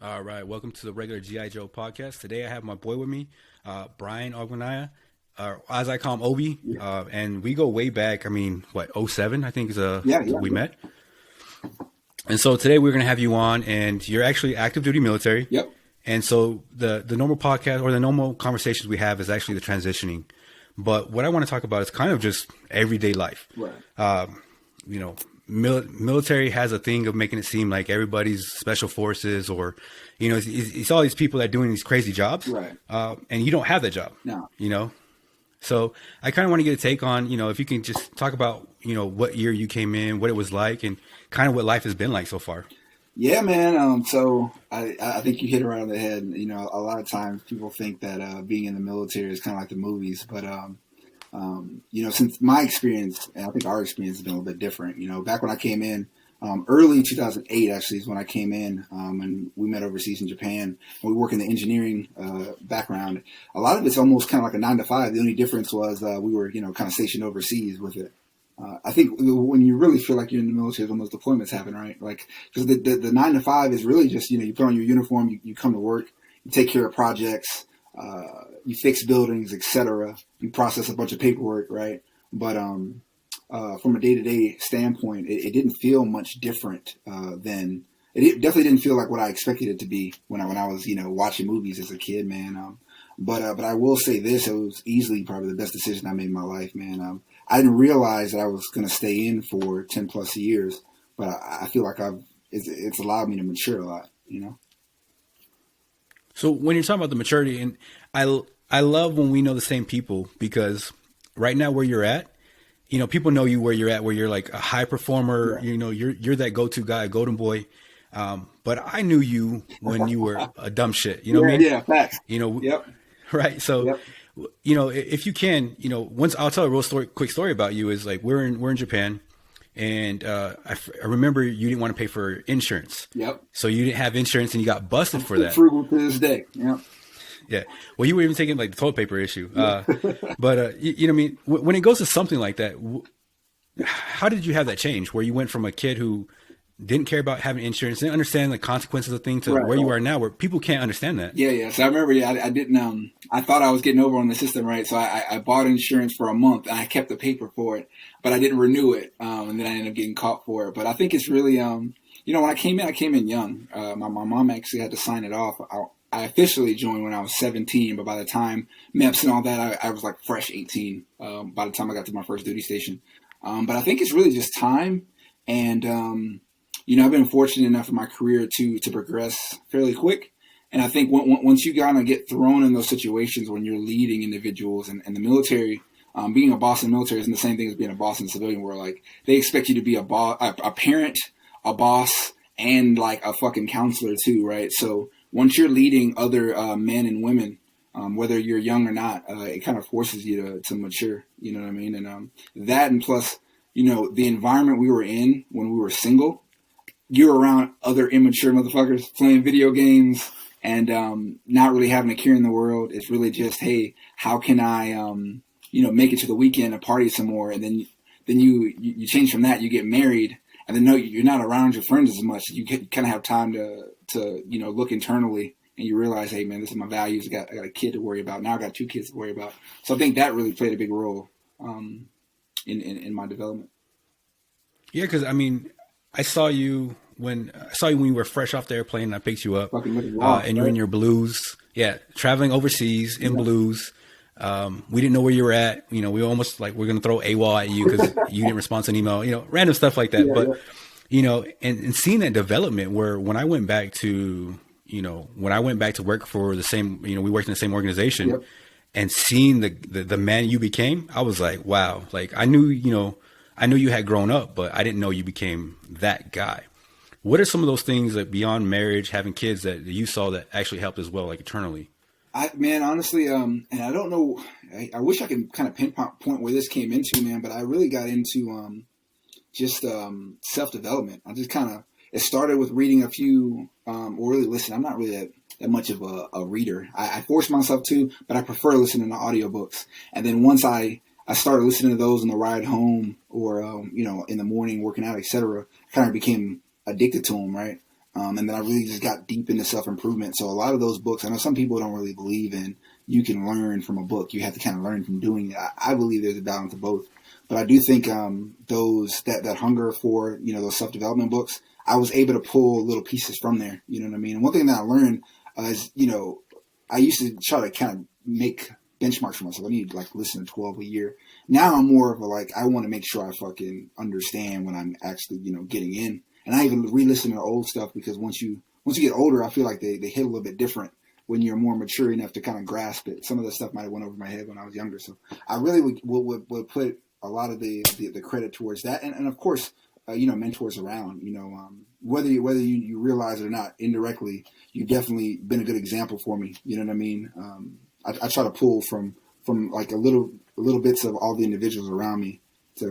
All right, welcome to the regular GI Joe podcast. Today I have my boy with me, Brian Ogbonnaya, as I call him, Obie, Yeah, and we go way back. I mean, what, '07? I think yeah, is yeah, we yeah. met. And so today we're going to have you on, and you're actually active duty military. Yep. And so the normal podcast or the normal conversations we have is actually the transitioning. But what I want to talk about is kind of just everyday life. Right. You know, military has a thing of making it seem like everybody's special forces, or it's all these people that are doing these crazy jobs, Right. and you don't have that job. No. you know so I kind of want to get a take on, if you can just talk about, what year you came in, what it was like, and kind of what life has been like so far. Yeah, man. So I think you hit it right on the head. You know, a lot of times people think that being in the military is kind of like the movies, but since my experience, and I think our experience has been a little bit different. You know, back when I came in, early 2008 actually is when I came in, and we met overseas in Japan. And we work in the engineering background. A lot of it's almost kind of like a 9 to 5. The only difference was we were, kind of stationed overseas with it. I think when you really feel like you're in the military, when those deployments happen, right? Like, because the 9 to 5 is really just, you put on your uniform, you come to work, you take care of projects, you fix buildings, etc. You process a bunch of paperwork, right? But from a day-to-day standpoint, it didn't feel much different than it definitely didn't feel like what I expected it to be when I was watching movies as a kid, man. But I will say this: it was easily probably the best decision I made in my life, man. I didn't realize that I was going to stay in for 10 plus years, but I feel like it's allowed me to mature a lot. So when you're talking about the maturity, and I love when we know the same people, because right now where you're at, people know you where you're at, where you're like a high performer. Yeah. You're that go-to guy, golden boy. But I knew you when you were a dumb shit. You know what I Yeah, mean? yeah, facts. You know, Yep, right? So, yep, if you can, once I'll tell a quick story about you. Is like we're in Japan, and I remember you didn't want to pay for insurance, yep. so you didn't have insurance, and you got busted for that. Frugal to this day. Yep. Yeah. Well, you were even taking like the toilet paper issue. But you know what I mean? When it goes to something like that, how did you have that change where you went from a kid who didn't care about having insurance, didn't understand the consequences of things, to Right, where you right. are now, where people can't understand that? Yeah, yeah. So I remember, yeah, I didn't. I thought I was getting over on the system, right? So I bought insurance for a month and I kept the paper for it, but I didn't renew it, and then I ended up getting caught for it. But I think it's really, when I came in young. My mom actually had to sign it off. I officially joined when I was 17, but by the time MEPS and all that, I was like fresh 18. By the time I got to my first duty station, but I think it's really just time, and I've been fortunate enough in my career to progress fairly quick. And I think once you kind of get thrown in those situations when you're leading individuals, and the military, being a boss in the military isn't the same thing as being a boss in the civilian world. Like, they expect you to be a parent, a boss, and like a fucking counselor too, right? So once you're leading other men and women, whether you're young or not, it kind of forces you to mature. You know what I mean? And that, and plus, the environment we were in when we were single, you're around other immature motherfuckers playing video games and not really having a care in the world. It's really just, hey, how can I, make it to the weekend and party some more? And then you change from that, you get married, and then no, you're not around your friends as much. You kind of have time to look internally, and you realize, hey, man, this is my values. I got a kid to worry about. Now I got 2 kids to worry about. So I think that really played a big role in my development. Yeah, because I mean, I saw you when you were fresh off the airplane, and I picked you up, Fucking looking raw, and you're right? in your blues. Yeah, traveling overseas in Yeah. blues. We didn't know where you were at. We almost like we're gonna throw AWOL at you because you didn't respond to an email. Random stuff like that. Yeah, But yeah. and seeing that development, where when I went back to work for the same, we worked in the same organization, Yep. and seeing the man you became, I was like, wow. Like, I knew you had grown up, but I didn't know you became that guy. What are some of those things that beyond marriage, having kids, that you saw that actually helped as well, like eternally? Man, honestly, and I don't know. I wish I could kind of pinpoint where this came into, man. But I really got into just self development. I just kind of it started with reading a few, or really listen. I'm not really that much of a reader. I force myself to, but I prefer listening to audiobooks. And then once I started listening to those on the ride home, or in the morning working out, etc., I kind of became addicted to them, right? And then I really just got deep into self-improvement. So a lot of those books, I know some people don't really believe in you can learn from a book. You have to kind of learn from doing it. I believe there's a balance of both. But I do think those that hunger for, those self-development books, I was able to pull little pieces from there. You know what I mean? And one thing that I learned is, I used to try to kind of make benchmarks for myself. I need to listen to 12 a year. Now I'm more of a I want to make sure I fucking understand when I'm actually, getting in. And I even re-listen to old stuff because once you get older, I feel like they hit a little bit different when you're more mature enough to kind of grasp it. Some of the stuff might have went over my head when I was younger. So I really would put a lot of the credit towards that. And of course, mentors around, whether you realize it or not, indirectly, you've definitely been a good example for me. You know what I mean? I try to pull from a little bits of all the individuals around me to,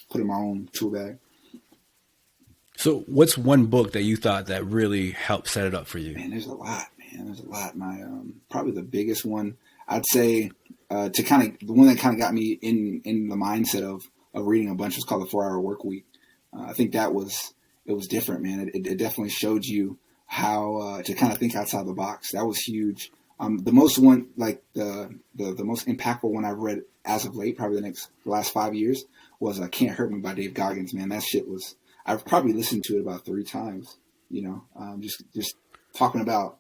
put in my own tool bag. So what's one book that you thought that really helped set it up for you? Man, there's a lot, My, probably the biggest one, I'd say, the one that kind of got me in the mindset of reading a bunch was called The 4-Hour Workweek. I think it was different, man. It definitely showed you how to kind of think outside the box. That was huge. The most impactful one I've read as of late, probably the last 5 years, was Can't Hurt Me by Dave Goggins, man. That shit was, I've probably listened to it about 3 times, just talking about,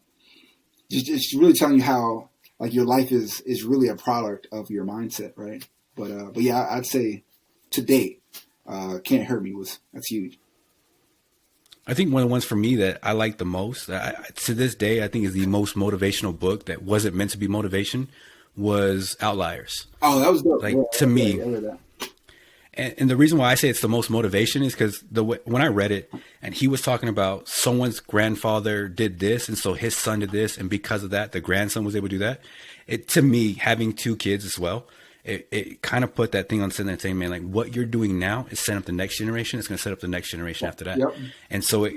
just really telling you how your life is really a product of your mindset. Right. But yeah, I'd say to date, Can't Hurt Me that's huge. I think one of the ones for me that I like the most, to this day, I think is the most motivational book that wasn't meant to be motivation, was Outliers. Oh, that was dope. To me. And the reason why I say it's the most motivation is because when I read it and he was talking about someone's grandfather did this, and so his son did this, and because of that, the grandson was able to do that. To me, having 2 kids as well, it kind of put that thing on sitting there saying, man, what you're doing now is setting up the next generation. It's going to set up the next generation after that. Yep. And so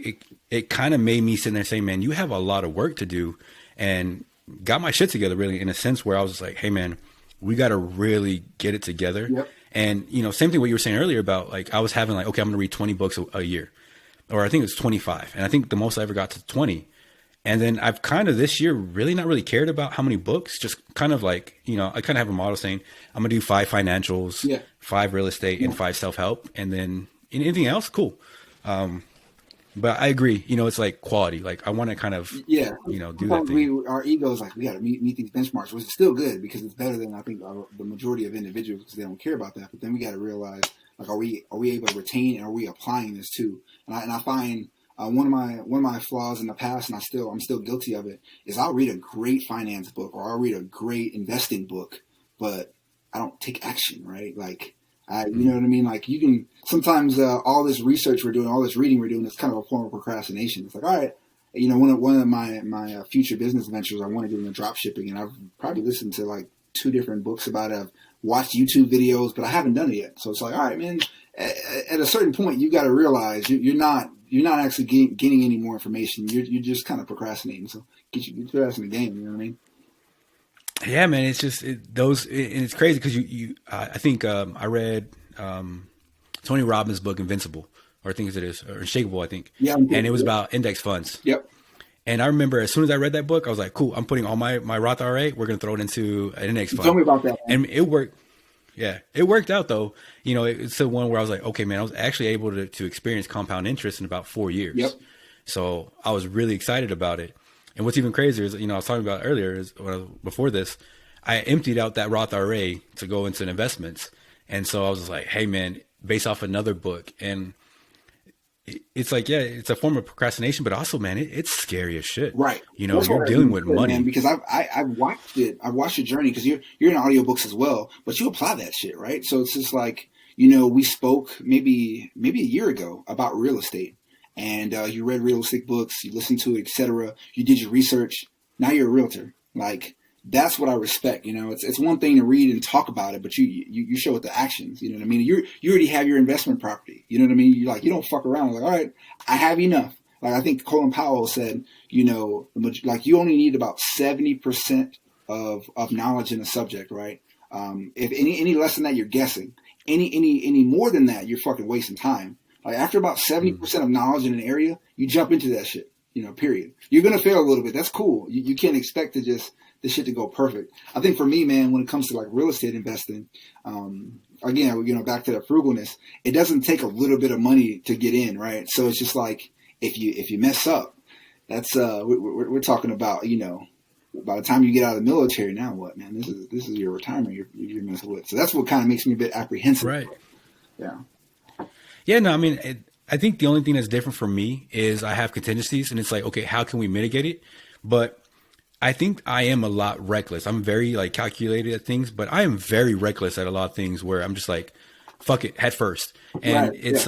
it kind of made me sitting there saying, man, you have a lot of work to do, and got my shit together really in a sense where I was just like, hey, man, we got to really get it together. Yep. And, same thing what you were saying earlier about I was having okay, I'm going to read 20 books a year, or I think it was 25. And I think the most I ever got to 20. And then I've kind of this year really not really cared about how many books, just kind of I kind of have a model saying I'm going to do 5 financials, 5 real estate, and 5 self-help. And then anything else, cool. But I agree, it's quality. I want to kind of, do that thing. Our egos, we got to meet these benchmarks, which is still good because it's better than I think the majority of individuals because they don't care about that. But then we got to realize, are we able to retain and are we applying this too? And I find one of my flaws in the past, and I'm still guilty of it, is I'll read a great finance book or I'll read a great investing book, but I don't take action, right? You know what I mean? You can sometimes all this research we're doing, all this reading we're doing, is kind of a form of procrastination. It's all right, one of my future business ventures I want to do in the drop shipping, and I've probably listened to 2 different books about it. I've watched YouTube videos, but I haven't done it yet. So it's all right, man. At a certain point, you got to realize you're not actually getting any more information. You're just kind of procrastinating. So get your ass in the game. You know what I mean? Yeah, man. It's just and it's crazy because I think I read Tony Robbins' book Invincible, or I think it is, or Unshakable, I think. Yeah. And it was about index funds. Yep. And I remember as soon as I read that book, I was like, cool, I'm putting all my Roth IRA, we're going to throw it into an index fund. Tell me about that, man. And it worked. Yeah, it worked out though. It's the one where I was like, okay, man, I was actually able to experience compound interest in about 4 years. Yep. So I was really excited about it. And what's even crazier is, I was talking about earlier is before this, I emptied out that Roth IRA to go into investments. And so I was just like, hey man, based off another book. And it's it's a form of procrastination, but also, man, it's scary as shit. Right. You're dealing with money. Man, because I've watched it. I've watched your journey because you're in audiobooks as well, but you apply that shit, right? So it's just we spoke maybe a year ago about real estate, and you read real estate books, you listened to it, etc. You did your research. Now you're a realtor. That's what I respect. It's one thing to read and talk about it, but you show it the actions. You know what I mean? You already have your investment property. You know what I mean? You don't fuck around. All right, I have enough. I think Colin Powell said, you only need about 70% of knowledge in a subject, right? If any less than that, you're guessing. Any more than that, you're fucking wasting time. After about 70% of knowledge in an area, you jump into that shit. period. You're going to fail a little bit. That's cool. You can't expect to just the shit to go perfect. I think for me, man, when it comes to like real estate investing, again, back to the frugalness, it doesn't take a little bit of money to get in, right? So it's just like, if you mess up, that's, we're talking about, by the time you get out of the military, now what, man? This is your retirement you're messing with. So that's what kind of makes me a bit apprehensive. Right. Yeah. Yeah, no, I mean, I think the only thing that's different for me is I have contingencies, and it's like, okay, how can we mitigate it? But I think I am a lot reckless. I'm very like calculated at things, but I am very reckless at a lot of things where I'm just like, fuck it, head first. And it's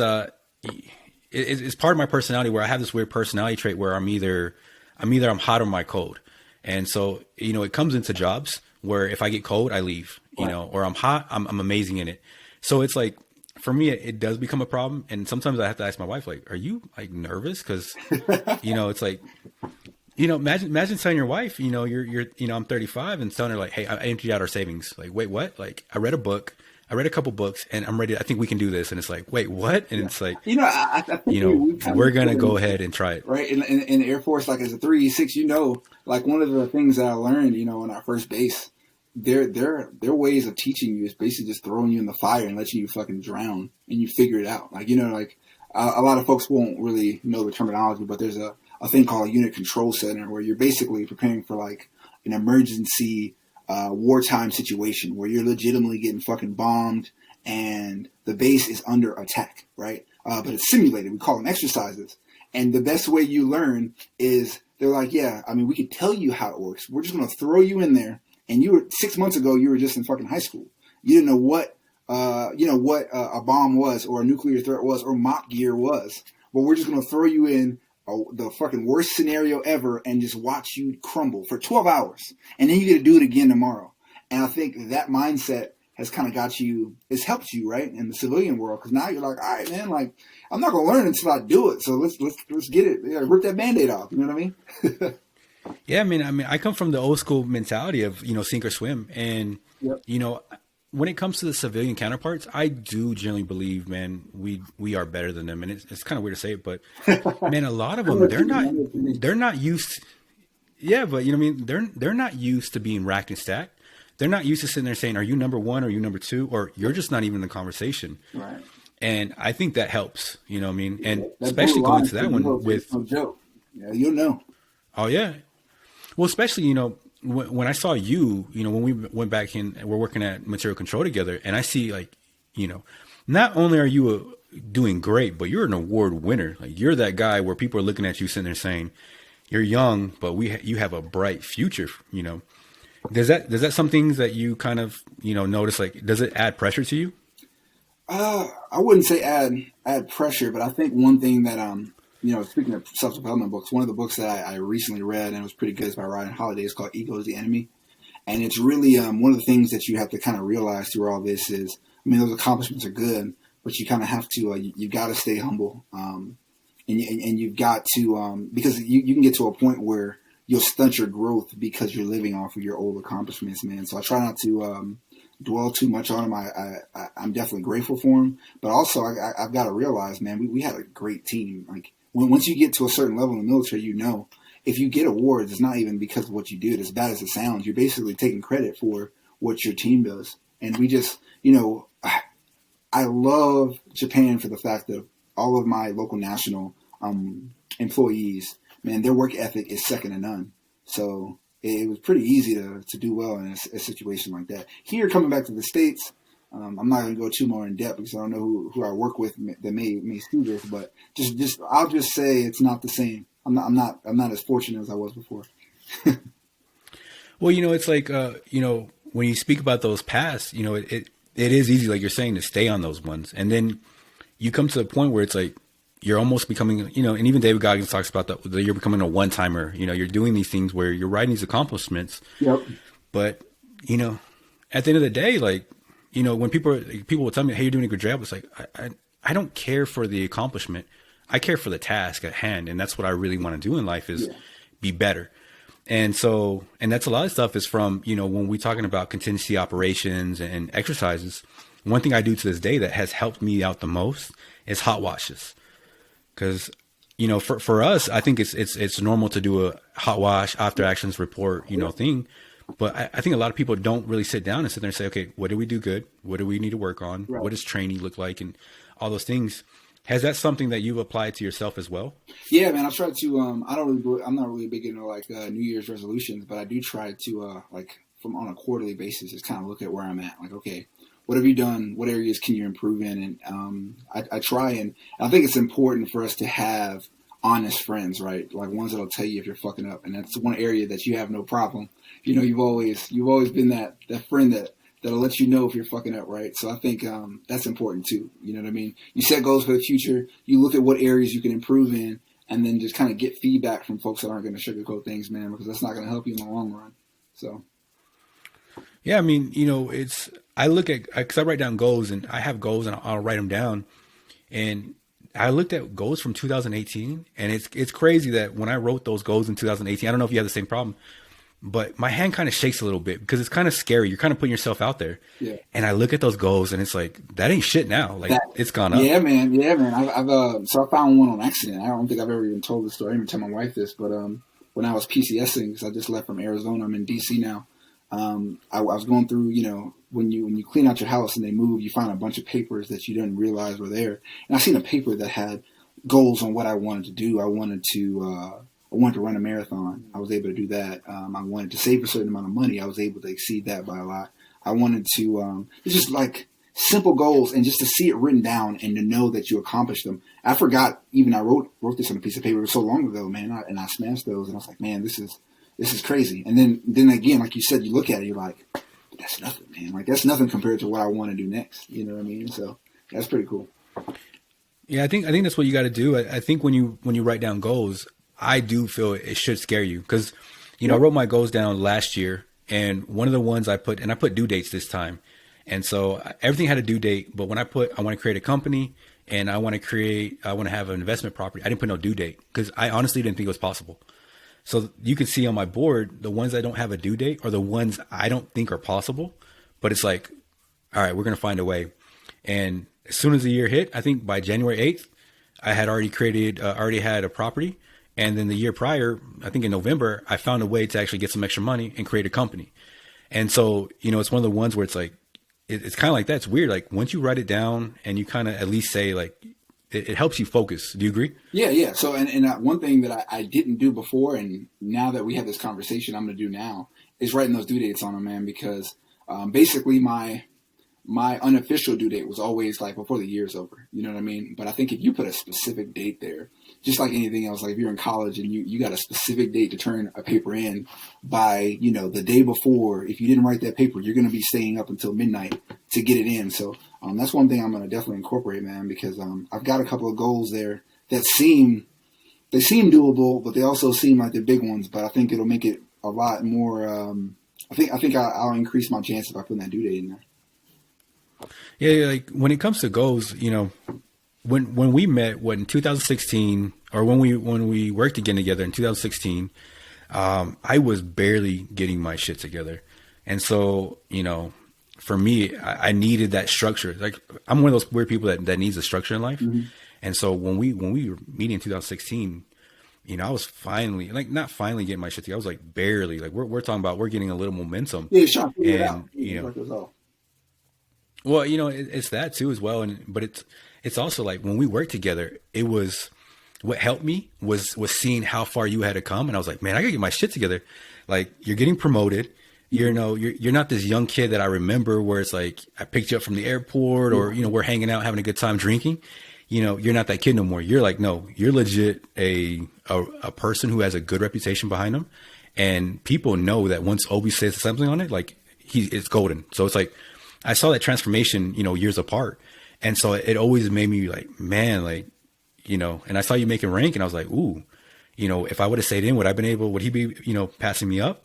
part of my personality where I have this weird personality trait where I'm either hot or my cold. And so, it comes into jobs where if I get cold, I leave, or I'm hot, I'm amazing in it. So it's like, for me, it does become a problem. And sometimes I have to ask my wife, like, are you like nervous? Cause it's like, imagine telling your wife, you're I'm 35 and telling her like, hey, I emptied out our savings. Like, wait, what? Like, I read a couple books and I'm ready. I think we can do this. And it's like, wait, what? And it's like, I think we're going to go ahead and try it. Right. In the Air Force, like as a 3-6, like one of the things that I learned, on our first base, their ways of teaching you is basically just throwing you in the fire and letting you fucking drown and you figure it out. Like, a lot of folks won't really know the terminology, but there's a thing called a unit control center where you're basically preparing for like an emergency wartime situation where you're legitimately getting fucking bombed and the base is under attack, right? But it's simulated. We call them exercises. And the best way you learn is they're like, yeah, I mean, we could tell you how it works. We're just going to throw you in there. And 6 months ago, you were just in fucking high school. You didn't know what a bomb was or a nuclear threat was or mop gear was. But we're just going to throw you in the fucking worst scenario ever and just watch you crumble for 12 hours. And then you get to do it again tomorrow. And I think that mindset has kind of it's helped you, right, in the civilian world. Because now you're like, all right, man, like, I'm not going to learn until I do it. So let's get it. Yeah, rip that Band-Aid off. You know what I mean? Yeah, I mean, I come from the old school mentality of, sink or swim. And, when it comes to the civilian counterparts, I do generally believe, man, we are better than them. And it's kind of weird to say it, but man, a lot of them, they're not used. Yeah, but they're not used to being racked and stacked. They're not used to sitting there saying, are you number one? Or are you number two? Or you're just not even in the conversation. Right. And I think that helps, And especially going to that one with, no joke. Yeah, you'll know. Oh yeah. Well, especially, when I saw you, when we went back in and we're working at material control together and I see like, not only are you doing great, but you're an award winner. Like you're that guy where people are looking at you sitting there saying you're young, but you have a bright future, Does that some things that you kind of, notice, like, does it add pressure to you? I wouldn't say add pressure, but I think one thing that, speaking of self-development books, one of the books that I recently read and it was pretty good is by Ryan Holiday. It's called Ego is the Enemy. And it's really one of the things that you have to kind of realize through all this is, those accomplishments are good, but you kind of have to, you've got to stay humble. And you've got to, because you can get to a point where you'll stunt your growth because you're living off of your old accomplishments, man. So I try not to dwell too much on them. I'm definitely grateful for them. But also I've got to realize, man, we had a great team. Like, once you get to a certain level in the military, if you get awards, it's not even because of what you did. As bad as it sounds, you're basically taking credit for what your team does. And we just, I love Japan for the fact that all of my local national employees, man, their work ethic is second to none. So it was pretty easy to do well in a situation like that. Here, coming back to the States, I'm not going to go too more in depth because I don't know who I work with that may see this, but just I'll just say it's not the same. I'm not as fortunate as I was before. Well, it's like when you speak about those past, it is easy, like you're saying, to stay on those ones, and then you come to the point where it's like you're almost becoming, and even David Goggins talks about that you're becoming a one-timer. You're doing these things where you're writing these accomplishments. Yep. But at the end of the day, like. When people will tell me, hey, you're doing a good job, it's like, I don't care for the accomplishment. I care for the task at hand. And that's what I really want to do in life is be better. And so, and that's a lot of stuff is from, when we're talking about contingency operations and exercises, one thing I do to this day that has helped me out the most is hot washes. Cause, for us, I think it's normal to do a hot wash after actions report, thing. But I think a lot of people don't really sit down and sit there and say, okay, what do we do good? What do we need to work on? Right. What does training look like? And all those things. Has that something that you've applied to yourself as well? Yeah, man, I've tried to, I'm not really big into like New Year's resolutions, but I do try to, like from on a quarterly basis, just kind of look at where I'm at. Like, okay, what have you done? What areas can you improve in? And I try, and I think it's important for us to have honest friends, right? Like ones that'll tell you if you're fucking up. And that's one area that you have no problem. You've always been that friend that'll let you know if you're fucking up, right? So I think that's important too. You know what I mean? You set goals for the future. You look at what areas you can improve in, and then just kind of get feedback from folks that aren't going to sugarcoat things, man, because that's not going to help you in the long run. So. Yeah, I mean, I look at, because I write down goals, and I have goals and I'll write them down. And I looked at goals from 2018, and it's crazy that when I wrote those goals in 2018, I don't know if you have the same problem, but my hand kind of shakes a little bit because it's kind of scary. You're kind of putting yourself out there. Yeah. And I look at those goals and it's like, that ain't shit now. Like it's gone up. Yeah, man. So I found one on accident. I don't think I've ever even told this story. I didn't even tell my wife this, but when I was PCSing, because I just left from Arizona, I'm in DC now. I was going through, when you clean out your house and they move, you find a bunch of papers that you didn't realize were there. And I seen a paper that had goals on what I wanted to do. I wanted to run a marathon. I was able to do that. I wanted to save a certain amount of money. I was able to exceed that by a lot. I wanted to, it's just like simple goals, and just to see it written down and to know that you accomplished them. I forgot even I wrote this on a piece of paper so long ago, man. And I smashed those, and I was like, man, this is crazy. And then again, like you said, you look at it, you're like, that's nothing, man. Like that's nothing compared to what I want to do next. You know what I mean? So that's pretty cool. Yeah, I think that's what you got to do. I think when you write down goals, I do feel it should scare you because, I wrote my goals down last year, and one of the ones I put due dates this time. And so everything had a due date, but when I want to create a company and I want to have an investment property, I didn't put no due date because I honestly didn't think it was possible. So you can see on my board, the ones that don't have a due date are the ones I don't think are possible, but it's like, all right, we're going to find a way. And as soon as the year hit, I think by January 8th, I had already had a property. And then the year prior, I think in November, I found a way to actually get some extra money and create a company. And so, it's one of the ones where it's like, it's kind of like that. It's weird. Like once you write it down and you kind of at least say like, it helps you focus. Do you agree? Yeah. So, and one thing that I didn't do before, and now that we have this conversation, I'm going to do now, is writing those due dates on them, man, because basically my unofficial due date was always like before the year's over. You know what I mean? But I think if you put a specific date there, just like anything else, like if you're in college and you got a specific date to turn a paper in by, the day before, if you didn't write that paper, you're going to be staying up until midnight to get it in. So that's one thing I'm going to definitely incorporate, man, because I've got a couple of goals there that seem doable, but they also seem like they're big ones. But I think it'll make it a lot more. I think I'll increase my chances by putting that due date in there. Yeah, like when it comes to goals, when we met, in 2016, or when we worked again together in 2016, I was barely getting my shit together, and so for me, I needed that structure. Like I'm one of those weird people that needs a structure in life, and so when we were meeting in 2016, I was finally not finally getting my shit together. I was like barely, like we're talking about we're getting a little momentum. Yeah, sure. And well, it's that too as well. But it's also like when we worked together, it was what helped me was seeing how far you had to come. And I was like, man, I gotta get my shit together. Like you're getting promoted. You're not this young kid that I remember where it's like, I picked you up from the airport or, we're hanging out, having a good time drinking. You're not that kid no more. You're like, no, you're legit a person who has a good reputation behind him. And people know that once Obie says something on it, like it's golden. So it's like, I saw that transformation, years apart. And so it always made me like, man, like, and I saw you making rank and I was like, ooh, if I would have stayed in, would he be, passing me up?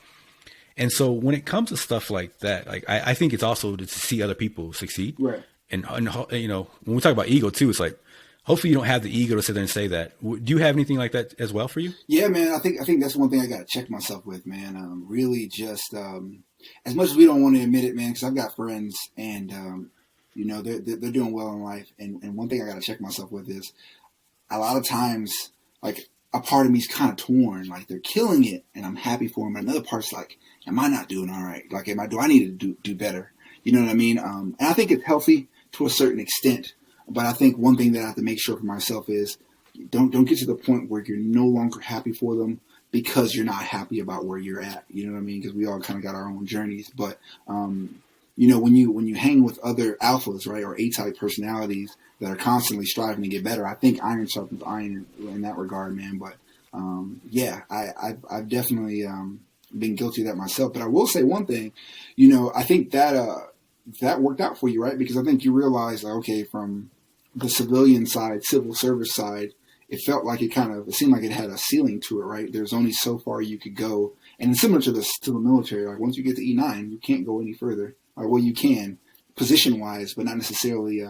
And so when it comes to stuff like that, like, I think it's also to see other people succeed. Right. And when we talk about ego too, it's like, hopefully you don't have the ego to sit there and say that. Do you have anything like that as well for you? Yeah, man. I think that's one thing I got to check myself with, man. Really just, as much as we don't want to admit it, man, because I've got friends and, they're doing well in life. And one thing I got to check myself with is a lot of times like a part of me's kind of torn. Like they're killing it, and I'm happy for them. But another part's like, am I not doing all right? Like, do I need to do better? You know what I mean? And I think it's healthy to a certain extent. But I think one thing that I have to make sure for myself is don't get to the point where you're no longer happy for them because you're not happy about where you're at. You know what I mean? Because we all kind of got our own journeys. But you know, when you hang with other alphas, right, or A-type personalities that are constantly striving to get better, I think iron sharpens iron in that regard, man. But yeah, I've definitely been guilty of that myself. But I will say one thing, you know, I think that that worked out for you, right? Because I think you realized, like, okay, from the civilian side, civil service side, it felt like it seemed like it had a ceiling to it, right? There's only so far you could go. And similar to the military, like once you get to E9, you can't go any further. Well, you can, position-wise, but not necessarily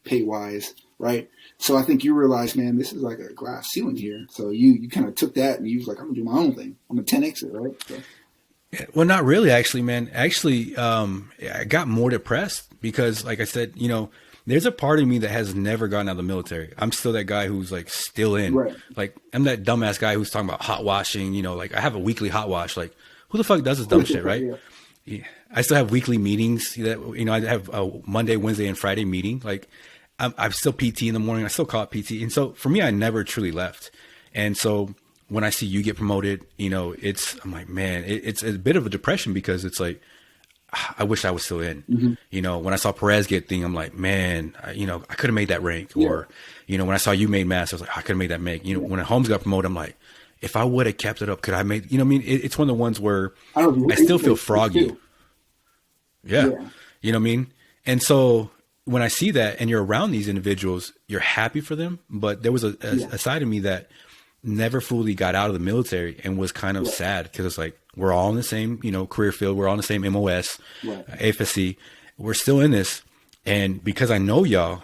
pay-wise, right? So I think you realize, man, this is like a glass ceiling here. So you kind of took that and you was like, I'm going to do my own thing. I'm a 10X it, right? So. Yeah, well, not really, actually, man. Actually, I got more depressed because, like I said, you know, there's a part of me that has never gotten out of the military. I'm still that guy who's like still in. Right. Like, I'm that dumbass guy who's talking about hot washing, you know, like I have a weekly hot wash. Like, who the fuck does this dumb shit, right? Yeah. I still have weekly meetings that, you know, I have a Monday, Wednesday, and Friday meeting. Like, I'm still PT in the morning. I still call it PT. And so for me, I never truly left. And so when I see you get promoted, you know, I'm like, man, it's a bit of a depression because it's like, I wish I was still in. Mm-hmm. You know, when I saw Perez get thing, I'm like, man, you know, I could have made that rank. Yeah. Or, you know, when I saw you made mass, I was like, I could have made that rank. You know, when Holmes got promoted, I'm like, if I would have kept it up, could I make, you know what I mean? It's one of the ones where I still feel froggy. Yeah. You know what I mean? And so when I see that and you're around these individuals, you're happy for them. But there was a side of me that never fully got out of the military and was kind of sad because it's like, we're all in the same, you know, career field. We're all in the same MOS, AFSC. We're still in this. And because I know y'all,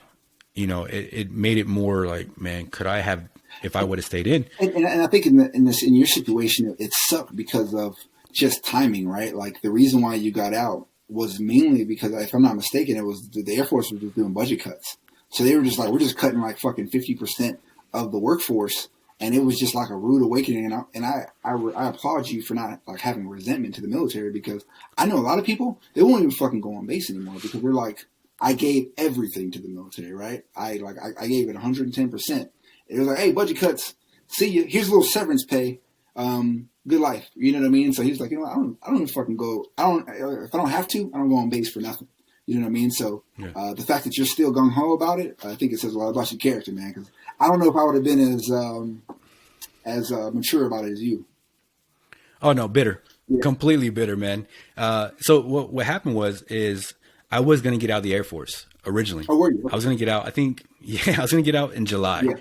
you know, it made it more like, man, could I have, if I would have stayed in? And I think in your situation, it sucked because of just timing, right? Like the reason why you got out was mainly because, if I'm not mistaken, it was the Air Force was just doing budget cuts. So they were just like, we're just cutting like fucking 50% of the workforce. And it was just like a rude awakening. And I applaud you for not like having resentment to the military, because I know a lot of people, they won't even fucking go on base anymore because they're like, I gave everything to the military, right? I gave it 110%. It was like, hey, budget cuts, see you. Here's a little severance pay. Good life. You know what I mean? So he's like, you know, I don't even fucking go. If I don't have to, I don't go on base for nothing. You know what I mean? So the fact that you're still gung ho about it, I think it says a lot about your character, man. Because I don't know if I would have been as mature about it as you. Oh no, bitter, completely bitter, man. So what happened is I was gonna get out of the Air Force originally. Oh, were you? I was gonna get out. I think I was gonna get out in July. Yeah.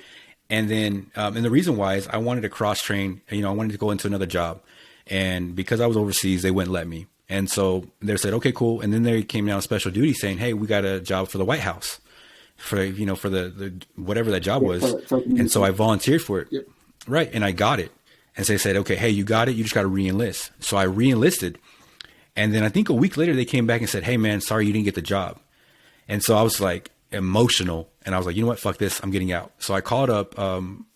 And then and the reason why is I wanted to cross train. You know, I wanted to go into another job, and because I was overseas, they wouldn't let me. And so they said, okay, cool. And then they came down on special duty saying, hey, we got a job for the White House for, you know, for the whatever that job was. And so I volunteered for it. Yep. Right. And I got it. And so they said, okay, hey, you got it. You just got to re-enlist. So I re-enlisted. And then I think a week later, they came back and said, hey, man, sorry, you didn't get the job. And so I was like emotional. And I was like, you know what? Fuck this. I'm getting out. So I called up,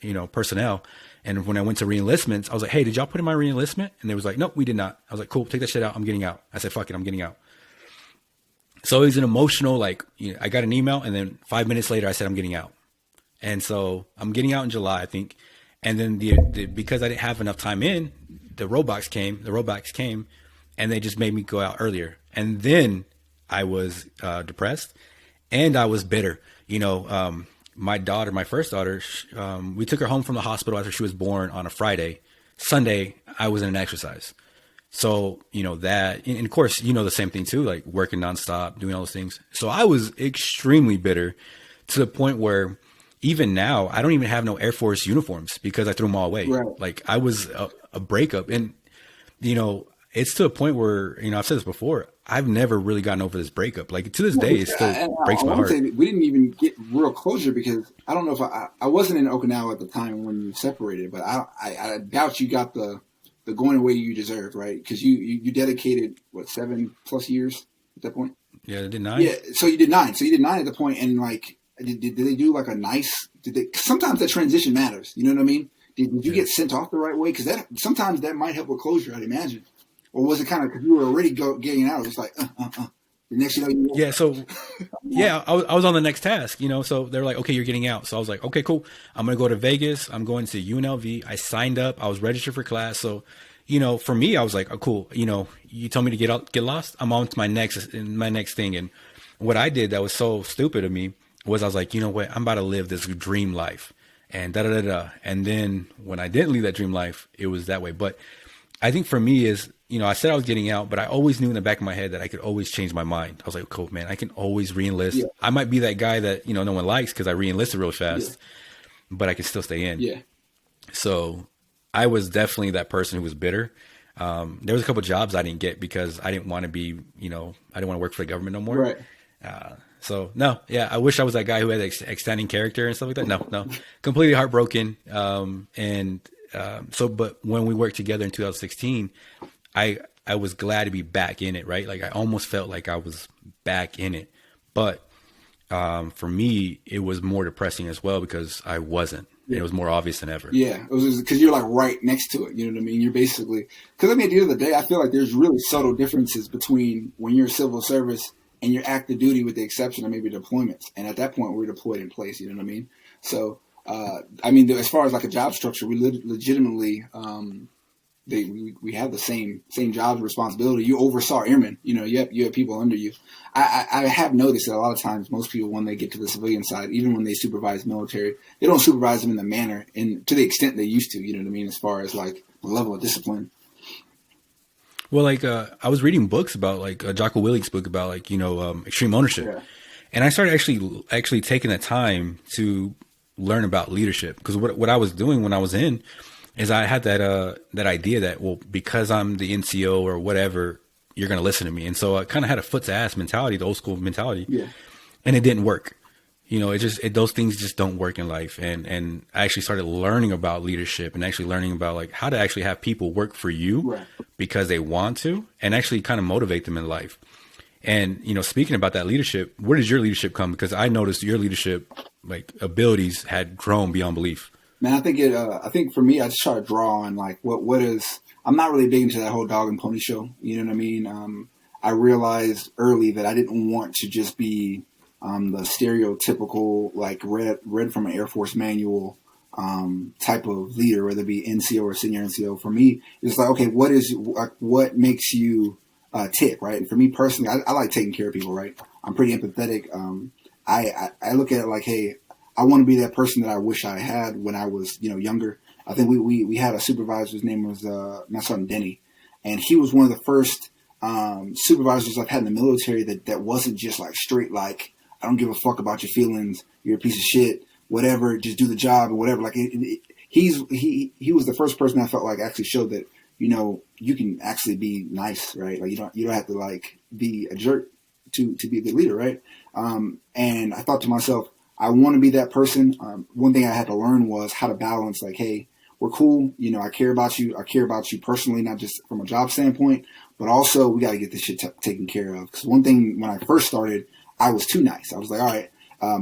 you know, personnel. And when I went to re-enlistments, I was like, hey, did y'all put in my re-enlistment? And they was like, nope, we did not. I was like, cool, take that shit out. I'm getting out. I said, fuck it, I'm getting out. So it was an emotional, like, you know, I got an email and then 5 minutes later I said, I'm getting out. And so I'm getting out in July, I think. And then because I didn't have enough time in, the roadblocks came and they just made me go out earlier. And then I was depressed and I was bitter, you know. My daughter, my first daughter, we took her home from the hospital after she was born on a Friday. Sunday, I was in an exercise. So, you know, that, and of course, you know, the same thing too, like working nonstop, doing all those things. So I was extremely bitter to the point where even now, I don't even have no Air Force uniforms because I threw them all away. Right. Like I was a breakup. And, you know, it's to a point where, you know, I've said this before, I've never really gotten over this breakup. Like to this day, it still breaks my heart. We didn't even get real closure because I don't know if I wasn't in Okinawa at the time when you separated, but I doubt you got the going away you deserved, right? Because you dedicated what 7+ years at that point. Yeah, I did 9. Yeah, so you did 9. So you did 9 at the point, and like, did they do like a nice? Sometimes that transition matters. You know what I mean? Did you get sent off the right way? Because that sometimes that might help with closure, I'd imagine. Or was it kind of because you were already getting out? It's like, The next you know, Yeah. So yeah, I was on the next task, so they're like, okay, you're getting out. So I was like, okay, cool. I'm going to go to Vegas. I'm going to UNLV. I signed up. I was registered for class. So, for me, I was like, oh, cool. You told me to get lost. I'm on to my next thing. And what I did that was so stupid of me was I was like, you know what? I'm about to live this dream life and da da da da. And then when I didn't live that dream life, it was that way. But I think for me is, I said I was getting out, but I always knew in the back of my head that I could always change my mind. I was like, cool, man, I can always re-enlist. Yeah. I might be that guy that, no one likes because I re-enlisted real fast, but I can still stay in. Yeah. So I was definitely that person who was bitter. There was a couple of jobs I didn't get because I didn't want to be, I didn't want to work for the government no more. Right. So no, yeah, I wish I was that guy who had extending character and stuff like that. No, completely heartbroken. But when we worked together in 2016, I was glad to be back in it, right? Like I almost felt like I was back in it, but for me, it was more depressing as well because I wasn't. Yeah. It was more obvious than ever. Yeah, it was because you're like right next to it. You know what I mean? You're basically because at the end of the day, I feel like there's really subtle differences between when you're civil service and you're active duty, with the exception of maybe deployments. And at that point, we're deployed in place. You know what I mean? So, as far as like a job structure, we legitimately. We have the same jobs and responsibility. You oversaw airmen, you have people under you. I have noticed that a lot of times most people, when they get to the civilian side, even when they supervise military, they don't supervise them in the manner and to the extent they used to, you know what I mean? As far as like the level of discipline. Well, like, I was reading books about like Jocko Willink's book about like, extreme ownership. Yeah. And I started actually taking the time to learn about leadership because what I was doing when I was in is I had that idea that, well, because I'm the NCO or whatever, you're going to listen to me. And so I kind of had a foot to ass mentality, the old school mentality. Yeah. And it didn't work. Those things just don't work in life. And I actually started learning about leadership and actually learning about like how to actually have people work for you because they want to and actually kind of motivate them in life. And, speaking about that leadership, where does your leadership come? Because I noticed your leadership, like abilities had grown beyond belief. Man, I think for me, I just try to draw on like what is. I'm not really big into that whole dog and pony show. You know what I mean? I realized early that I didn't want to just be the stereotypical like read from an Air Force manual type of leader, whether it be NCO or senior NCO. For me, it's like, okay, what makes you tick, right? And for me personally, I like taking care of people, right? I'm pretty empathetic. I look at it like, hey, I want to be that person that I wish I had when I was, younger. I think we had a supervisor. His name was my son Denny, and he was one of the first supervisors I've had in the military that wasn't just like straight like, I don't give a fuck about your feelings. You're a piece of shit. Whatever, just do the job or whatever. Like he was the first person I felt like actually showed that you can actually be nice, right? Like you don't have to like be a jerk to be a good leader, right? And I thought to myself, I want to be that person. One thing I had to learn was how to balance like, hey, we're cool. I care about you. I care about you personally, not just from a job standpoint, but also we got to get this shit taken care of. Because one thing when I first started, I was too nice. I was like, all right.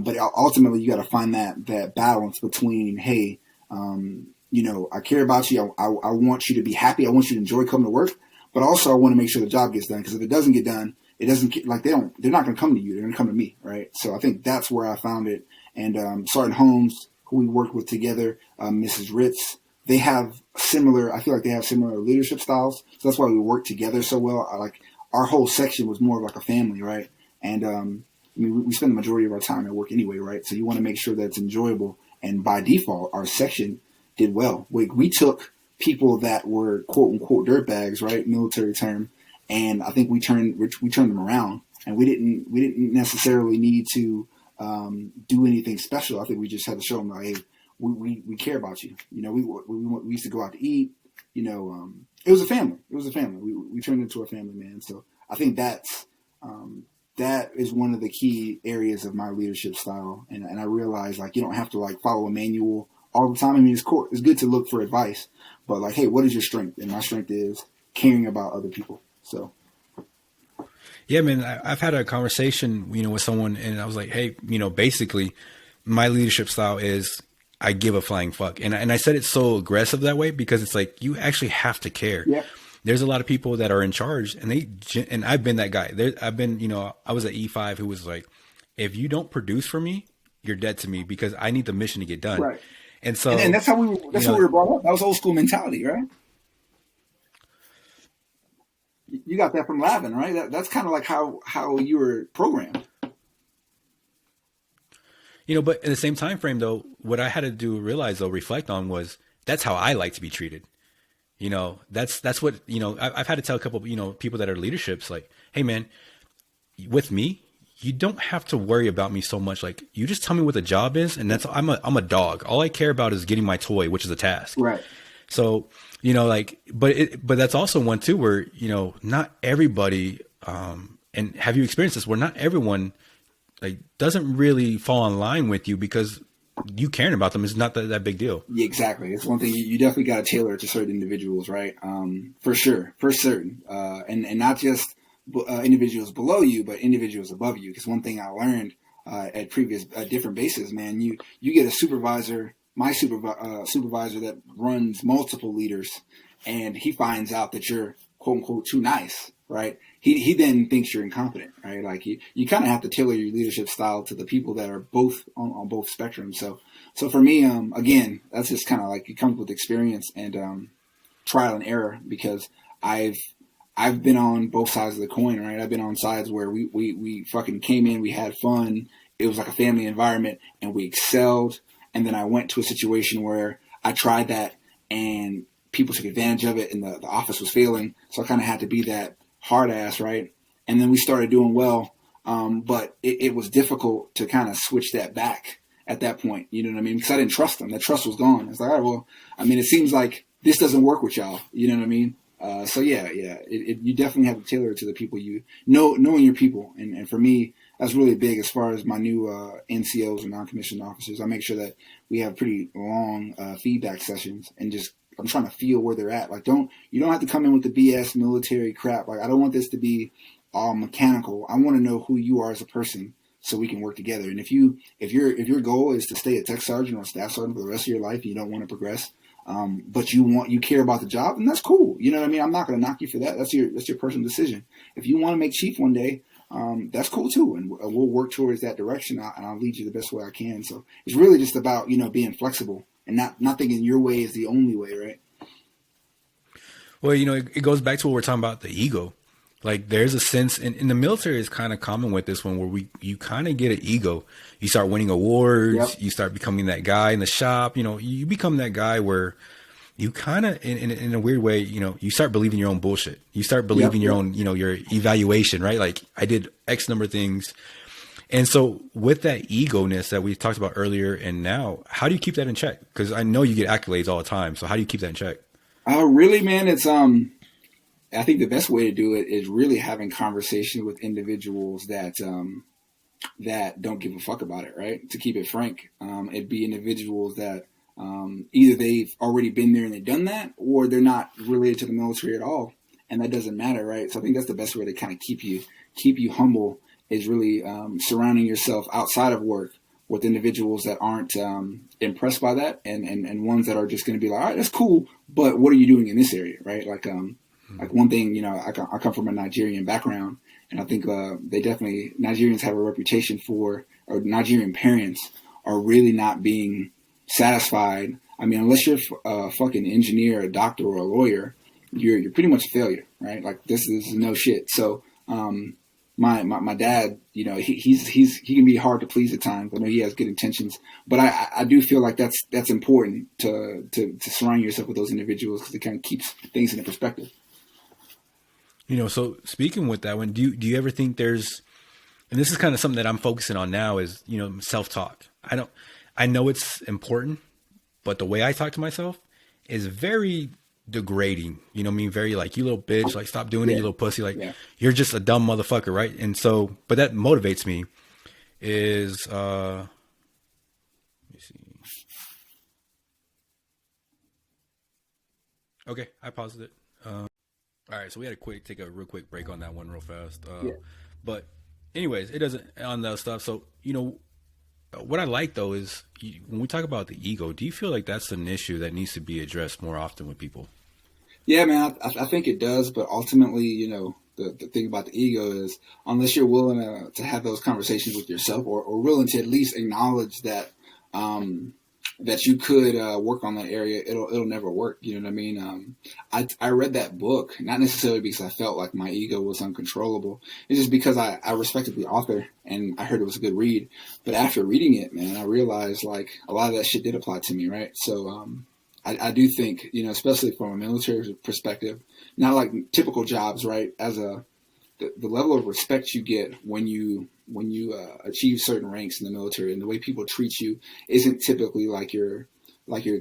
But ultimately you got to find that balance between, hey, I care about you. I want you to be happy. I want you to enjoy coming to work, but also I want to make sure the job gets done. Because if it doesn't get done, it doesn't like they're not going to come to you. They're going to come to me. Right. So I think that's where I found it. And Sergeant Holmes, who we worked with together, Mrs. Ritz, I feel like they have similar leadership styles. So that's why we work together so well. Our whole section was more of like a family. Right. And, we spend the majority of our time at work anyway. Right. So you want to make sure that it's enjoyable. And by default, our section did well. We took people that were quote unquote dirtbags, right? Military term. And I think we turned them around, and we didn't necessarily need to do anything special. I think we just had to show them like, hey, we care about you. We used to go out to eat. It was a family. We turned into a family, man. So I think that is one of the key areas of my leadership style. And I realized like you don't have to like follow a manual all the time. I mean, it's good to look for advice, but like, hey, what is your strength? And my strength is caring about other people. So. Yeah, man, I've had a conversation, with someone, and I was like, hey, basically my leadership style is I give a flying fuck. And I said it so aggressive that way because it's like, you actually have to care. Yeah. There's a lot of people that are in charge, and I've been that guy. I've been, I was at E5 who was like, if you don't produce for me, you're dead to me because I need the mission to get done. Right. And so, and that's how that's how we were brought up. That was old school mentality, right? You got that from Lavin, right? That's kind of like how you were programmed. But in the same time frame though, what I had to realize though, reflect on was that's how I like to be treated. That's what, I've had to tell a couple, people that are leaderships, like, hey man, with me, you don't have to worry about me so much. Like, you just tell me what the job is. And I'm a dog. All I care about is getting my toy, which is a task. Right. So, but that's also one too, where, not everybody, and have you experienced this where not everyone like doesn't really fall in line with you because you caring about them is not that big deal. Yeah, exactly. It's one thing you definitely got to tailor it to certain individuals, right? For sure, for certain, and not just individuals below you, but individuals above you. Because one thing I learned at previous different bases, man, you get a supervisor, my supervisor that runs multiple leaders, and he finds out that you're quote unquote too nice, right? He then thinks you're incompetent, right? Like you kind of have to tailor your leadership style to the people that are both on both spectrums. So for me, again, that's just kind of like it comes with experience and trial and error because I've been on both sides of the coin, right? I've been on sides where we fucking came in, we had fun, it was like a family environment, and we excelled. And then I went to a situation where I tried that and people took advantage of it and the office was failing. So I kind of had to be that hard ass, right? And then we started doing well. But it was difficult to kind of switch that back at that point. You know what I mean? Because I didn't trust them. That trust was gone. It's like, all right, well, I mean, it seems like this doesn't work with y'all. You know what I mean? So yeah, you definitely have to tailor it to the people knowing your people. And for me, that's really big as far as my new NCOs and non-commissioned officers. I make sure that we have pretty long feedback sessions and just I'm trying to feel where they're at. Like, you don't have to come in with the BS military crap. Like, I don't want this to be all mechanical. I want to know who you are as a person so we can work together. And if your goal is to stay a tech sergeant or a staff sergeant for the rest of your life and you don't want to progress, but you care about the job, and that's cool. You know what I mean? I'm not going to knock you for that. That's your personal decision. If you want to make chief one day, that's cool too. And we'll work towards that direction and I'll lead you the best way I can. So it's really just about, being flexible and not thinking your way is the only way, right? Well, it goes back to what we're talking about, the ego. Like there's a sense in the military is kind of common with this one where you kind of get an ego. You start winning awards. Yep. You start becoming that guy in the shop. You become that guy where you kind of, in a weird way, you start believing your own bullshit. You start believing your own, your evaluation, right? Like I did X number of things. And so with that ego-ness that we talked about earlier and now, how do you keep that in check? Because I know you get accolades all the time. So how do you keep that in check? Really, man, it's I think the best way to do it is really having conversation with individuals that don't give a fuck about it, right? To keep it frank, it'd be individuals that either they've already been there and they've done that, or they're not related to the military at all, and that doesn't matter, right? So I think that's the best way to kind of keep you humble is really surrounding yourself outside of work with individuals that aren't impressed by that and ones that are just going to be like, all right, that's cool, but what are you doing in this area, right? Like one thing, I come from a Nigerian background, and I think Nigerians have a reputation for, or Nigerian parents are really not being satisfied. I mean, unless you're a fucking engineer, a doctor, or a lawyer, you're pretty much a failure, right? Like this is no shit. So my dad, he can be hard to please at times. I know he has good intentions, but I do feel like that's important to surround yourself with those individuals because it kind of keeps things in perspective. So speaking with that one, do you ever think there's, and this is kind of something that I'm focusing on now is, self-talk. I know it's important, but the way I talk to myself is very degrading. You know what I mean? Very like, you little bitch, like stop doing it, you little pussy. Like you're just a dumb motherfucker. Right. And so, but that motivates me is, let me see. Okay. I paused it. All right, so we had to take a real quick break on that one real fast. But anyways, it doesn't on the stuff. So, what I like though is when we talk about the ego, do you feel like that's an issue that needs to be addressed more often with people? Yeah, man, I think it does, but ultimately, the thing about the ego is unless you're willing to have those conversations with yourself, or willing to at least acknowledge that that you could work on that area, it'll never work. You know what I mean? I read that book not necessarily because I felt like my ego was uncontrollable. It's just because I respected the author and I heard it was a good read. But after reading it, man, I realized like a lot of that shit did apply to me, right? So I do think, especially from a military perspective, not like typical jobs, right? The level of respect you get when you achieve certain ranks in the military, and the way people treat you isn't typically like your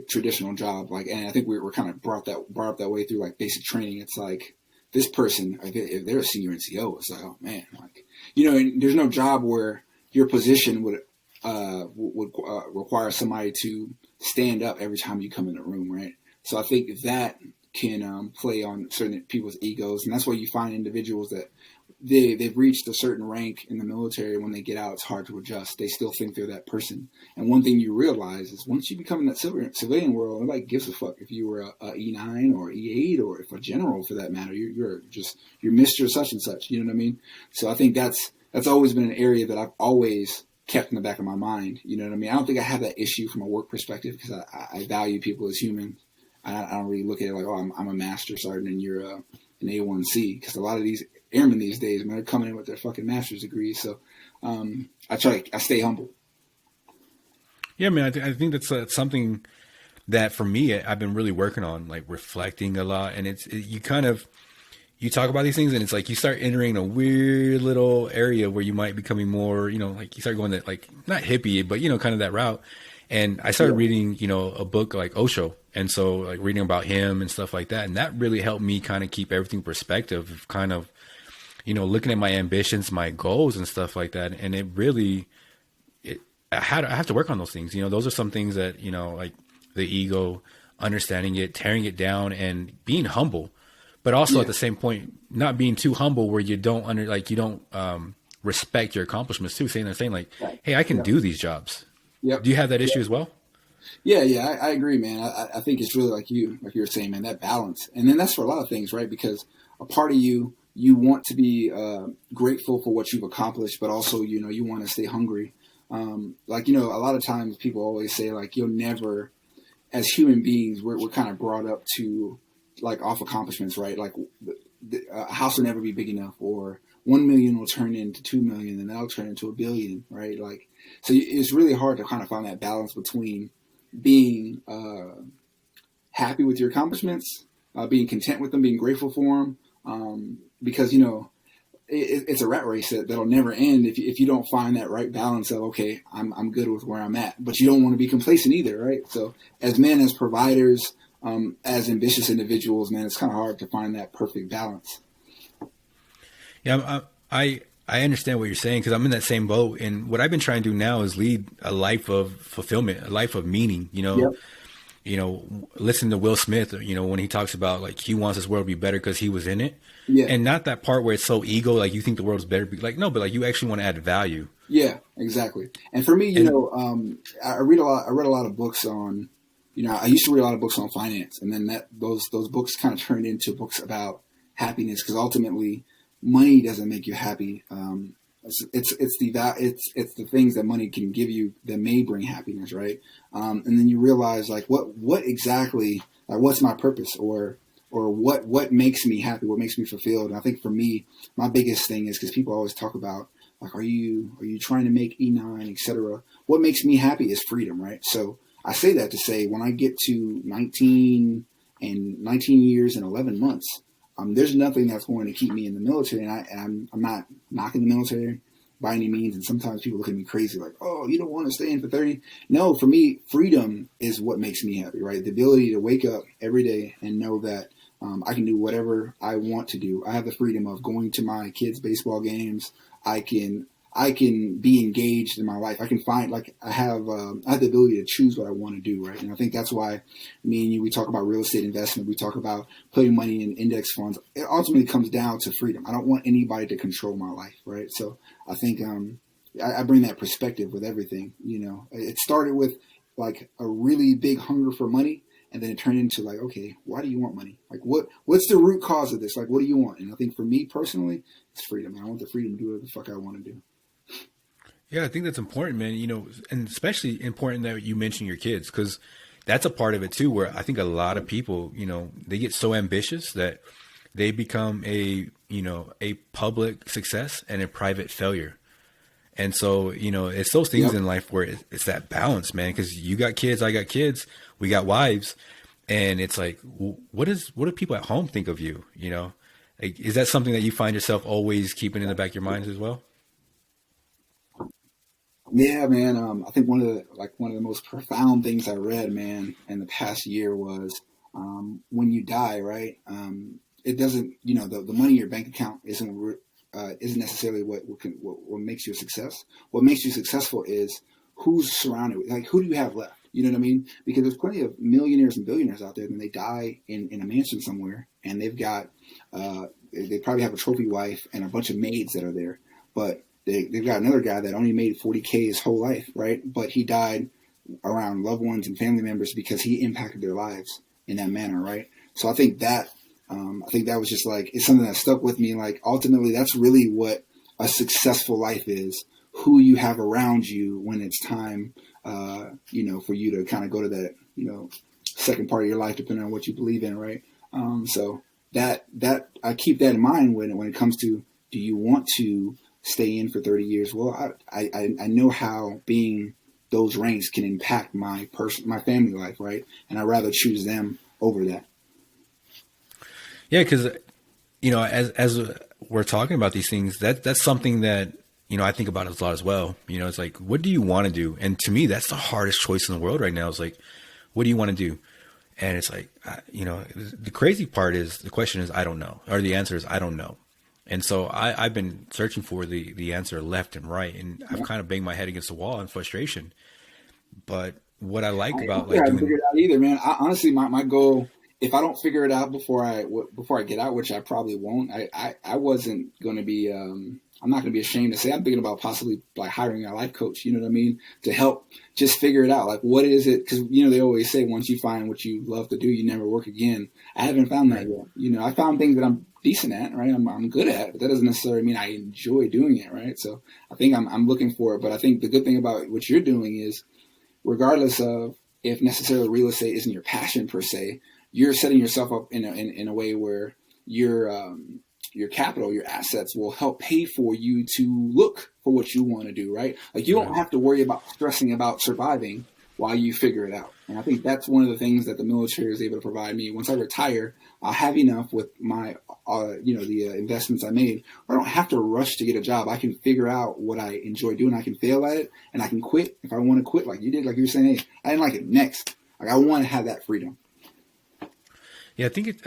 traditional job. Like, and I think we're kind of brought up that way through like basic training. It's like this person, if they're a senior NCO, it's like, oh man, like, and there's no job where your position would require somebody to stand up every time you come in the room, right? So I think that can play on certain people's egos, and that's why you find individuals that they've reached a certain rank in the military. When they get out, it's hard to adjust. They still think they're that person. And one thing you realize is once you become in that civilian world, nobody gives a fuck if you were a E9 or E8 or if a general for that matter. You're Mr. Such and such. You know what I mean? So I think that's always been an area that I've always kept in the back of my mind. You know what I mean? I don't think I have that issue from a work perspective because I value people as humans. I don't really look at it like, oh, I'm a master sergeant and you're an A1C, because a lot of these airmen these days, man, they're coming in with their fucking master's degrees. So I stay humble. Yeah, man, I think that's something that for me, I've been really working on, like reflecting a lot. And you talk about these things and it's like you start entering a weird little area where you might be becoming more, like you start going that, like, not hippie, but, kind of that route. And I started reading, a book like Osho. And so like reading about him and stuff like that. And that really helped me kind of keep everything in perspective, kind of, looking at my ambitions, my goals and stuff like that. And it really, I have to work on those things. Those are some things that, like the ego, understanding it, tearing it down and being humble, but also at the same point, not being too humble where you don't respect your accomplishments too, saying like, hey, I can do these jobs. Yep. Do you have that issue as well? Yeah, I agree, man. I think it's really like you were saying, man, that balance. And then that's for a lot of things, right? Because a part of you want to be grateful for what you've accomplished, but also, you want to stay hungry. A lot of times people always say like, you'll never, as human beings, we're kind of brought up to like off accomplishments, right? Like a house will never be big enough, or 1 million will turn into 2 million and that'll turn into 1 billion, right? Like, so it's really hard to kind of find that balance between being happy with your accomplishments, being content with them, being grateful for them, because it's a rat race that'll never end if you don't find that right balance of, okay, I'm good with where I'm at, but you don't want to be complacent either, right? So as men, as providers, as ambitious individuals, man, it's kind of hard to find that perfect balance. Yeah, I understand what you're saying because I'm in that same boat. And what I've been trying to do now is lead a life of fulfillment, a life of meaning, listen to Will Smith, when he talks about like, he wants this world to be better because he was in it. Yeah. And not that part where it's so ego, like you think the world's better. Like, no, but like you actually want to add value. Yeah, exactly. And for me, I read a lot of books on, I used to read a lot of books on finance, and then those books kind of turned into books about happiness, because ultimately money doesn't make you happy. It's the things that money can give you that may bring happiness, right? And then you realize like what exactly, like, what's my purpose, or what makes me happy, what makes me fulfilled. And I think for me, my biggest thing is, because people always talk about like, are you trying to make E9, etc. What makes me happy is freedom, right? So I say that to say, when I get to 19 years and 11 months, there's nothing that's going to keep me in the military. And I'm not knocking the military by any means. And sometimes people look at me crazy, like, oh, you don't want to stay in for 30. No, for me, freedom is what makes me happy, right? The ability to wake up every day and know that I can do whatever I want to do. I have the freedom of going to my kids' baseball games. I can be engaged in my life. I can find, like, I have the ability to choose what I want to do, right? And I think that's why me and you, we talk about real estate investment. We talk about putting money in index funds. It ultimately comes down to freedom. I don't want anybody to control my life, right? So I think I bring that perspective with everything. You know, it started with like a really big hunger for money, and then it turned into like, okay, why do you want money? Like, what's the root cause of this? Like, what do you want? And I think for me personally, it's freedom. I want the freedom to do whatever the fuck I want to do. Yeah, I think that's important, man. You know, and especially important that you mention your kids, because that's a part of it too, where I think a lot of people, you know, they get so ambitious that they become a public success and a private failure. And so, you know, it's those things in life where it's that balance, man, because you got kids, I got kids, we got wives. And it's like, what do people at home think of you? You know, like, is that something that you find yourself always keeping in the back of your minds as well? Yeah, man. I think one of the most profound things I read, man, in the past year was when you die, right? It doesn't, you know, the money in your bank account isn't necessarily what makes you a success. What makes you successful is who's surrounded with, like, who do you have left? You know what I mean? Because there's plenty of millionaires and billionaires out there, and they die in a mansion somewhere, and they've got they probably have a trophy wife and a bunch of maids that are there, but they've got another guy that only made 40K his whole life, right? But he died around loved ones and family members because he impacted their lives in that manner, right? So I think that was just like, it's something that stuck with me. Like, ultimately, that's really what a successful life is: who you have around you when it's time, for you to kind of go to that, second part of your life, depending on what you believe in, right? So that I keep that in mind when it comes to, do you want to stay in for 30 years? Well, I know how being those ranks can impact my family life, right? And I'd rather choose them over that. Yeah, because, you know, as we're talking about these things, that's something that, you know, I think about a lot as well. You know, it's like, what do you want to do? And to me, that's the hardest choice in the world right now. It's like, what do you want to do? And it's like, the crazy part is, the question is, I don't know, or the answer is, I don't know. And so I've been searching for the answer left and right, and I've kind of banged my head against the wall in frustration. But what I like about like doing, figure it out either, man. Honestly, my goal, if I don't figure it out before I get out, which I probably won't, I wasn't going to be. I'm not going to be ashamed to say I'm thinking about possibly like hiring a life coach. You know what I mean? To help just figure it out. Like, what is it? Because they always say, once you find what you love to do, you never work again. I haven't found that yet. I found things that I'm decent at, right? I'm good at, but that doesn't necessarily mean I enjoy doing it, right? So I think I'm looking for it. But I think the good thing about what you're doing is, regardless of if necessarily real estate isn't your passion per se, you're setting yourself up in a way where your capital, your assets will help pay for you to look for what you want to do, right? Like, you don't have to worry about stressing about surviving while you figure it out. And I think that's one of the things that the military is able to provide me. Once I retire, I'll have enough with my, the investments I made. I don't have to rush to get a job. I can figure out what I enjoy doing. I can fail at it, and I can quit if I want to quit, like you did. Like you were saying, hey, I didn't like it. Next, like, I want to have that freedom. Yeah, I think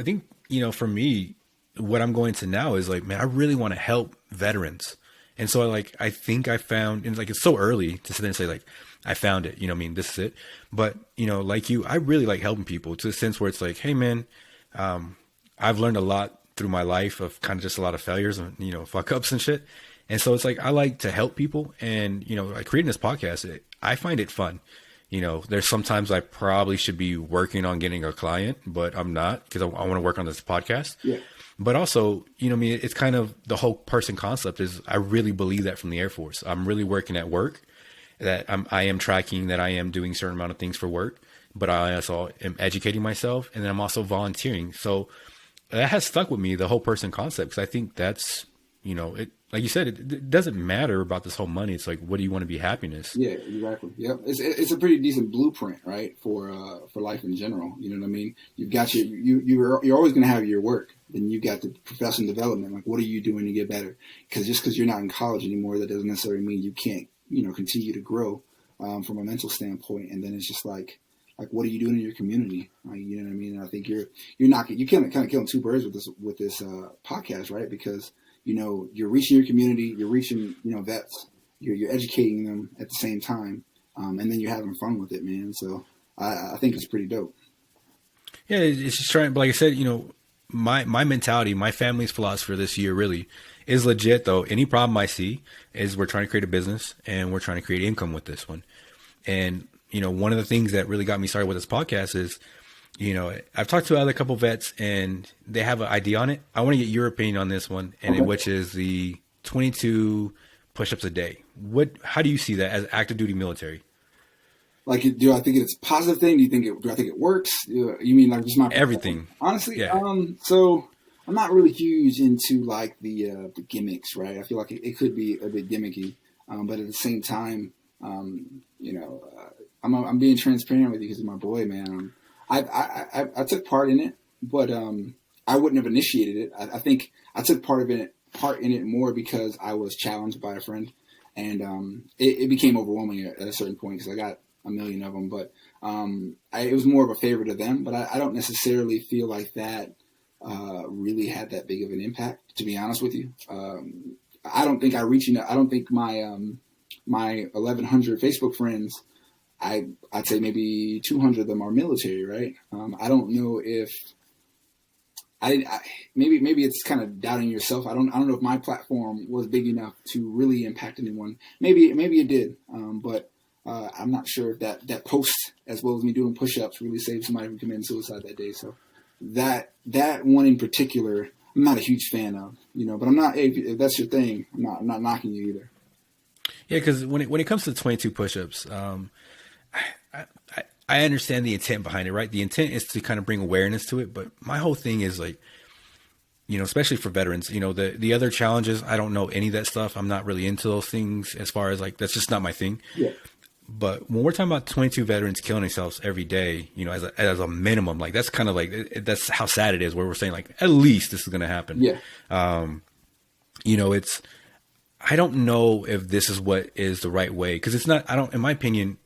for me, what I'm going to now is like, man, I really want to help veterans. And so I think I found, and it's so early to sit there and say like, I found it, this is it. But, like you, I really like helping people, to the sense where it's like, hey man, I've learned a lot through my life of kind of just a lot of failures and, fuck ups and shit. And so it's like, I like to help people, and, like creating this podcast, I find it fun. There's sometimes I probably should be working on getting a client, but I'm not, because I want to work on this podcast. Yeah. But also, it's kind of the whole person concept is, I really believe that from the Air Force. I'm really working at work, that I am tracking that I am doing a certain amount of things for work, but I also am educating myself, and then I'm also volunteering. So that has stuck with me, the whole person concept, because I think that's, like you said, it doesn't matter about this whole money. It's like, what do you want to be happiness? Yeah, exactly. Yep. It's a pretty decent blueprint, right, for life in general. You know what I mean? You've got you're always going to have your work. Then you got the professional development. Like, what are you doing to get better? Because just because you're not in college anymore, that doesn't necessarily mean you can't, continue to grow from a mental standpoint. And then it's just like what are you doing in your community? You know what I mean? And I think you can't kind of killing two birds with this podcast, right? Because you're reaching your community, you're reaching vets, you're educating them at the same time, and then you're having fun with it, man. So I think it's pretty dope. Yeah, it's just trying. But like I said, my mentality, my family's philosophy this year really is legit though. Any problem I see is we're trying to create a business and we're trying to create income with this one. And, one of the things that really got me started with this podcast is, I've talked to other couple vets and they have an idea on it. I want to get your opinion on this one, and which is the 22 push-ups a day. How do you see that as active duty military? Like, do I think it's a positive thing? Do I think it works? You mean like just my everything? Honestly, yeah. So I'm not really huge into like the gimmicks, right? I feel like it could be a bit gimmicky, but at the same time, I'm being transparent with you because you're my boy, man. I took part in it, but I wouldn't have initiated it. I think I took part in it more because I was challenged by a friend, and it became overwhelming at a certain point because I got a million of them. But it was more of a favor to them. But I don't necessarily feel like that really had that big of an impact, to be honest with you. I don't think I don't think my 1,100 Facebook friends, I'd say maybe 200 of them are military, right? I don't know if maybe it's kind of doubting yourself. I don't know if my platform was big enough to really impact anyone. Maybe it did, but I'm not sure if that post, as well as me doing push-ups, really saved somebody from committing suicide that day. So that one in particular, I'm not a huge fan of, but I'm not, if that's your thing, I'm not knocking you either. Yeah, because when it comes to 22 push-ups, I understand the intent behind it, right? The intent is to kind of bring awareness to it, but my whole thing is like, especially for veterans, the other challenges, I don't know any of that stuff. I'm not really into those things as far as like, that's just not my thing. Yeah. But when we're talking about 22 veterans killing themselves every day, as a minimum, like that's kind of like, that's how sad it is, where we're saying like, at least this is going to happen. Yeah. I don't know if this is what is the right way. Cause it's not, in my opinion,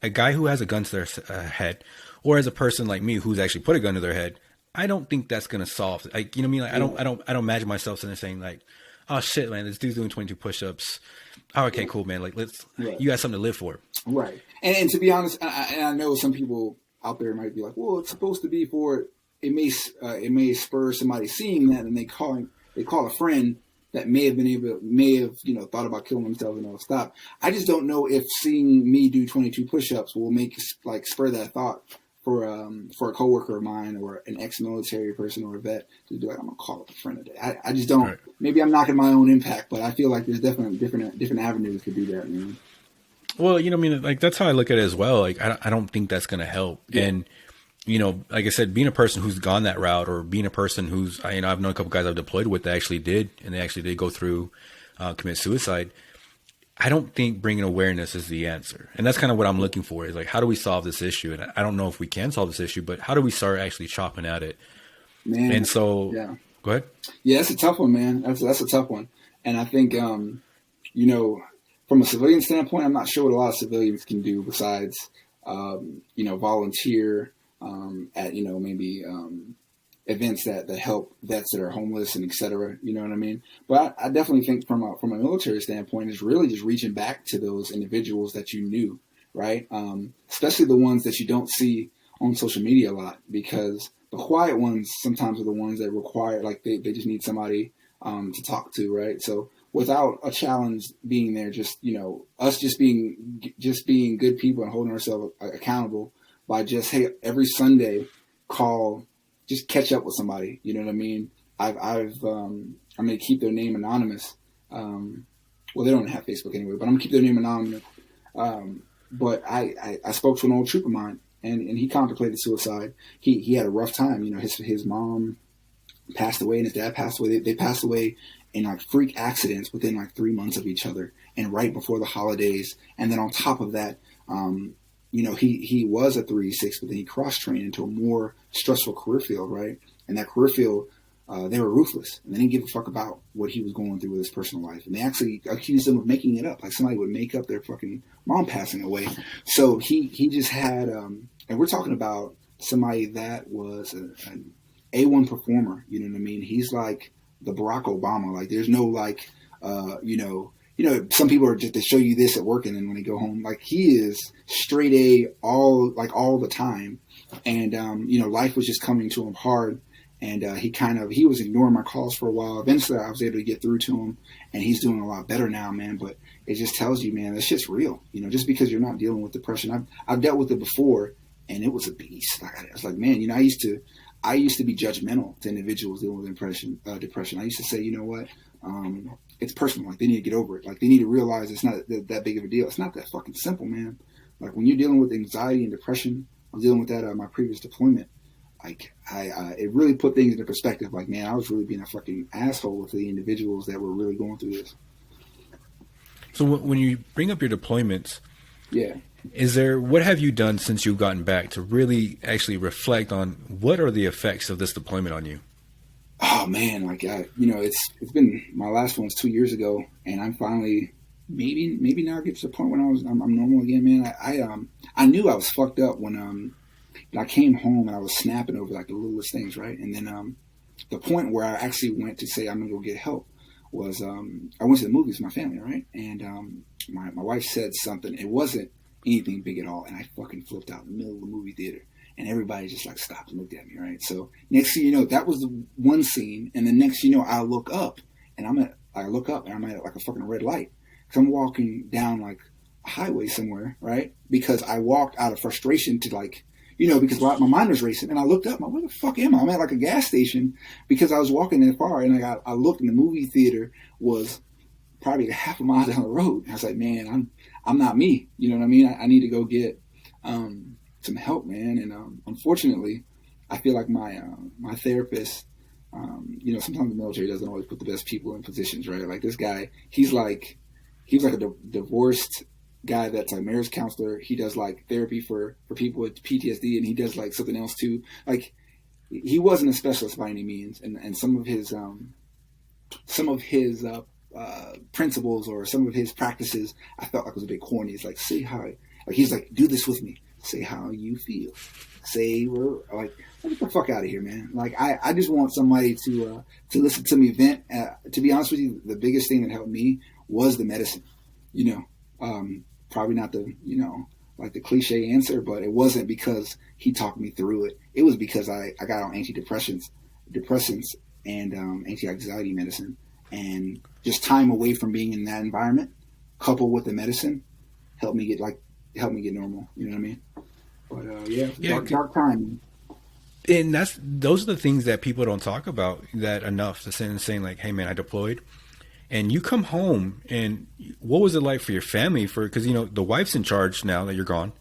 a guy who has a gun to their head, or as a person like me who's actually put a gun to their head, I don't think that's going to solve it. Like, I mean? Like, I don't imagine myself sitting there saying like, oh shit, man, this dude's doing 22 push-ups. Oh, okay, cool, man. Like, you got something to live for. Right. And to be honest, and I know some people out there might be like, well, it's supposed to be for, it may spur somebody seeing that and they call a friend that may have thought about killing themselves and they'll stop. I just don't know if seeing me do 22 push-ups will spur that thought for a coworker of mine or an ex-military person or a vet to do like, I'm gonna call up a friend today. I just don't. Right. Maybe I'm knocking my own impact, but I feel like there's definitely different avenues to do that. Man. Well, like that's how I look at it as well. Like I don't think that's gonna help. Yeah. And like I said, being a person who's gone that route, or being a person who's, I've known a couple guys I've deployed with that actually did go through, commit suicide. I don't think bringing awareness is the answer. And that's kind of what I'm looking for, is like, how do we solve this issue? And I don't know if we can solve this issue, but how do we start actually chopping at it? Man. And so, yeah. Go ahead. Yeah, that's a tough one, man. That's a tough one. And I think, from a civilian standpoint, I'm not sure what a lot of civilians can do besides, volunteer, at maybe events that help vets that are homeless and et cetera. You know what I mean? But I definitely think from a military standpoint, is really just reaching back to those individuals that you knew, right? Especially the ones that you don't see on social media a lot, because the quiet ones sometimes are the ones that require, like they just need somebody to talk to, right? So without a challenge being there, just us just being good people and holding ourselves accountable by just, hey, every Sunday just catch up with somebody. You know what I mean? I'm going to keep their name anonymous. Well, they don't have Facebook anyway, but I'm going to keep their name anonymous. But I spoke to an old troop of mine, and he contemplated suicide. He had a rough time. His mom passed away and his dad passed away. They passed away in like freak accidents within like 3 months of each other, and right before the holidays. And then on top of that, he was a 3-6, but then he cross-trained into a more stressful career field, right? And that career field, they were ruthless, and they didn't give a fuck about what he was going through with his personal life. And they actually accused him of making it up, like somebody would make up their fucking mom passing away. So he just had, and we're talking about somebody that was an A1 performer. You know what I mean? He's like the Barack Obama. Like, there's no like, some people are just, they show you this at work, and then when they go home, like, he is straight A all the time. And, life was just coming to him hard. And he was ignoring my calls for a while. Eventually, I was able to get through to him, and he's doing a lot better now, man. But it just tells you, man, this shit's real. You know, just because you're not dealing with depression, I've dealt with it before, and it was a beast. Like, I was like, man, you know, I used to be judgmental to individuals dealing with depression. I used to say, you know what, it's personal. Like, they need to get over it. Like, they need to realize it's not that big of a deal. It's not that fucking simple, man. Like, when you're dealing with anxiety and depression, I was dealing with that at my previous deployment. Like, it really put things into perspective. Like, man, I was really being a fucking asshole with the individuals that were really going through this. So when you bring up your deployments, yeah, what have you done since you've gotten back to really actually reflect on what are the effects of this deployment on you? Oh man, like, it's been, my last one was 2 years ago, and I'm finally maybe now get to the point when I'm normal again, man. I knew I was fucked up when I came home and I was snapping over like the littlest things, right? And then the point where I actually went to say I'm gonna go get help was I went to the movies with my family, right? And my wife said something. It wasn't anything big at all, and I fucking flipped out in the middle of the movie theater, and everybody just like stopped and looked at me, right? So next thing you know, that was the one scene, and the next thing you know, I look up and I'm at like a fucking red light because I'm walking down like a highway somewhere, right? Because I walked out of frustration to like, you know, because my mind was racing, and I looked up. I'm like, where the fuck am I? I'm at like a gas station because I was walking that far, and I looked, and the movie theater was probably a half a mile down the road. I was like, man, I'm not me. You know what I mean? I need to go get some help, man. And unfortunately, I feel like my therapist, you know, sometimes the military doesn't always put the best people in positions, right? Like this guy, he was like a divorced guy that's a marriage counselor. He does like therapy for people with PTSD, and he does like something else too. Like, he wasn't a specialist by any means, and some of his principles or some of his practices I felt like was a bit corny. It's like, say how, like, he's like, do this with me, say how you feel, say, we're like, get the fuck out of here, man. Like, I just want somebody to listen to me vent. To be honest with you, the biggest thing that helped me was the medicine. You know, probably not the, you know, like the cliche answer, but it wasn't because he talked me through it. It was because I got on depressants and anti-anxiety medicine, and just time away from being in that environment, coupled with the medicine, helped me get normal. You know what I mean? But dark time. And those are the things that people don't talk about that enough. To saying like, hey man, I deployed. And you come home, and what was it like for your family? Because, you know, the wife's in charge now that you're gone.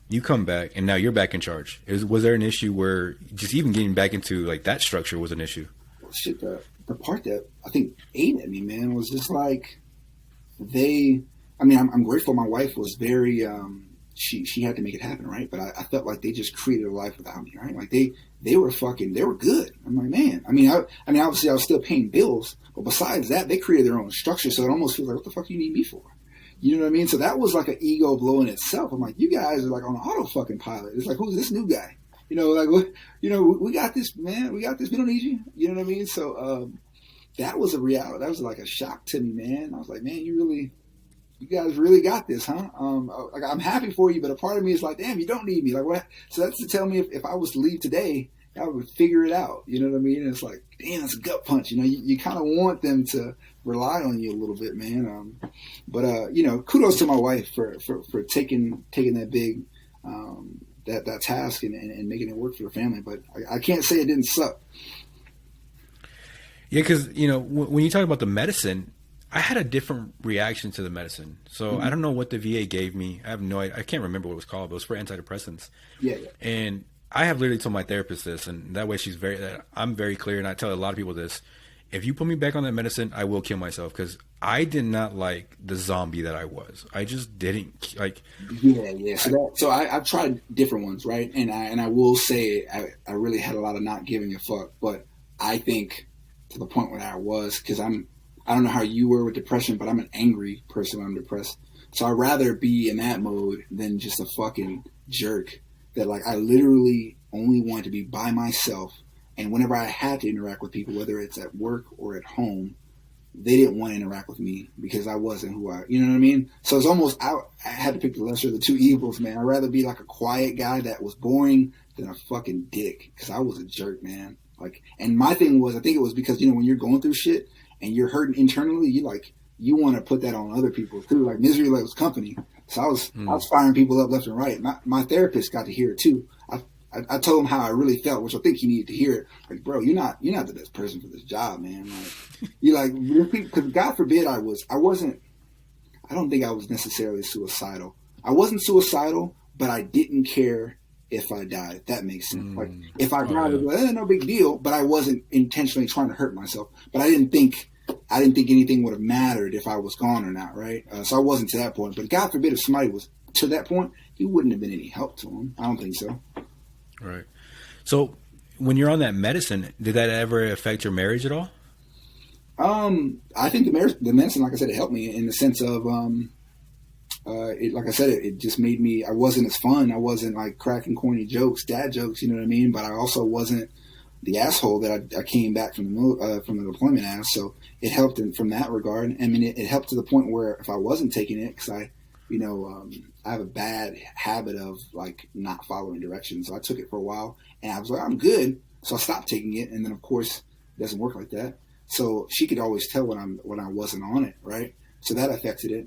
You come back, and now you're back in charge. Was there an issue where just even getting back into like that structure was an issue? Well, shit, the part that I think ate at me, man, was just like I'm grateful. My wife was very, she had to make it happen, right? But I felt like they just created a life without me, right? Like they were good. I'm like, man. I mean, obviously I was still paying bills, but besides that, they created their own structure. So it almost feels like, what the fuck do you need me for? You know what I mean? So that was like an ego blow in itself. I'm like, you guys are like on auto fucking pilot. It's like, who's this new guy? You know, like, what? You know, we got this, man. We got this. We don't need you. You know what I mean? So that was a reality. That was like a shock to me, man. I was like, man, you guys really got this, huh? Like, I'm happy for you, but a part of me is like, damn, you don't need me. Like, what? So that's to tell me if I was to leave today, I would figure it out. You know what I mean? And it's like, damn, that's a gut punch. You know, you kind of want them to rely on you a little bit, man. But you know, kudos to my wife for taking that big that task and making it work for the family. But I can't say it didn't suck. Yeah, because, you know, when you talk about the medicine, I had a different reaction to the medicine. So I don't know what the VA gave me. I have no idea. I can't remember what it was called, but it was for antidepressants. Yeah. And I have literally told my therapist this, and that way I'm very clear, and I tell a lot of people this. If you put me back on that medicine, I will kill myself, because I did not like the zombie that I was. I just didn't like. Yeah. So I've tried different ones, right? And I will say I really had a lot of not giving a fuck, but I think to the point where I was, because I don't know how you were with depression, but I'm an angry person when I'm depressed. So I'd rather be in that mode than just a fucking jerk that, like, I literally only wanted to be by myself. And whenever I had to interact with people, whether it's at work or at home, they didn't want to interact with me because I wasn't you know what I mean? So it's almost, I had to pick the lesser of the two evils, man. I'd rather be like a quiet guy that was boring than a fucking dick, because I was a jerk, man. Like, and my thing was, I think it was because, you know, when you're going through shit and you're hurting internally, you want to put that on other people too. Like, misery loves company. So I was firing people up left and right. My therapist got to hear it too. I told him how I really felt, which I think he needed to hear it. Like, bro, you're not the best person for this job, man. Like, you like, because God forbid I don't think I was necessarily suicidal. I wasn't suicidal, but I didn't care if I died, if that makes sense. Like, if I died, it was no big deal, but I wasn't intentionally trying to hurt myself. But I didn't think anything would have mattered if I was gone or not, right? So I wasn't to that point. But God forbid if somebody was to that point, he wouldn't have been any help to him. I don't think so. Right. So when you're on that medicine, did that ever affect your marriage at all? I think the medicine, like I said, it helped me in the sense of, like I said, it just made me, I wasn't as fun. I wasn't like cracking corny jokes, dad jokes, you know what I mean? But I also wasn't the asshole that I came back from the deployment as. So it helped from that regard. I mean, it helped to the point where if I wasn't taking it, cause I have a bad habit of like not following directions. So I took it for a while and I was like, I'm good. So I stopped taking it. And then of course it doesn't work like that. So she could always tell when I wasn't on it. Right. So that affected it.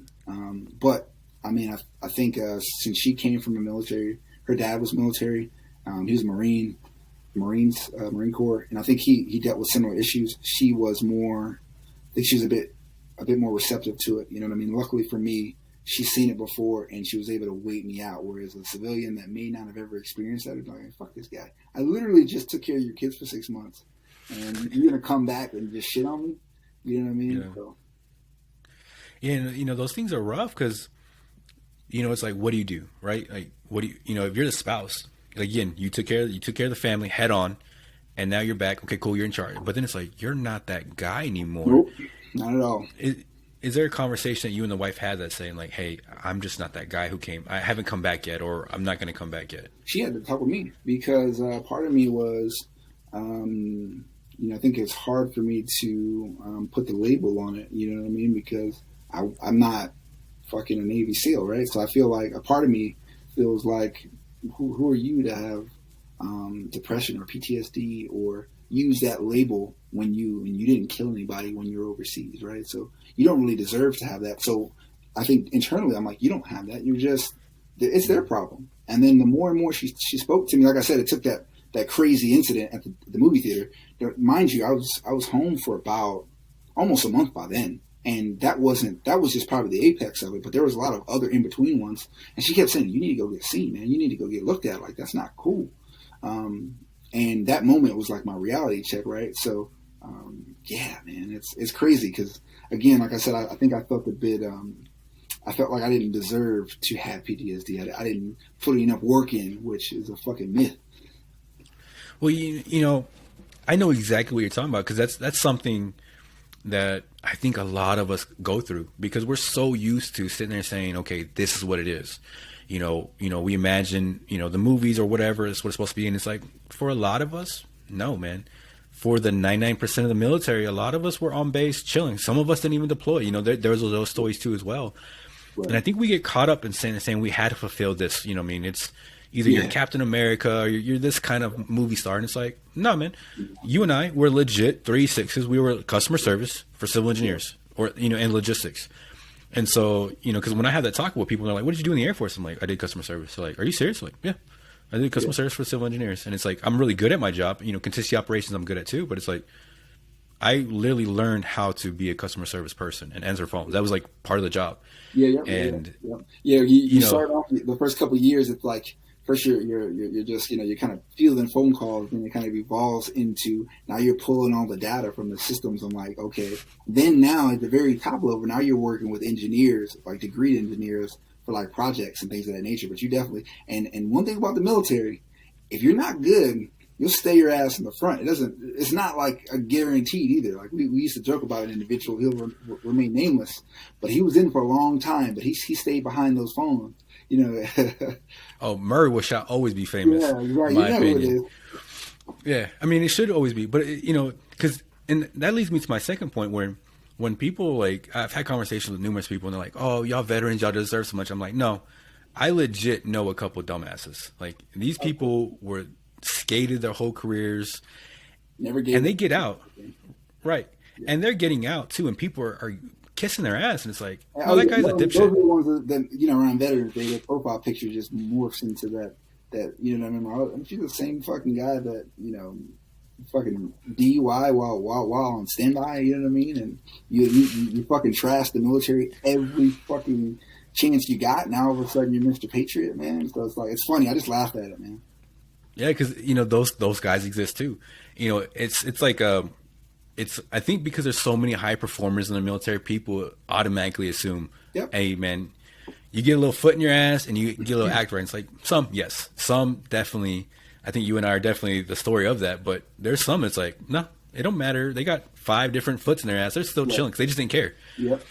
But I mean, I think, since she came from the military, her dad was military. He was Marine Corps. And I think he dealt with similar issues. She was more, I think she was a bit more receptive to it. You know what I mean? Luckily for me, she's seen it before and she was able to wait me out. Whereas a civilian that may not have ever experienced that is like, fuck this guy. I literally just took care of your kids for 6 months and you're going to come back and just shit on me. You know what I mean? Yeah. So. Yeah, those things are rough because, it's like, what do you do? Right? Like, what do you, if you're the spouse, again, you took care of the family head on and now you're back. Okay, cool. You're in charge. But then it's like, you're not that guy anymore. Nope, not at all. Is there a conversation that you and the wife had that's saying like, hey, I'm just not that guy who came. I haven't come back yet, or I'm not going to come back yet? She had to talk with me because part of me was, I think it's hard for me to put the label on it. You know what I mean? Because I'm not fucking a Navy SEAL, right? So I feel like a part of me feels like, who are you to have depression or PTSD or use that label when you didn't kill anybody when you're overseas, right? So you don't really deserve to have that. So I think internally I'm like, you don't have that. It's their problem. And then the more and more she spoke to me, like I said, it took that crazy incident at the movie theater. Mind you, I was home for about almost a month by then. And that was just probably the apex of it, but there was a lot of other in between ones. And she kept saying, you need to go get seen, man. You need to go get looked at. Like, that's not cool. And that moment was like my reality check, right? So, yeah, man, it's crazy. Cause again, like I said, I think I felt a bit, I felt like I didn't deserve to have PTSD. I didn't put enough work in, which is a fucking myth. Well, I know exactly what you're talking about. Cause that's something that I think a lot of us go through because we're so used to sitting there saying, okay, this is what it is. We imagine, the movies or whatever is what it's supposed to be. And it's like, for a lot of us, no, man. For the 99% of the military, a lot of us were on base chilling. Some of us didn't even deploy. There's those stories too as well. Right. And I think we get caught up in saying we had to fulfill this. It's either you're Captain America or you're this kind of movie star. And it's like, no, man, you and I were legit 3-6s. We were customer service for civil engineers or, and logistics. And so, because when I have that talk with people, they're like, what did you do in the Air Force? I'm like, I did customer service. They're like, are you serious? I'm like, yeah, I did customer service for civil engineers. And it's like, I'm really good at my job. Contingency operations, I'm good at too. But it's like, I literally learned how to be a customer service person and answer phones. That was like part of the job. Yeah. And you start off the first couple of years. It's like, first you're just, you're kind of fielding phone calls and it kind of evolves into now you're pulling all the data from the systems. I'm like, okay. Then now at the very top level, now you're working with engineers, like degree engineers for like projects and things of that nature. But you definitely, and one thing about the military, if you're not good, you'll stay your ass in the front. It's not like a guaranteed either. Like we used to joke about an individual, he'll remain nameless, but he was in for a long time, but he stayed behind those phones. Oh, Murray shall always be famous. Yeah, right. In my opinion. Yeah, I mean, it should always be, but because and that leads me to my second point where when people like I've had conversations with numerous people and they're like, "Oh, y'all veterans, y'all deserve so much." I'm like, no, I legit know a couple dumbasses. Like these people were skated their whole careers, Never gave and they get out. Right. Yeah. And they're getting out too, and people are kissing their ass, and it's like, oh, that guy's a dipshit. Those are the ones that around Veterans Day, their profile picture just morphs into that you know what I mean? She's the same fucking guy that, fucking DUI while on standby, you know what I mean? And you fucking trash the military every fucking chance you got. Now all of a sudden you're Mr. Patriot, man. So it's like, it's funny. I just laughed at it, man. Yeah, because those guys exist too. It's like I think because there's so many high performers in the military, people automatically assume, hey man, you get a little foot in your ass and you get a little act right. And it's like some definitely. I think you and I are definitely the story of that. But there's some it's like, no, it don't matter. They got 5 different foots in their ass. They're still chilling because they just didn't care. Yep.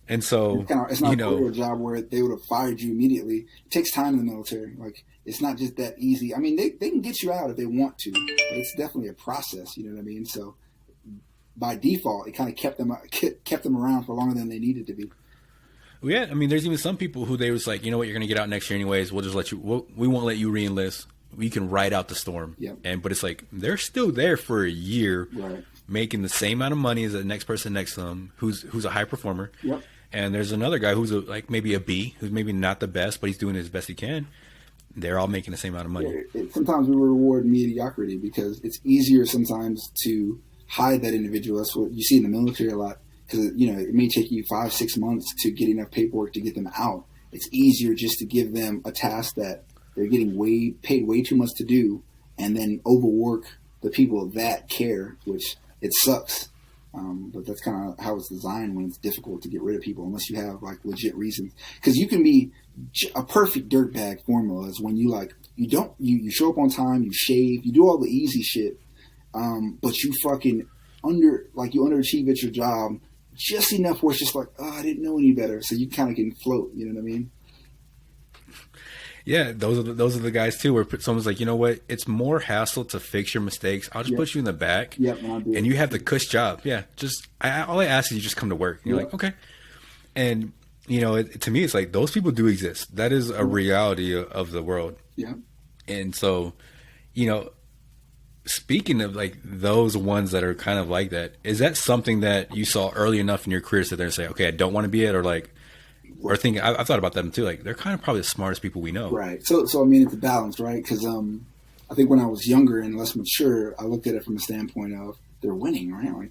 And so it's not a job where they would have fired you immediately. It takes time in the military. Like, it's not just that easy. I mean, they can get you out if they want to, but it's definitely a process. You know what I mean? So by default, it kind of kept them around for longer than they needed to be. Well, yeah, I mean, there's even some people who they was like, you know what, you're going to get out next year anyways. We'll just let you. We won't let you re-enlist. We can ride out the storm. Yep. But it's like they're still there for a year, right, making the same amount of money as the next person next to them, who's a high performer. Yep. And there's another guy who's maybe a B, who's maybe not the best, but he's doing his best he can. They're all making the same amount of money. Sometimes we reward mediocrity because it's easier sometimes to hide that individual. That's what you see in the military a lot. Because it may take you 5-6 months to get enough paperwork to get them out. It's easier just to give them a task that they're getting paid way too much to do, and then overwork the people that care, which it sucks. But that's kind of how it's designed when it's difficult to get rid of people, unless you have like legit reasons. Because you can be a perfect dirtbag formula is when you show up on time, you shave, you do all the easy shit, but you fucking underachieve at your job just enough where it's just like, oh, I didn't know any better. So you kind of can float, you know what I mean? Yeah, those are the guys too, where someone's like, you know what, it's more hassle to fix your mistakes. I'll just put you in the back, and you have the cush job. Yeah, just all I ask is you just come to work. And you're like, okay. And to me, it's like those people do exist. That is a reality of the world. Yeah. And so, speaking of like those ones that are kind of like that, is that something that you saw early enough in your career to sit there and say, okay, I don't want to be it, or like? Or thinking, I've thought about them too. Like they're kind of probably the smartest people we know. Right. So I mean, it's a balance, right? Because I think when I was younger and less mature, I looked at it from a standpoint of they're winning, right? Like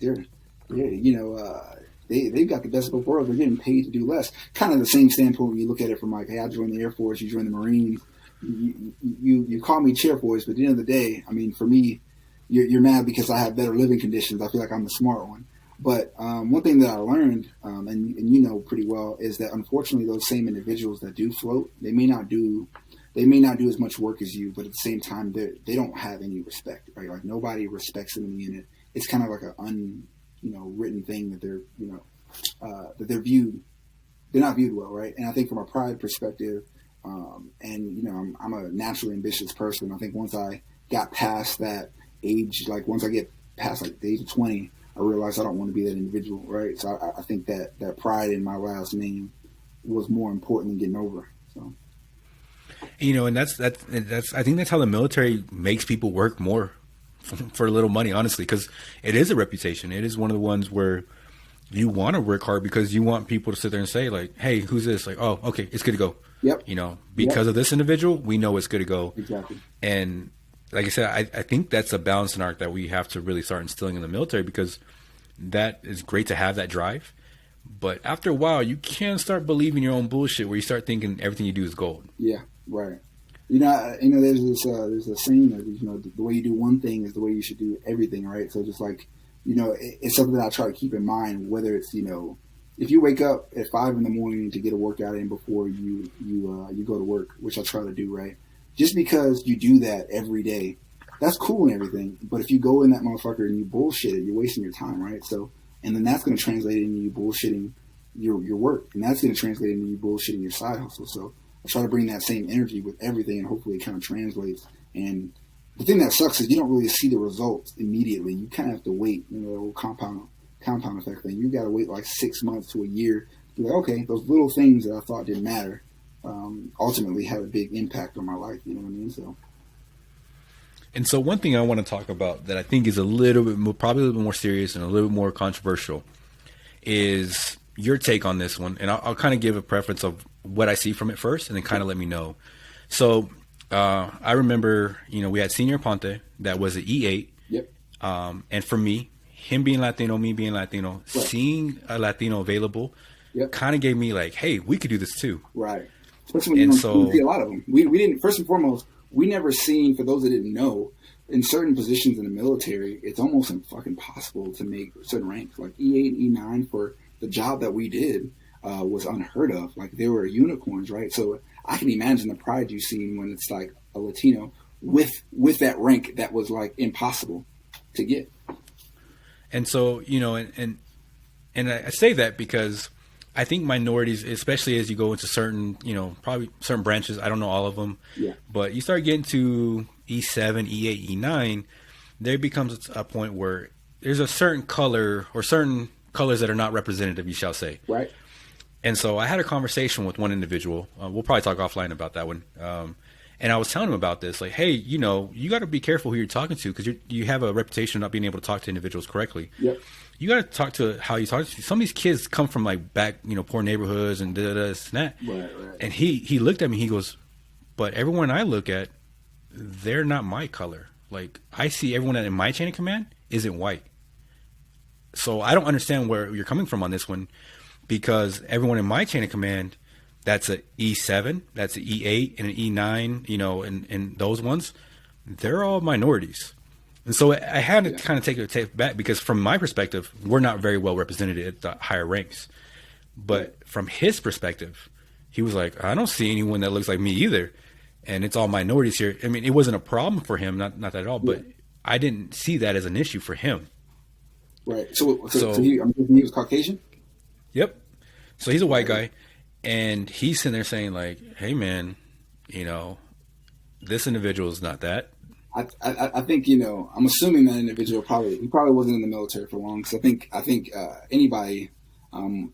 they've got the best of both worlds. They're getting paid to do less. Kind of the same standpoint when you look at it from like, hey, I joined the Air Force, you joined the Marines. You call me chair voice, but at the end of the day, I mean, for me, you're mad because I have better living conditions. I feel like I'm the smart one. But one thing that I learned, and you know pretty well, is that unfortunately those same individuals that do float, they may not do as much work as you, but at the same time they don't have any respect, right? Like nobody respects them in the unit. It's kind of like an written thing that they're that they're not viewed well, right? And I think from a pride perspective, and I'm a naturally ambitious person. I think once I got past that age, like once I get past like the age of 20. I realized I don't want to be that individual, right? So I think that pride in my last name was more important than getting over. So, and that's I think that's how the military makes people work more for a little money, honestly, because it is a reputation. It is one of the ones where you want to work hard because you want people to sit there and say like, "Hey, who's this?" Like, "Oh, okay, it's good to go." Yep. Because of this individual, we know it's good to go. Exactly. And like I said, I think that's a balancing act that we have to really start instilling in the military, because that is great to have that drive. But after a while, you can start believing your own bullshit where you start thinking everything you do is gold. Yeah, right. There's a saying that, the way you do one thing is the way you should do everything, right? So just like, it's something that I try to keep in mind, whether it's, if you wake up at 5 a.m. to get a workout in before you go to work, which I try to do, right? Just because you do that every day, that's cool and everything. But if you go in that motherfucker and you bullshit it, you're wasting your time, right? So, and then that's going to translate into you bullshitting your work. And that's going to translate into you bullshitting your side hustle. So I try to bring that same energy with everything, and hopefully it kind of translates. And the thing that sucks is you don't really see the results immediately. You kind of have to wait, the old compound effect thing. You got to wait like 6 months to a year to be like, okay, those little things that I thought didn't matter ultimately had a big impact on my life. You know what I mean? So. And so one thing I want to talk about that I think is a little bit more, probably a little bit more serious and a little bit more controversial is your take on this one. And I'll kind of give a preference of what I see from it first and then kind of let me know. So I remember, we had Senior Ponte that was an E8. Yep. And for me, him being Latino, me being Latino, right. Seeing a Latino available kind of gave me like, hey, we could do this too. Right. Especially when you don't see a lot of them. We didn't, first and foremost, we never seen, for those that didn't know, in certain positions in the military, it's almost fucking impossible to make certain ranks. Like E8, E9 for the job that we did was unheard of. Like they were unicorns, right? So I can imagine the pride you've seen when it's like a Latino with that rank that was like impossible to get. And so, and I say that because I think minorities, especially as you go into certain, probably certain branches, I don't know all of them, but you start getting to E7, E8, E9, there becomes a point where there's a certain color or certain colors that are not representative, you shall say. Right. And so I had a conversation with one individual. We'll probably talk offline about that one. And I was telling him about this, like, hey, you got to be careful who you're talking to because you have a reputation of not being able to talk to individuals correctly. Yep. You got to talk to how you talk to. Some of these kids come from like back, poor neighborhoods and this and that. Right. And he looked at me. He goes, but everyone I look at, they're not my color. Like I see everyone in my chain of command isn't white. So I don't understand where you're coming from on this one because everyone in my chain of command, that's a E7, that's an E8 and an E9, and those ones, they're all minorities. And so I had to kind of take a step back because from my perspective, we're not very well represented at the higher ranks. But from his perspective, he was like, I don't see anyone that looks like me either. And it's all minorities here. I mean, it wasn't a problem for him, not that at all, but I didn't see that as an issue for him. Right. So he was Caucasian? Yep. So he's a white guy. And he's sitting there saying like, hey, man, this individual is not that. I think, I'm assuming that individual probably wasn't in the military for long. Because I think anybody,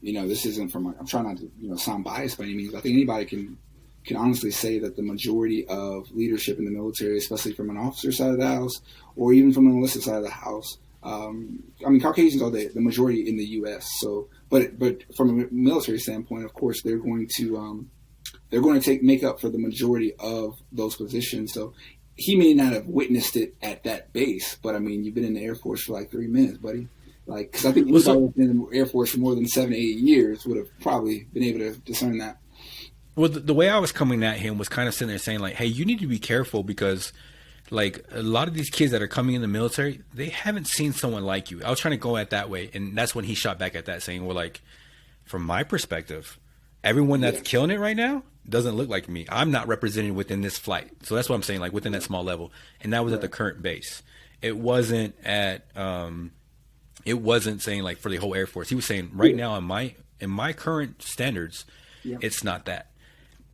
this isn't from, I'm trying not to, sound biased by any means. I think anybody can honestly say that the majority of leadership in the military, especially from an officer side of the house or even from an enlisted side of the house, Caucasians are the majority in the U.S. So, but from a military standpoint, of course, they're going to make up for the majority of those positions. So he may not have witnessed it at that base, but you've been in the Air Force for like 3 minutes, buddy. Like, because I think anybody who's been in the Air Force for more than 7 to 8 years would have probably been able to discern that. Well, the way I was coming at him was kind of sitting there saying like, hey, you need to be careful because like a lot of these kids that are coming in the military, they haven't seen someone like you. I was trying to go at that way. And that's when he shot back at that saying, well, like, from my perspective, everyone that's killing it right now doesn't look like me. I'm not represented within this flight. So that's what I'm saying, like within that small level. And that was at the current base. It wasn't at, it wasn't saying like for the whole Air Force. He was saying right now in my current standards, it's not that.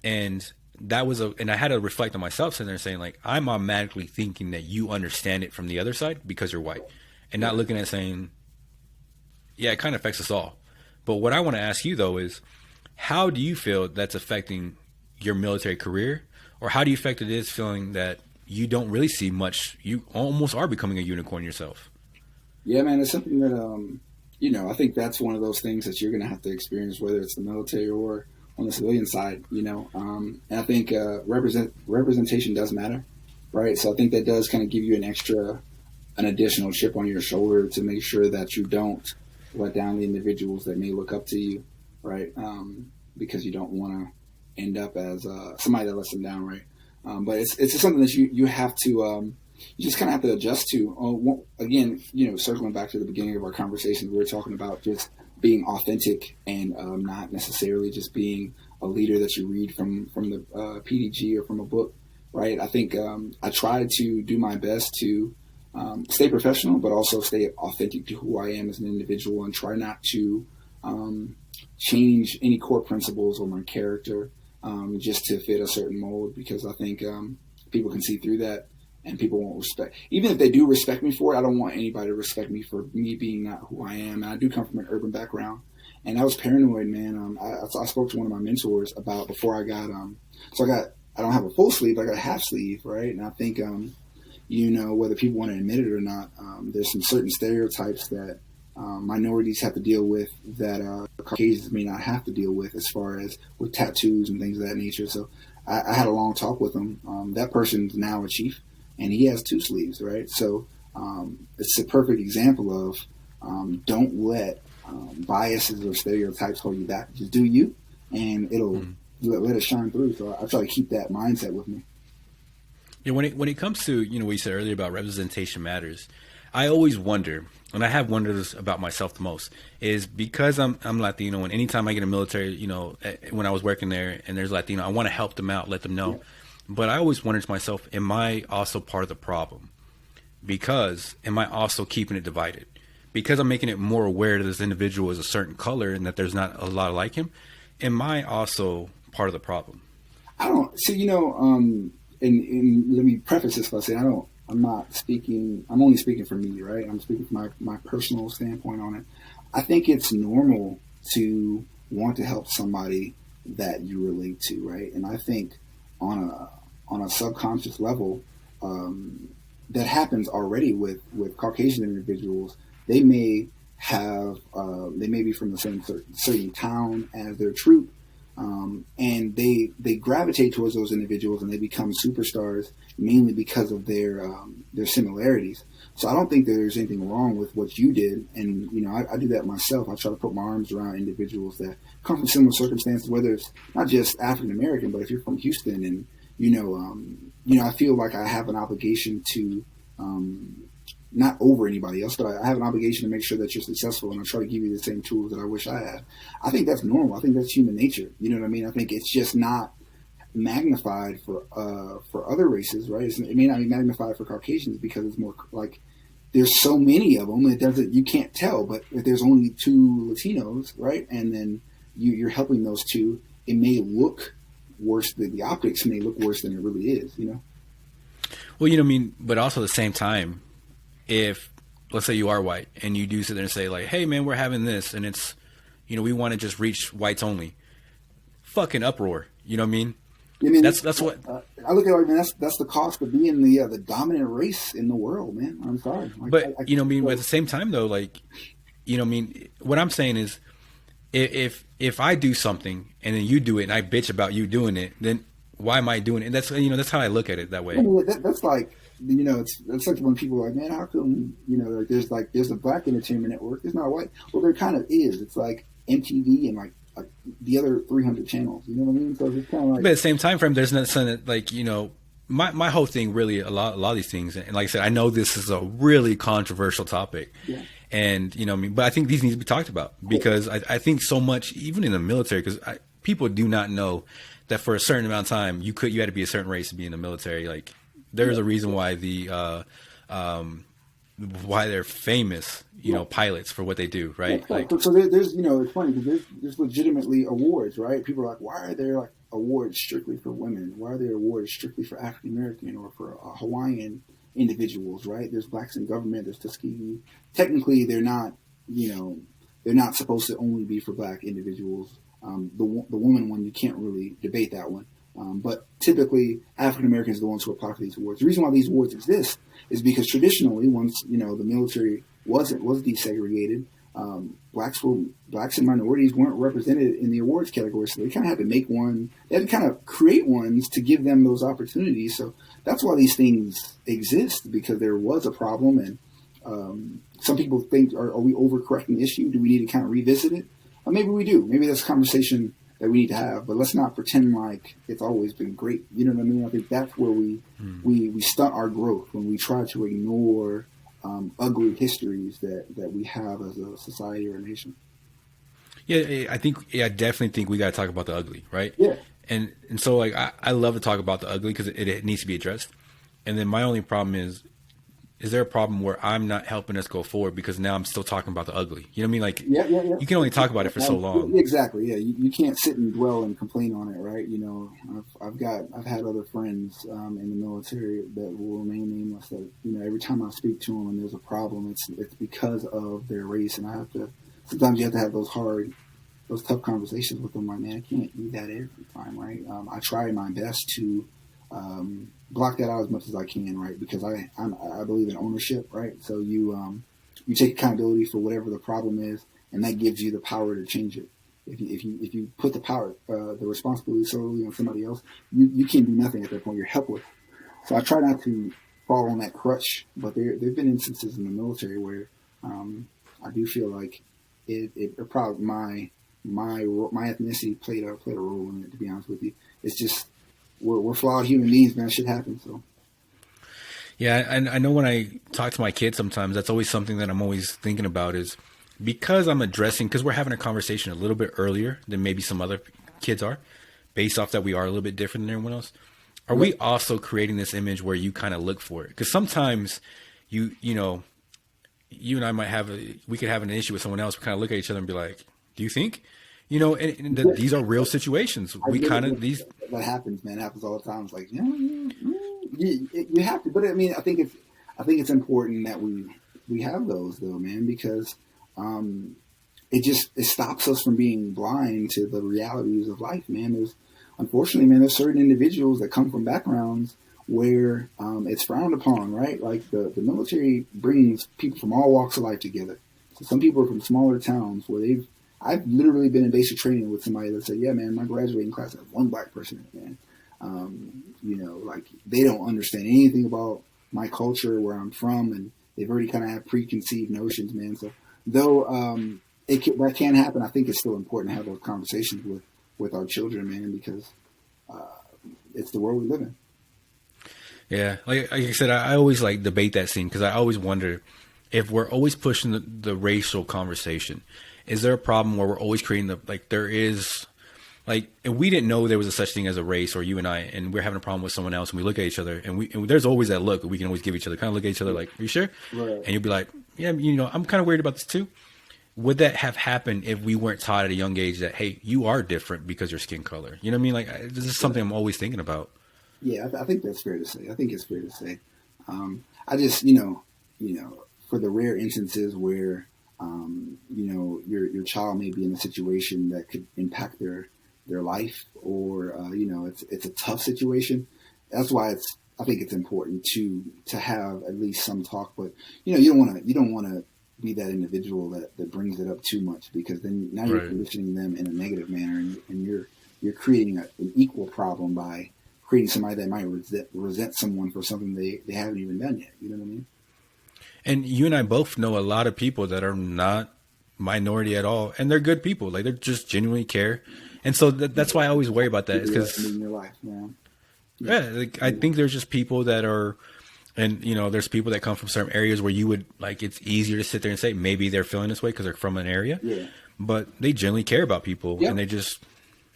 And that was and I had to reflect on myself sitting there saying like, I'm automatically thinking that you understand it from the other side because you're white and not looking at saying, yeah, it kind of affects us all. But what I want to ask you though is how do you feel that's affecting your military career or how do you affect it is feeling that you don't really see much, you almost are becoming a unicorn yourself? Yeah, man, it's something that, I think that's one of those things that you're going to have to experience, whether it's the military or on the civilian side, and I think representation does matter, right? So I think that does kind of give you an additional chip on your shoulder to make sure that you don't let down the individuals that may look up to you, right? Because you don't want to end up as somebody that lets them down, right? But it's just something that you have to, you just kind of have to adjust to. Again, circling back to the beginning of our conversation, we were talking about just being authentic and not necessarily just being a leader that you read from the PDG or from a book, right? I think I try to do my best to stay professional, but also stay authentic to who I am as an individual and try not to change any core principles or my character just to fit a certain mold because I think people can see through that. And people won't respect. Even if they do respect me for it, I don't want anybody to respect me for me being not who I am. And I do come from an urban background. And I was paranoid, man. I spoke to one of my mentors about before I got, I don't have a full sleeve, I got a half sleeve, right? And I think, whether people want to admit it or not, there's some certain stereotypes that minorities have to deal with that Caucasians may not have to deal with, as far as with tattoos and things of that nature. So I had a long talk with him. That person's now a chief, and he has 2 sleeves, right? So it's a perfect example of don't let biases or stereotypes hold you back. Just do you, and it'll let it shine through. So I try to keep that mindset with me. Yeah, when it comes to what you said earlier about representation matters, I always wonder, and I have wondered this about myself the most, is because I'm Latino, and anytime I get in the military, when I was working there and there's Latino, I want to help them out, let them know. Yeah. But I always wondered to myself, am I also part of the problem? Because am I also keeping it divided? Because I'm making it more aware that this individual is a certain color and that there's not a lot like him, am I also part of the problem? I don't see, and let me preface this by saying I'm not speaking, I'm only speaking for me, right? I'm speaking from my personal standpoint on it. I think it's normal to want to help somebody that you relate to, right? And I think on a subconscious level, that happens already with Caucasian individuals. They may be from the same certain town as their troop, and they gravitate towards those individuals and they become superstars mainly because of their similarities. So I don't think there's anything wrong with what you did, and I do that myself. I try to put my arms around individuals that come from similar circumstances, whether it's not just African American, but if you're from Houston and I feel like I have an obligation to not over anybody else, but I have an obligation to make sure that you're successful, and I try to give you the same tools that I wish I had. I think that's normal. I think that's human nature. You know what I mean? I think it's just not magnified for other races, right? It may not be magnified for Caucasians because it's more like there's so many of them. You can't tell. But if there's only 2 Latinos, right, and then you're helping those 2, it may look worse. The optics may look worse than it really is. Well, but also at the same time, if let's say you are white and you do sit there and say like, hey man, we're having this and it's, we want to just reach whites only, fucking uproar. You know what I mean? That's what I look at it, man. That's the cost of being the dominant race in the world, man. I'm sorry. But at the same time though, what I'm saying is if I do something and then you do it and I bitch about you doing it, then why am I doing it? And that's how I look at it that way. That's like, it's like when people are like, man, how come, there's a black entertainment network, there's not a white. Well, there kind of is. It's like MTV and like the other 300 channels. You know what I mean? So it's kind of like. But at the same time frame, there's nothing that my whole thing really a lot of these things, and like I said, I know this is a really controversial topic. Yeah. And but I think these need to be talked about because I think so much, even in the military, because people do not know that for a certain amount of time you had to be a certain race to be in the military. Like there's a reason why why they're famous, pilots for what they do, right? Yeah, so there's it's funny because there's legitimately awards, right? People are like, why are there like awards strictly for women? Why are there awards strictly for African American or for Hawaiian individuals, right? There's blacks in government, there's Tuskegee. Technically, they're not supposed to only be for black individuals. The woman one, you can't really debate that one. But typically, African Americans are the ones who apply for these awards. The reason why these awards exist is because traditionally, once the military was desegregated, blacks and minorities weren't represented in the awards category, so they kind of had to make one. They had to kind of create ones to give them those opportunities. So that's why these things exist, because there was a problem, and some people think, are we overcorrecting the issue? Do we need to kind of revisit it? Or maybe we do. Maybe that's a conversation that we need to have, but let's not pretend like it's always been great. You know what I mean? I think that's where we stunt our growth, when we try to ignore ugly histories that we have as a society or a nation. Yeah, I definitely think we got to talk about the ugly, right? Yeah. And so like I love to talk about the ugly because it needs to be addressed. And then my only problem is there a problem where I'm not helping us go forward because now I'm still talking about the ugly? You know what I mean? Like, yeah. You can only talk about it for so long. Exactly. Yeah. You can't sit and dwell and complain on it, right? I've had other friends in the military that will remain nameless that, every time I speak to them and there's a problem, it's because of their race. And sometimes you have to have those tough conversations with them. Like, man, I can't do that every time, right? I try my best to block that out as much as I can, right? Because I believe in ownership, right? So you take accountability for whatever the problem is, and that gives you the power to change it. If you put the power, the responsibility solely on somebody else, you can't do nothing at that point. You're helpless. So I try not to fall on that crutch, but there've been instances in the military where I do feel like it probably my ethnicity played a role in it. To be honest with you, it's just we're flawed human beings, man. Shit happens. So. Yeah, and I know when I talk to my kids sometimes, that's always something that I'm always thinking about is because I'm addressing, because we're having a conversation a little bit earlier than maybe some other kids are, based off that we are a little bit different than everyone else. Are we also creating this image where you kind of look for it? Because sometimes you know, you and I we could have an issue with someone else. We kind of look at each other and be like, do you think? You know, and these are real situations. That happens, man. It happens all the time. It's like, you have to. But I mean, I think it's important that we have those though, man, because it stops us from being blind to the realities of life, man. Unfortunately, there's certain individuals that come from backgrounds where it's frowned upon, right? Like the military brings people from all walks of life together. So some people are from smaller towns where I've literally been in basic training with somebody that said, yeah, man, my graduating class has one black person in it, man. You know, like they don't understand anything about my culture, where I'm from, and they've already kind of have preconceived notions, man. So though that can happen, I think it's still important to have those conversations with our children, man, because it's the world we live in. Yeah, like I said, I always like debate that scene because I always wonder if we're always pushing the racial conversation. Is there a problem where we're always creating there is, like, if we didn't know there was a such thing as a race, or you and I, and we're having a problem with someone else, and we look at each other, and there's always that look we can always give each other, kind of look at each other like, are you sure? Right. And you'll be like, yeah, you know, I'm kind of worried about this too. Would that have happened if we weren't taught at a young age that, hey, you are different because your skin color? You know what I mean? Like, this is something I'm always thinking about. Yeah, I think that's fair to say. I think it's fair to say. I just, you know, for the rare instances where, you know, your child may be in a situation that could impact their life, or you know, it's a tough situation. That's why I think it's important to have at least some talk. But you know, you don't want to be that individual that brings it up too much, because then now you're conditioning them in a negative manner, and you're creating an equal problem by creating somebody that might resent someone for something they haven't even done yet. You know what I mean? And you and I both know a lot of people that are not minority at all, and they're good people. Like, they just genuinely care. And so that's why I always worry about that, is because in your life, man. Yeah, like, I think there's just people that are, and you know, there's people that come from certain areas where you would, like, it's easier to sit there and say maybe they're feeling this way because they're from an area, but they genuinely care about people, and they just,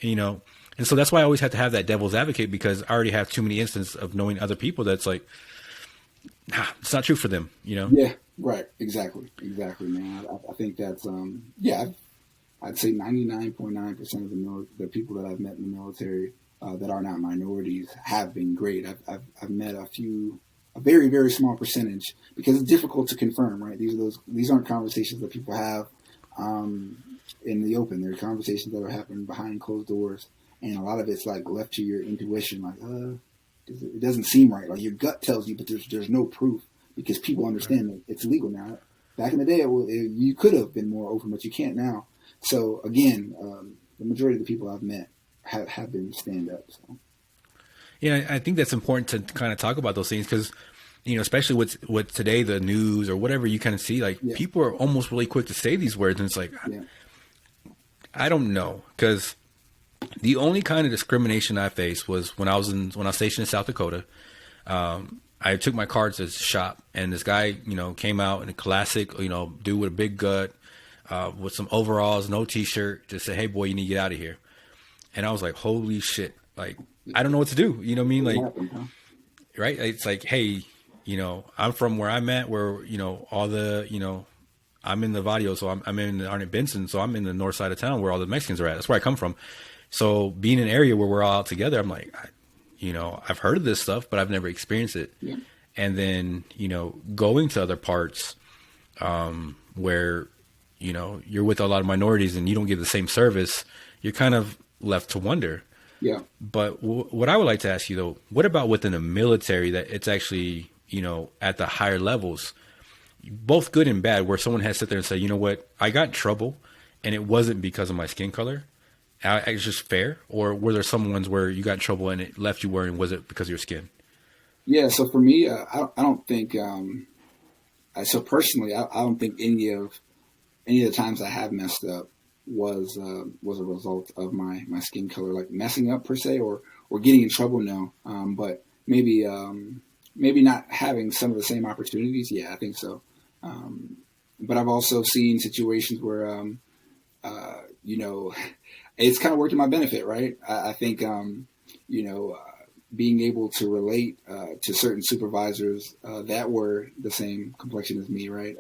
you know, and so that's why I always have to have that devil's advocate, because I already have too many instances of knowing other people that's like, it's not true for them, you know? Yeah, right. Exactly, man. I think that's, I'd say 99.9% of the people that I've met in the military that are not minorities have been great. I've met a very, very small percentage, because it's difficult to confirm, right? These aren't conversations that people have in the open. They're conversations that are happening behind closed doors, and a lot of it's like left to your intuition, like, it doesn't seem right. Like, your gut tells you, but there's no proof, because people understand that it's legal now. Back in the day, you could have been more open, but you can't now. So again, the majority of the people I've met have been stand up. So. Yeah, I think that's important to kind of talk about those things, because, you know, especially with today, the news or whatever, you kind of see, like, people are almost really quick to say these words, and it's like, I don't know, because the only kind of discrimination I faced was when I was stationed in South Dakota. I took my car to the shop, and this guy, you know, came out in a classic, you know, dude with a big gut, with some overalls, no t-shirt, just said, "Hey boy, you need to get out of here." And I was like, holy shit. Like, I don't know what to do. You know what I mean? Like, right. It's like, hey, you know, I'm from where I'm at, where, you know, all the, you know, I'm in the Vadio, so I'm in the Arnett Benson. So I'm in the north side of town where all the Mexicans are at. That's where I come from. So being in an area where we're all out together, I'm like, you know, I've heard of this stuff, but I've never experienced it. Yeah. And then, you know, going to other parts where, you know, you're with a lot of minorities and you don't get the same service, you're kind of left to wonder. Yeah. But what I would like to ask you though, what about within the military that it's actually, at the higher levels, both good and bad, where someone has sit there and say, you know what, I got in trouble and it wasn't because of my skin color. It's just fair. Or were there some ones where you got in trouble and it left you worrying, was it because of your skin? Yeah. So for me, I don't think, so personally, I don't think any of the times I have messed up was a result of my skin color, like messing up per se, or getting in trouble. No, but maybe not having some of the same opportunities. Yeah, I think so. But I've also seen situations where you know, it's kind of worked to my benefit, right? I think you know. Being able to relate to certain supervisors that were the same complexion as me, right,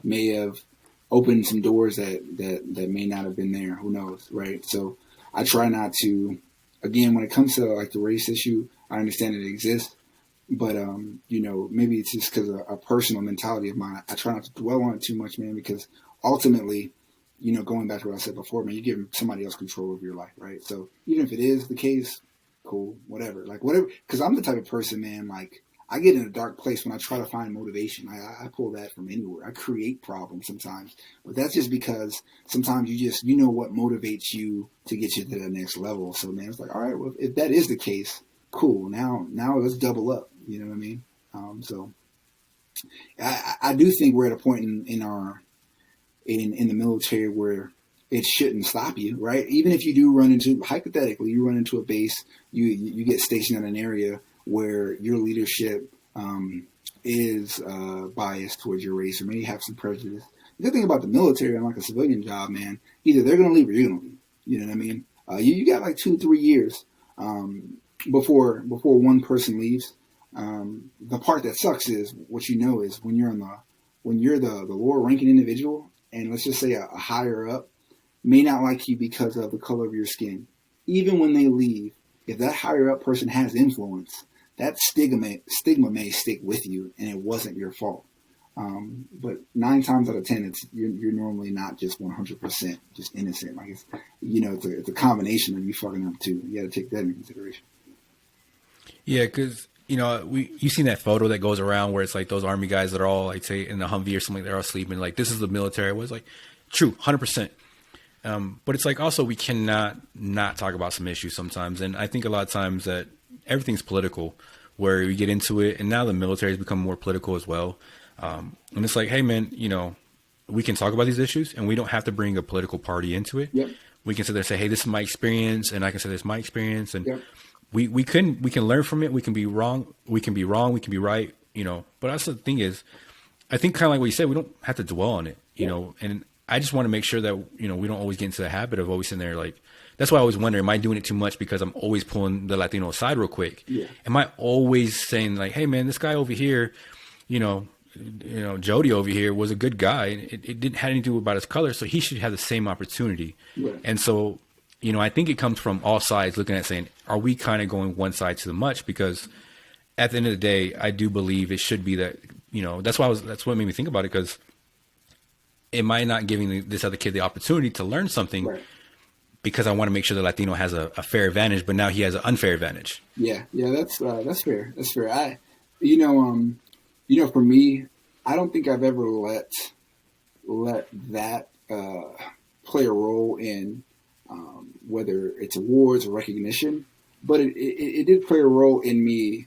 may have opened some doors that may not have been there. Who knows, right? So I try not to. Again, when it comes to like the race issue, I understand it exists, but you know, maybe it's just because of a personal mentality of mine. I try not to dwell on it too much, man, because ultimately, you know, going back to what I said before, man, you're giving somebody else control of your life, right? So even if it is the case, cool, whatever, because I'm the type of person, man, like I get in a dark place when I try to find motivation. I pull that from anywhere. I create problems sometimes, but that's just because sometimes you know what motivates you to get you to the next level. So man, it's like, all right, well, if that is the case, cool. Now let's double up. You know what I mean? So I do think we're at a point in the military where it shouldn't stop you, right? Even if you do hypothetically, you run into a base, you get stationed in an area where your leadership is biased towards your race or may have some prejudice. The good thing about the military, unlike a civilian job, man, either they're going to leave or you're going to leave. You know what I mean? You got like 2-3 years before one person leaves. The part that sucks is what you know is when you're the lower ranking individual, and let's just say a higher up may not like you because of the color of your skin. Even when they leave, if that higher up person has influence, that stigma may stick with you, and it wasn't your fault. But 9 times out of 10, you're normally not just 100% just innocent. Like it's a combination of you fucking up too. You got to take that into consideration. Yeah, because you've seen that photo that goes around where it's like those army guys that are all like say in the Humvee or something, they're all sleeping. Like this is the military. I was like, true, 100%. But it's like also we cannot not talk about some issues sometimes. And I think a lot of times that everything's political where we get into it. And now the military has become more political as well. And it's like, hey, man, we can talk about these issues and we don't have to bring a political party into it. Yep. We can sit there and say, hey, this is my experience. And I can say this is my experience. And yep. we can learn from it. We can be wrong. We can be right, But that's the thing is, I think kind of like what you said, we don't have to dwell on it, and I just want to make sure that, we don't always get into the habit of always sitting there. Like, that's why I always wonder, am I doing it too much because I'm always pulling the Latino aside real quick? Yeah. Am I always saying like, hey man, this guy over here, Jody over here was a good guy. And it didn't have anything to do about his color. So he should have the same opportunity. Yeah. And so, I think it comes from all sides looking at saying, are we kind of going one side too much? Because at the end of the day, I do believe it should be that, that's what made me think about it. Because am I not giving this other kid the opportunity to learn something right. because I want to make sure the Latino has a fair advantage, but now he has an unfair advantage? Yeah, that's fair. That's fair. For me, I don't think I've ever let that play a role in whether it's awards or recognition, but it did play a role in me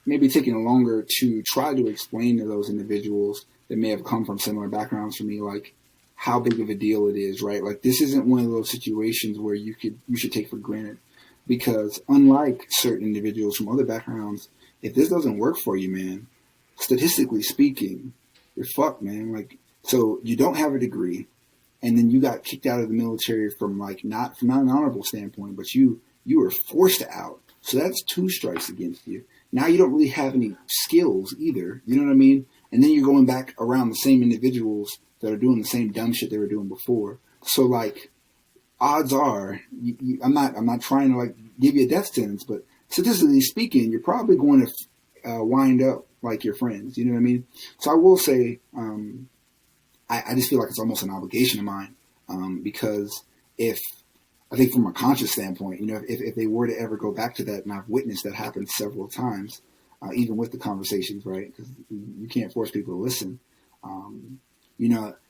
maybe taking longer to try to explain to those individuals that may have come from similar backgrounds for me, like how big of a deal it is, right? Like this isn't one of those situations where you should take for granted, because unlike certain individuals from other backgrounds, if this doesn't work for you, man, statistically speaking, you're fucked, man. Like, so you don't have a degree, and then you got kicked out of the military from not an honorable standpoint, but you were forced out. So that's 2 strikes against you. Now you don't really have any skills either. You know what I mean? And then you're going back around the same individuals that are doing the same dumb shit they were doing before. So like, odds are, I'm not trying to like give you a death sentence, but statistically speaking, you're probably going to wind up like your friends. You know what I mean? So I will say, I just feel like it's almost an obligation of mine, because if I think from a conscious standpoint, if they were to ever go back to that, and I've witnessed that happen several times, even with the conversations, right? Because you can't force people to listen.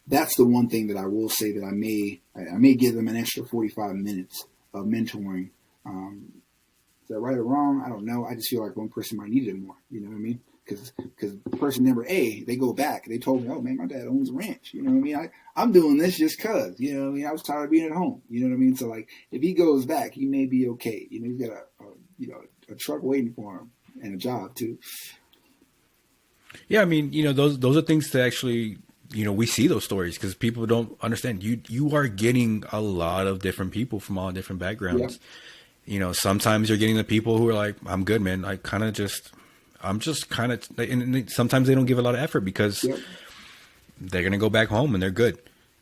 That's the one thing that I will say that I may give them an extra 45 minutes of mentoring. Is that right or wrong? I don't know. I just feel like one person might need it more. You know what I mean? Because person number A, they go back. They told me, oh man, my dad owns a ranch. You know what I mean? I'm doing this just cause. You know what I mean? I was tired of being at home. You know what I mean? So like, if he goes back, he may be okay. He's got a truck waiting for him and a job too. Yeah, I mean, those are things that actually, we see those stories because people don't understand. You are getting a lot of different people from all different backgrounds. Yeah. Sometimes you're getting the people who are like, I'm good, man. I'm just kind of, and sometimes they don't give a lot of effort because they're going to go back home and they're good.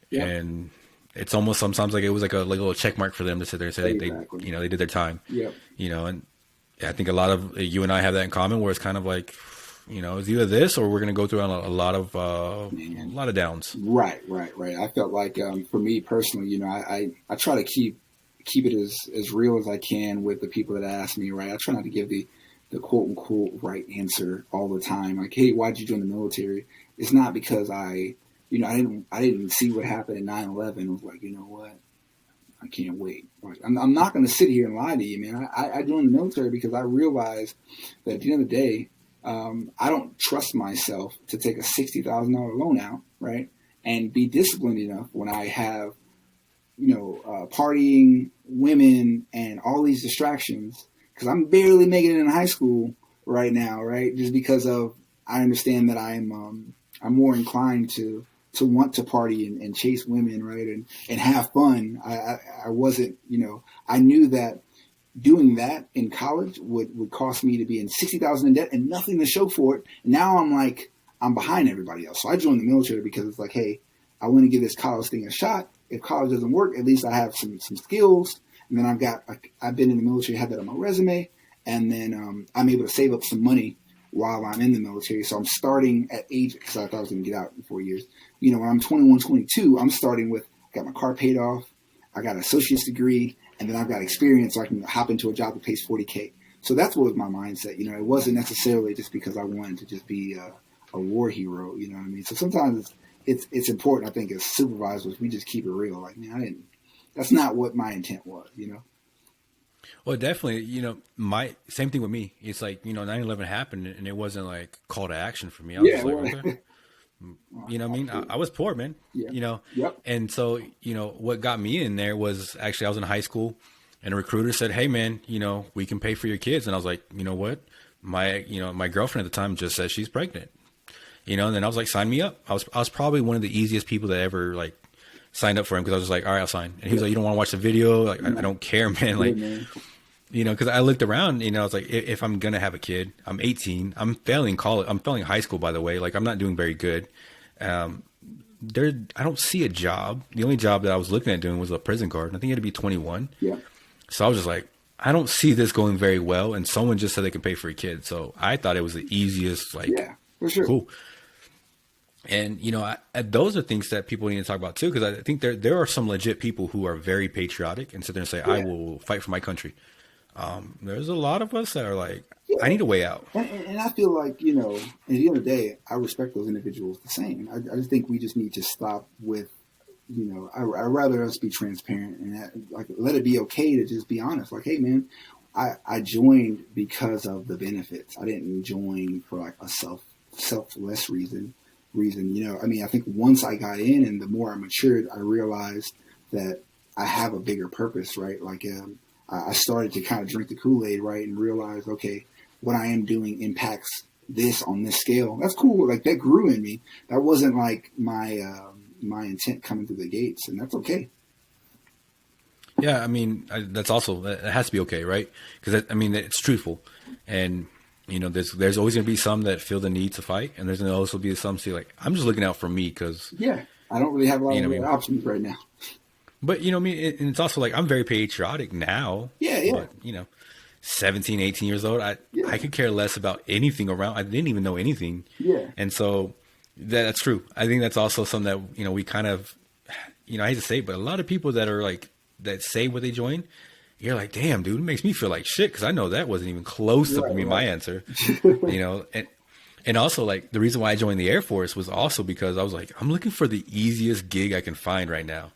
Yep. And it's almost sometimes like it was like a little check mark for them to sit there and say exactly. they did their time. Yep. And I think a lot of you and I have that in common where it's kind of like, it's either this or we're going to go through a lot of downs. Right. I felt like for me personally, I try to keep it as real as I can with the people that ask me, right? I try not to give the quote unquote right answer all the time. Like, hey, why'd you join the military? It's not because I didn't see what happened in 9/11. I was like, you know what? I can't wait. Like, I'm not going to sit here and lie to you, man. I joined the military because I realized that at the end of the day, I don't trust myself to take a $60,000 loan out, right? And be disciplined enough when I have, partying, women, and all these distractions. Because I'm barely making it in high school right now, right? Just because I understand that I'm more inclined to want to party and chase women, right? And have fun. I wasn't, I knew that doing that in college would cost me to be in $60,000 in debt and nothing to show for it. And now I'm behind everybody else. So I joined the military because it's like, hey, I want to give this college thing a shot. If college doesn't work, at least I have some skills. And then I've been in the military, had that on my resume. And then I'm able to save up some money while I'm in the military. So I'm starting at age, because I thought I was going to get out in 4 years. When I'm 21, 22, I'm starting with, got my car paid off. I got an associate's degree. And then I've got experience so I can hop into a job that pays $40K. So that's what was my mindset. It wasn't necessarily just because I wanted to just be a war hero. You know what I mean? So sometimes it's important, I think, as supervisors, we just keep it real. Like, man, that's not what my intent was, Well, definitely, my same thing with me. It's like, 9/11 happened and it wasn't like call to action for me. I was just like, okay. You know what I mean? I was poor, man, Yep. And so, what got me in there was actually I was in high school and a recruiter said, hey man, we can pay for your kids. And I was like, you know what? My girlfriend at the time just said she's pregnant, and then I was like, sign me up. I was probably one of the easiest people that ever like signed up for him. Cause I was just like, all right, I'll sign. And he was like, you don't want to watch the video? Like, I don't care, man. Like, cause I looked around, I was like, if I'm going to have a kid, I'm 18, I'm failing college. I'm failing high school, by the way. Like, I'm not doing very good. I don't see a job. The only job that I was looking at doing was a prison guard. I think you had to be 21. Yeah. So I was just like, I don't see this going very well. And someone just said they can pay for a kid. So I thought it was the easiest, like, yeah, for sure. Cool. And, those are things that people need to talk about too. Cause I think there are some legit people who are very patriotic and sit there and say, yeah, I will fight for my country. There's a lot of us that are like, I need a way out. And I feel like, at the end of the day, I respect those individuals the same. I just think we just need to stop with, I'd rather us be transparent and let it be okay to just be honest. Like, hey man, I joined because of the benefits. I didn't join for like a selfless reason. I think once I got in and the more I matured, I realized that I have a bigger purpose, right? Like, I started to kind of drink the Kool-Aid, right? And realize, okay, what I am doing impacts this on this scale. That's cool. Like, that grew in me. That wasn't like my intent coming through the gates, and that's okay. Yeah. That's also, it has to be okay. Right. Cause it's truthful. And, there's always going to be some that feel the need to fight. And there's going to also be some see like, I'm just looking out for me. Cause yeah, I don't really have a lot of options right now. But, and it's also like, I'm very patriotic now. Yeah. But, 17, 18 years old, I could care less about anything around. I didn't even know anything. Yeah. And so that's true. I think that's also something that, we kind of, I hate to say it, but a lot of people that are like that say what they joined, you're like, damn, dude, it makes me feel like shit because I know that wasn't even close to being my answer, you know. And also, like, the reason why I joined the Air Force was also because I was like, I'm looking for the easiest gig I can find right now.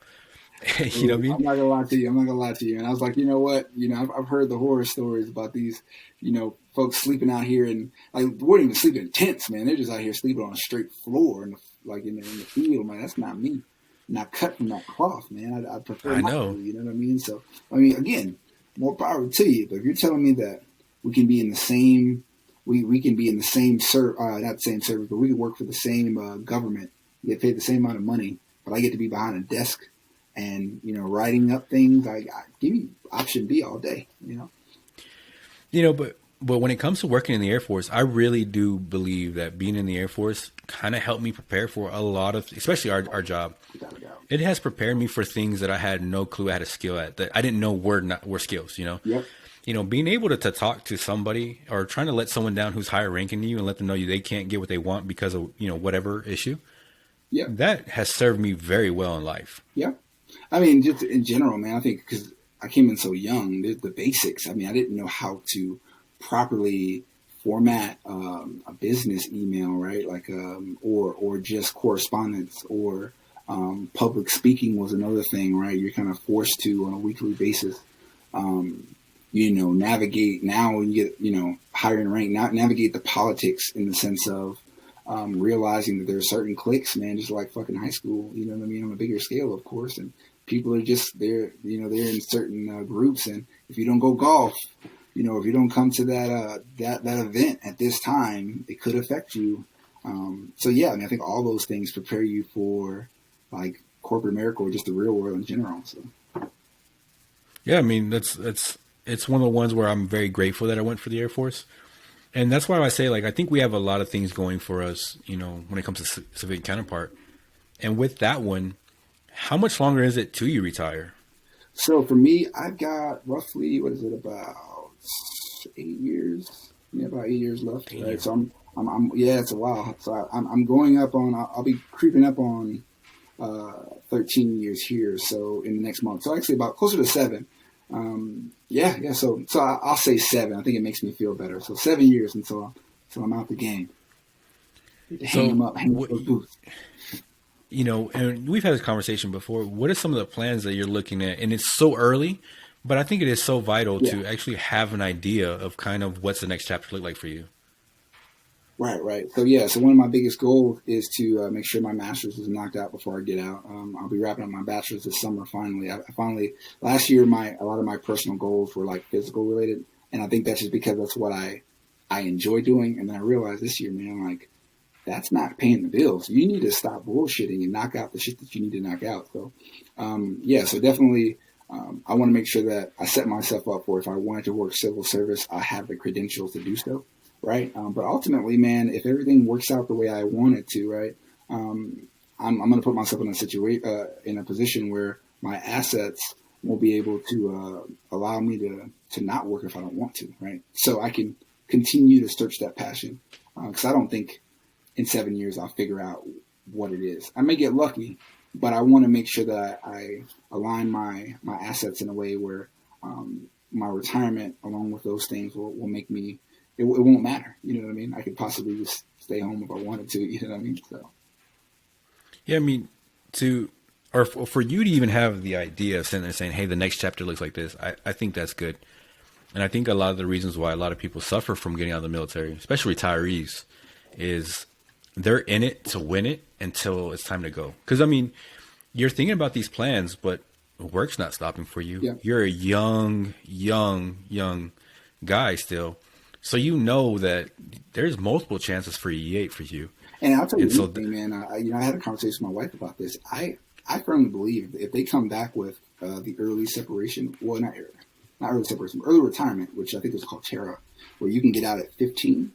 You know what I mean? I'm not gonna lie to you. I'm not gonna lie to you. And I was like, you know what? You know, I've heard the horror stories about these, you know, folks sleeping out here and like they weren't even sleeping in tents, man. They're just out here sleeping on a straight floor and like in the field, man. That's not me. Not cut from that cloth, man. I prefer I not know. to, you know what I mean? So, I mean, again, more power to you. But if you're telling me that we can be in the same, we can be in the same not the same service, but we can work for the same government, get paid the same amount of money, but I get to be behind a desk and, you know, writing up things. I give me option B all day, you know. You know, but when it comes to working in the Air Force, I really do believe that being in the Air Force kind of helped me prepare for a lot of, especially our job. It has prepared me for things that I had no clue I had a skill at, that I didn't know were skills, you know. Yep. You know, being able to talk to somebody or trying to let someone down who's higher ranking than you and let them know they can't get what they want because of, you know, whatever issue. Yeah. That has served me very well in life. Yeah. I mean, just in general, man, I think because I came in so young, the basics. I mean, I didn't know how to properly format a business email, right? Like, or just correspondence, or public speaking was another thing, right? You're kind of forced to on a weekly basis, you know, navigate. Now when you get, you know, higher in rank, now navigate the politics in the sense of realizing that there are certain cliques, man, just like fucking high school, you know what I mean, on a bigger scale, of course, and people are just there, you know, they're in certain groups, and if you don't go golf, you know, if you don't come to that event at this time, it could affect you. So yeah, I mean, I think all those things prepare you for like corporate America or just the real world in general. So yeah, I mean, it's one of the ones where I'm very grateful that I went for the Air Force. And that's why I say, like, I think we have a lot of things going for us, you know, when it comes to civilian counterpart. And with that one, how much longer is it till you retire? So for me, I've got roughly, what is it, about 8 years? Yeah, about 8 years left. Right. So I'm yeah, it's a while. So I'm going up on, I'll be creeping up on 13 years here. So in the next month. So actually about closer to 7. Yeah. So I'll say 7. I think it makes me feel better. So 7 years until I'm out the game. Hang up those boots. You know, and we've had this conversation before. What are some of the plans that you're looking at? And it's so early, but I think it is so vital to actually have an idea of kind of what's the next chapter look like for you. Right. So yeah, so one of my biggest goals is to make sure my master's is knocked out before I get out. I'll be wrapping up my bachelor's this summer. Finally, last year, a lot of my personal goals were like physical related, and I think that's just because that's what I enjoy doing. And then I realized this year, man, like that's not paying the bills. You need to stop bullshitting and knock out the shit that you need to knock out. So so definitely. I want to make sure that I set myself up for if I wanted to work civil service, I have the credentials to do so. Right. But ultimately, man, if everything works out the way I want it to, right, I'm going to put myself in a position where my assets will be able to allow me to not work if I don't want to. Right. So I can continue to search that passion because I don't think in 7 years I'll figure out what it is. I may get lucky, but I want to make sure that I align my assets in a way where my retirement, along with those things, will make me. It won't matter. You know what I mean? I could possibly just stay home if I wanted to. You know what I mean? So. Yeah, I mean, for you to even have the idea of sitting there saying, hey, the next chapter looks like this, I think that's good. And I think a lot of the reasons why a lot of people suffer from getting out of the military, especially retirees, is they're in it to win it until it's time to go. Because, I mean, you're thinking about these plans, but work's not stopping for you. Yeah. You're a young guy still. So you know that there's multiple chances for E8 for you. And I'll tell you one thing, man. I had a conversation with my wife about this. I firmly believe if they come back with the early separation, well, not early separation, early retirement, which I think is called Terra, where you can get out at 15.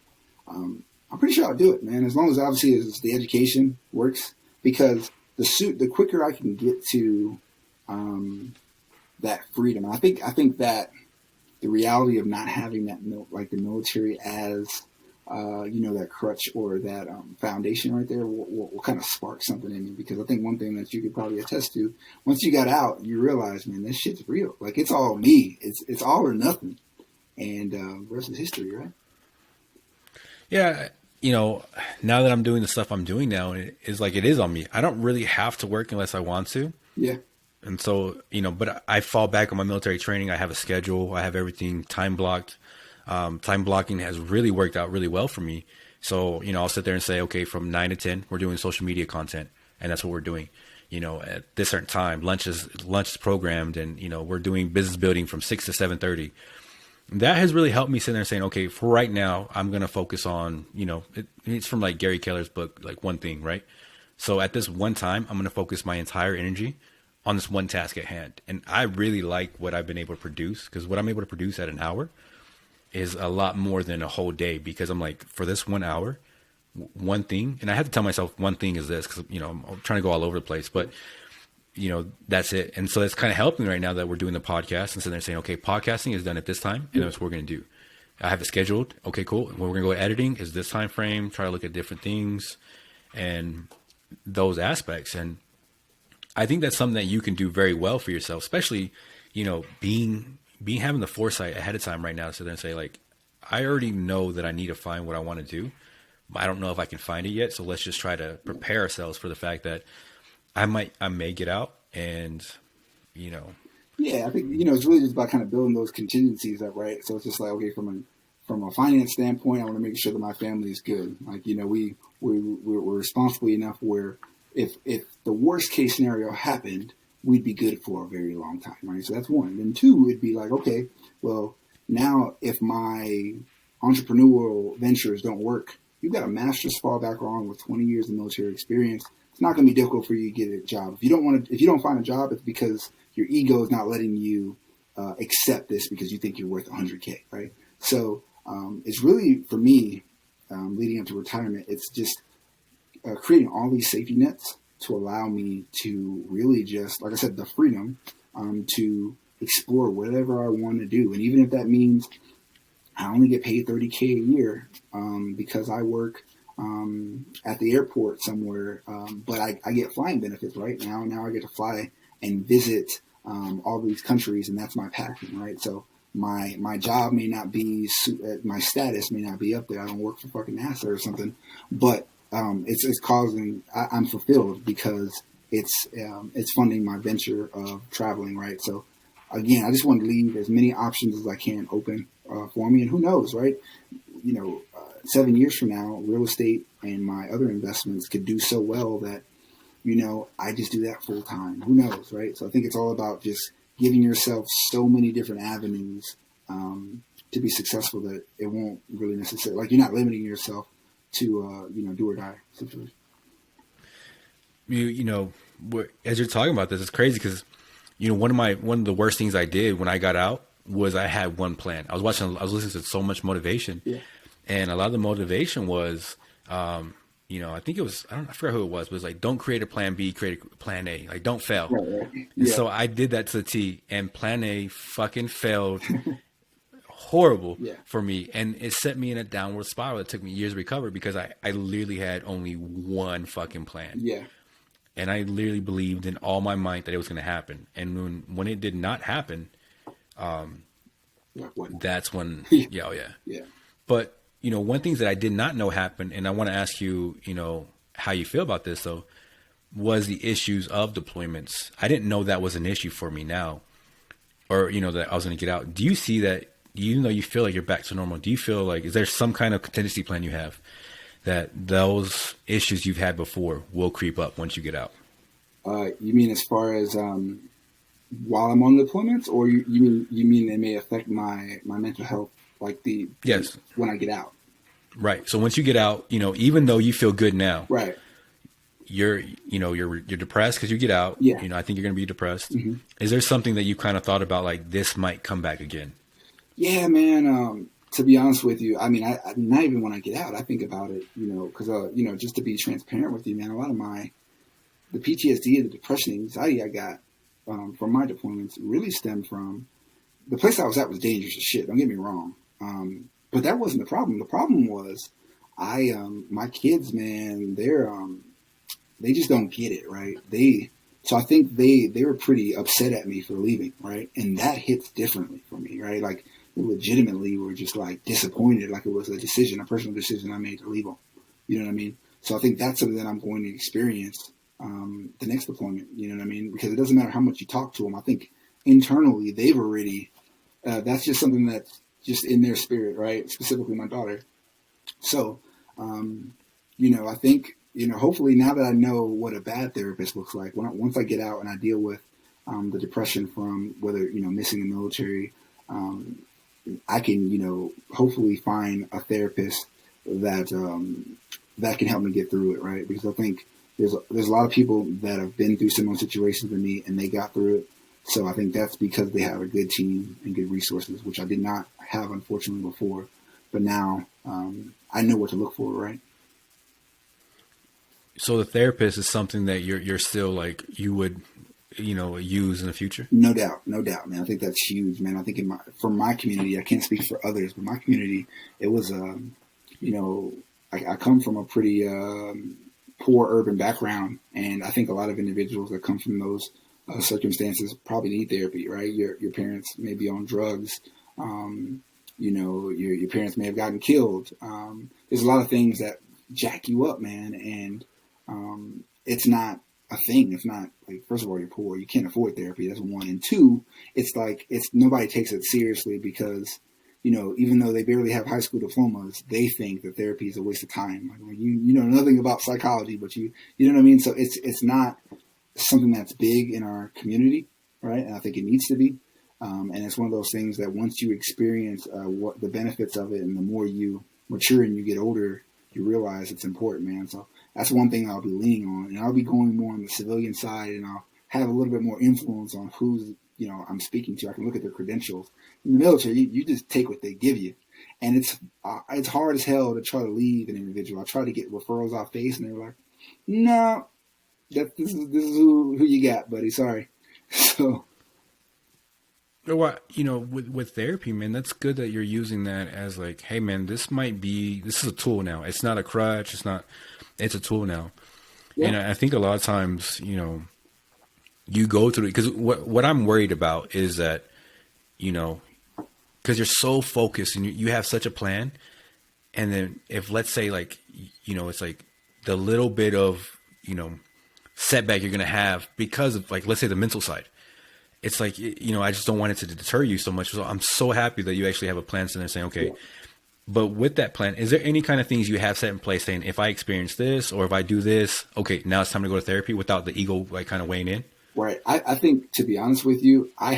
I'm pretty sure I'll do it, man. As long as obviously as the education works, because the quicker I can get to that freedom. I think that. The reality of not having that, like the military as that crutch or that foundation right there will kind of spark something in you. Because I think one thing that you could probably attest to, once you got out, you realize, man, this shit's real. Like, it's all me. It's all or nothing. And the rest is history, right? Yeah. Now that I'm doing the stuff I'm doing now, it is on me. I don't really have to work unless I want to. Yeah. And so, but I fall back on my military training. I have a schedule. I have everything time blocked. Time blocking has really worked out really well for me. So, I'll sit there and say, okay, from 9 to 10, we're doing social media content. And that's what we're doing. At this certain time, lunch is programmed, and, we're doing business building from 6 to 7:30. That has really helped me sit there and saying, okay, for right now, I'm going to focus on, it's from like Gary Keller's book, like one thing, right? So at this one time, I'm going to focus my entire energy on this one task at hand. And I really like what I've been able to produce, because what I'm able to produce at an hour is a lot more than a whole day, because I'm like, for this 1 hour, one thing, and I have to tell myself one thing is this, because, I'm trying to go all over the place, but that's it. And so it's kind of helping right now that we're doing the podcast and sitting there saying, okay, podcasting is done at this time, and that's what we're going to do. I have it scheduled. Okay, cool. When we're going to go editing is this time frame, try to look at different things and those aspects. And I think that's something that you can do very well for yourself, especially, being having the foresight ahead of time right now to sit there and say, like, I already know that I need to find what I want to do, but I don't know if I can find it yet. So let's just try to prepare ourselves for the fact that I may get out, and, Yeah, I think, it's really just about kind of building those contingencies up, right? So it's just like, okay, from a finance standpoint, I want to make sure that my family is good. Like, we're responsible enough where if the worst case scenario happened, we'd be good for a very long time, right? So that's one. And then two, it'd be like, okay, well, now if my entrepreneurial ventures don't work, you've got a master's to fall back on with 20 years of military experience. It's not going to be difficult for you to get a job. If you don't find a job, it's because your ego is not letting you accept this because you think you're worth 100K, right? So it's really, for me, leading up to retirement, it's just creating all these safety nets to allow me to really just, like I said, the freedom to explore whatever I want to do. And even if that means I only get paid $30K a year because I work at the airport somewhere, but I get flying benefits, right? Now I get to fly and visit all these countries, and that's my passion, right? So my job may not be, my status may not be up there. I don't work for fucking NASA or something, but it's causing, I'm fulfilled because it's funding my venture of traveling, right? So again, I just want to leave as many options as I can open for me, and who knows, right? 7 years from now, real estate and my other investments could do so well that, I just do that full time. Who knows, right? So I think it's all about just giving yourself so many different avenues to be successful that it won't really necessarily, like, you're not limiting yourself to, do or die situation. As you're talking about this, it's crazy because, one of the worst things I did when I got out was I had one plan. I was listening to so much motivation. Yeah. And a lot of the motivation was, I think it was, I forgot who it was, but it was like, don't create a plan B, create a plan A. Like, don't fail. Right. Yeah. And so I did that to the T, and plan A fucking failed horrible for me. And it set me in a downward spiral. It took me years to recover because I literally had only one fucking plan. Yeah. And I literally believed in all my might that it was going to happen. And when it did not happen, that's when, yeah. But, one thing that I did not know happened, and I want to ask you, how you feel about this, though, was the issues of deployments. I didn't know that was an issue for me now, or, that I was going to get out. Do you see that, even though you feel like you're back to normal, do you feel like, is there some kind of contingency plan you have that those issues you've had before will creep up once you get out? You mean as far as while I'm on deployments, or you mean they may affect my mental health, like yes, when I get out? Right. So once you get out, even though you feel good now, right, you're depressed because you get out. Yeah. I think you're going to be depressed. Mm-hmm. Is there something that you kind of thought about, like, this might come back again? Yeah, man. To be honest with you, I mean, not even when I get out, I think about it, because, just to be transparent with you, man, a lot of the PTSD and the depression and anxiety I got from my deployments really stemmed from the place I was at was dangerous as shit. Don't get me wrong. But that wasn't the problem. The problem was my kids, man, they just don't get it, right? So I think they were pretty upset at me for leaving, right? And that hits differently for me, right? Like, they legitimately were just like disappointed, like it was a personal decision I made to leave them. You know what I mean? So I think that's something that I'm going to experience the next deployment. You know what I mean? Because it doesn't matter how much you talk to them. I think internally they've already, that's just something that's just in their spirit, right? Specifically my daughter. So, I think, hopefully now that I know what a bad therapist looks like, once I get out and I deal with the depression from whether, missing the military, I can, hopefully find a therapist that that can help me get through it, right? Because I think there's a lot of people that have been through similar situations to me and they got through it. So I think that's because they have a good team and good resources, which I did not have, unfortunately, before. But now I know what to look for, right? So the therapist is something that you're still like you would, use in the future? No doubt, man. I think that's huge, man. I think for my community, I can't speak for others, but my community, it was, I come from a pretty poor urban background, and I think a lot of individuals that come from those circumstances probably need therapy, right? Your parents may be on drugs, your parents may have gotten killed. There's a lot of things that jack you up, man, and it's not a thing. It's not like, first of all, you're poor, you can't afford therapy. That's one. And two, it's like nobody takes it seriously because, even though they barely have high school diplomas, they think that therapy is a waste of time. Like, you know nothing about psychology, but you know what I mean? So it's not something that's big in our community, right? And I think it needs to be. And it's one of those things that once you experience what the benefits of it, and the more you mature and you get older, you realize it's important, man. So that's one thing I'll be leaning on, and I'll be going more on the civilian side, and I'll have a little bit more influence on who's, I'm speaking to. I can look at their credentials. In the military, you just take what they give you, and it's hard as hell to try to leave an individual. I try to get referrals off base, and they're like, no, this is who you got, buddy. Sorry. So. Well, with therapy, man, that's good that you're using that as like, hey, man, this is a tool now. It's not a crutch. It's a tool now. Yeah. And I think a lot of times, you go through it because what I'm worried about is that, because you're so focused and you have such a plan. And then if, let's say, like, it's like the little bit of, setback you're going to have because of, like, let's say the mental side. It's like, I just don't want it to deter you so much. So I'm so happy that you actually have a plan sitting there saying, okay, yeah. But with that plan, is there any kind of things you have set in place saying, if I experience this or if I do this, okay, now it's time to go to therapy, without the ego like kind of weighing in? Right. I think, to be honest with you, I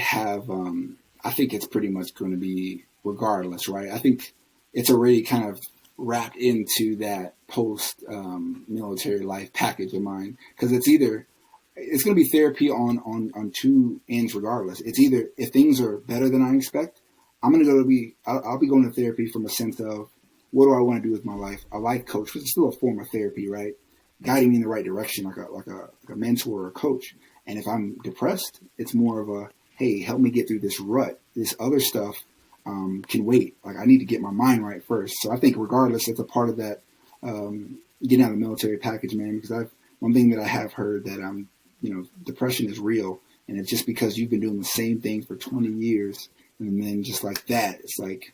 think it's pretty much going to be regardless, right? I think it's already kind of wrapped into that post military life package of mine, because it's going to be therapy on two ends regardless. It's either, if things are better than I expect, I'll be going to therapy from a sense of, what do I want to do with my life? A life coach, because it's still a form of therapy, right? Guiding me in the right direction, like a mentor or a coach. And if I'm depressed, it's more of a, hey, help me get through this rut. This other stuff can wait. Like, I need to get my mind right first. So I think regardless, it's a part of that getting out of the military package, man, because one thing that I have heard that depression is real, and it's just because you've been doing the same thing for 20 years, and then just like that, it's like,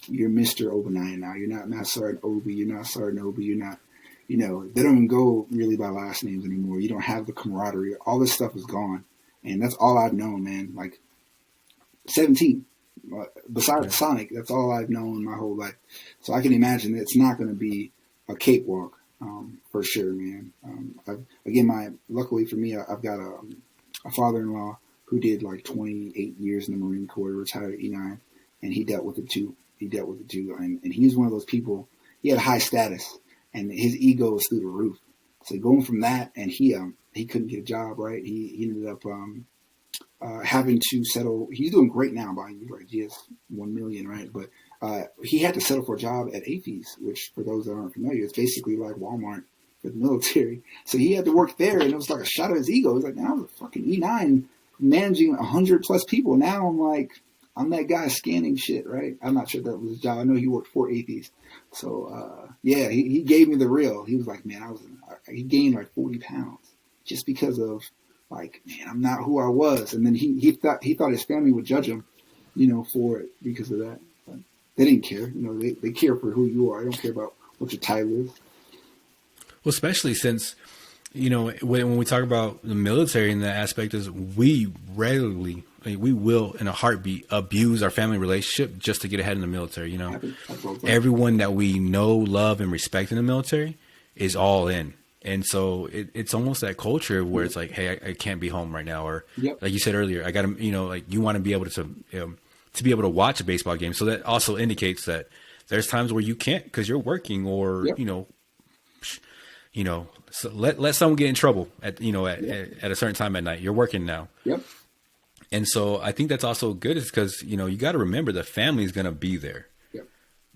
you're Mr. Ogbonnaya now. You're not Master Sergeant Obie. You're not Sergeant Obie. You're not, they don't even go really by last names anymore. You don't have the camaraderie. All this stuff is gone, and that's all I've known, man. Like 17, besides Sonic, that's all I've known my whole life. So I can imagine that it's not going to be a cakewalk. For sure, man. Luckily for me, I've got a father-in-law who did like 28 years in the Marine Corps, retired at E9, and he dealt with it too. And he's one of those people, he had high status, and his ego was through the roof. So going from that, and he couldn't get a job, right? He ended up having to settle. He's doing great now, by like he has 1 million, right? But he had to settle for a job at AFES, which, for those that aren't familiar, is basically like Walmart for the military. So he had to work there, and it was like a shot of his ego. He's like, man, I was a fucking E9 managing 100+ people. Now I'm like, I'm that guy scanning shit, right? I'm not sure that was his job. I know he worked for Atheist. So, yeah, he gave me the real. He was like, man, he gained like 40 pounds just because of like, man, I'm not who I was. And then he thought his family would judge him, for it because of that. But they didn't care. They care for who you are. They don't care about what your title is. Well, especially since, when we talk about the military in that aspect is we will in a heartbeat abuse our family relationship just to get ahead in the military. Everyone that we know, love, and respect in the military is all in. And so it's almost that culture where it's like, hey, I can't be home right now. Or like you said earlier, I got to, you want to be able to be able to watch a baseball game. So that also indicates that there's times where you can't because you're working or, so let someone get in trouble at a certain time at night. You're working now. Yep. And so I think that's also good is because, you got to remember the family's going to be there. Yep.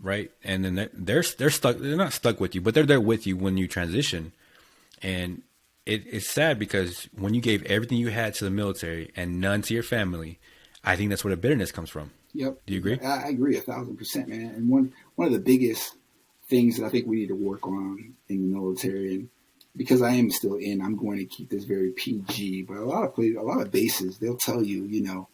Right. And then they're stuck. They're not stuck with you, but they're there with you when you transition. And it's sad because when you gave everything you had to the military and none to your family, I think that's where the bitterness comes from. Yep. Do you agree? I agree 1,000%, man. And one of the biggest things that I think we need to work on in the military, and because I am still in, I'm going to keep this very PG. But a lot of bases, they'll tell you,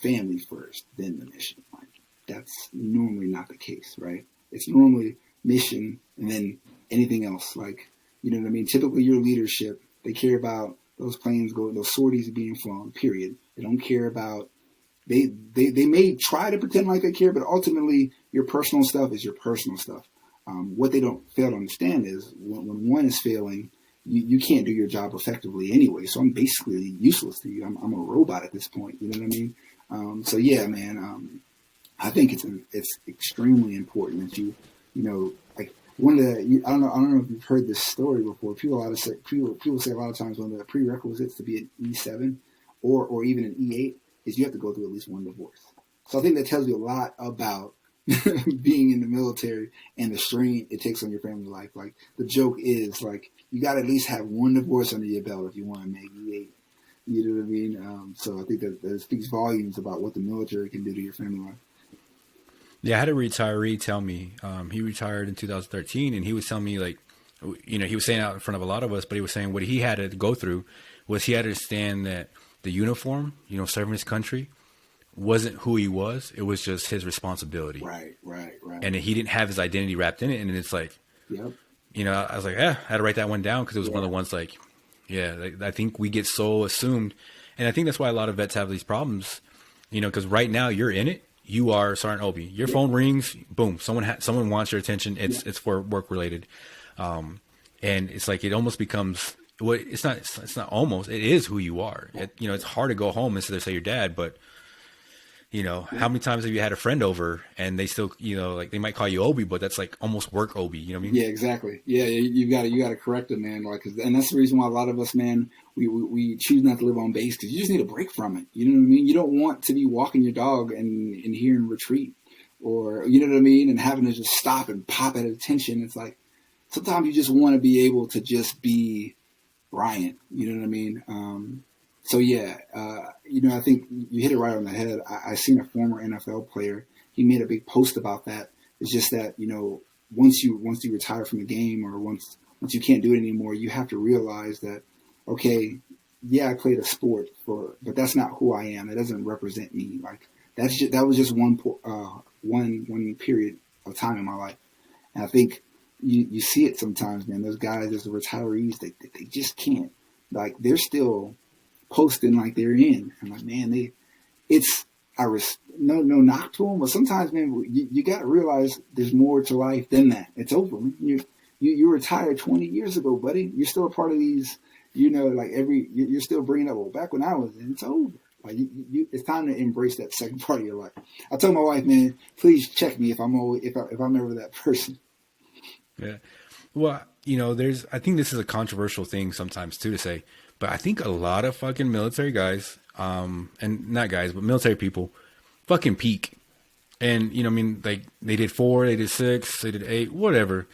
family first, then the mission. Like that's normally not the case, right? It's normally mission and then anything else. Like, you know what I mean? Typically, your leadership, they care about those planes those sorties being flown. Period. They don't care about. They may try to pretend like they care, but ultimately, your personal stuff is your personal stuff. What they don't fail to understand is when one is failing, you can't do your job effectively anyway. So I'm basically useless to you. I'm a robot at this point. You know what I mean? So yeah, man. I think it's extremely important that like one of the I don't know if you've heard this story before. People say a lot of times one of the prerequisites to be an E7 or even an E8 is you have to go through at least one divorce. So I think that tells you a lot about being in the military and the strain it takes on your family life. Like the joke is like you got to at least have one divorce under your belt if you want to make E8. You know what I mean? So I think that speaks volumes about what the military can do to your family life. Yeah, I had a retiree tell me, he retired in 2013 and he was telling me like, he was saying out in front of a lot of us, but he was saying what he had to go through was he had to understand that the uniform, serving his country wasn't who he was. It was just his responsibility. Right. And he didn't have his identity wrapped in it. And it's like, yep. I was like, I had to write that one down because it was one of the ones like, I think we get so assumed. And I think that's why a lot of vets have these problems, because right now you're in it. You are Sergeant Obie. Your phone rings, boom. Someone wants your attention. It's for work related. And it's like, it almost becomes, it's not almost, it is who you are. It's hard to go home and say your dad, but how many times have you had a friend over and they still, like they might call you Obie, but that's like almost work Obie. You know what I mean? Yeah, exactly. Yeah, you got to correct it, man. Like, and that's the reason why a lot of us, man, we choose not to live on base because you just need a break from it. You know what I mean? You don't want to be walking your dog and hearing retreat, or you know what I mean, and having to just stop and pop at attention. It's like sometimes you just want to be able to just be Brian. You know what I mean? So yeah, I think you hit it right on the head. I seen a former NFL player. He made a big post about that. It's just that once you retire from the game or once you can't do it anymore, you have to realize that okay, yeah, I played a sport but that's not who I am. It doesn't represent me. Like that was just one period of time in my life, and I think you see it sometimes, man. Those guys, those retirees, they just can't. Like they're still posting like they're in. I'm like, man, no knock to them, but sometimes, man, you got to realize there's more to life than that. It's over. Man. You retired 20 years ago, buddy. You're still a part of these. You're still bringing up. Well, back when I was in, it's over. Like it's time to embrace that second part of your life. I told my wife, man, please check me if I'm ever that person. Yeah. Well, I think this is a controversial thing sometimes too to say. But I think a lot of fucking military guys, and not guys, but military people, fucking peak. And, like they did 4, they did 6, they did 8, whatever.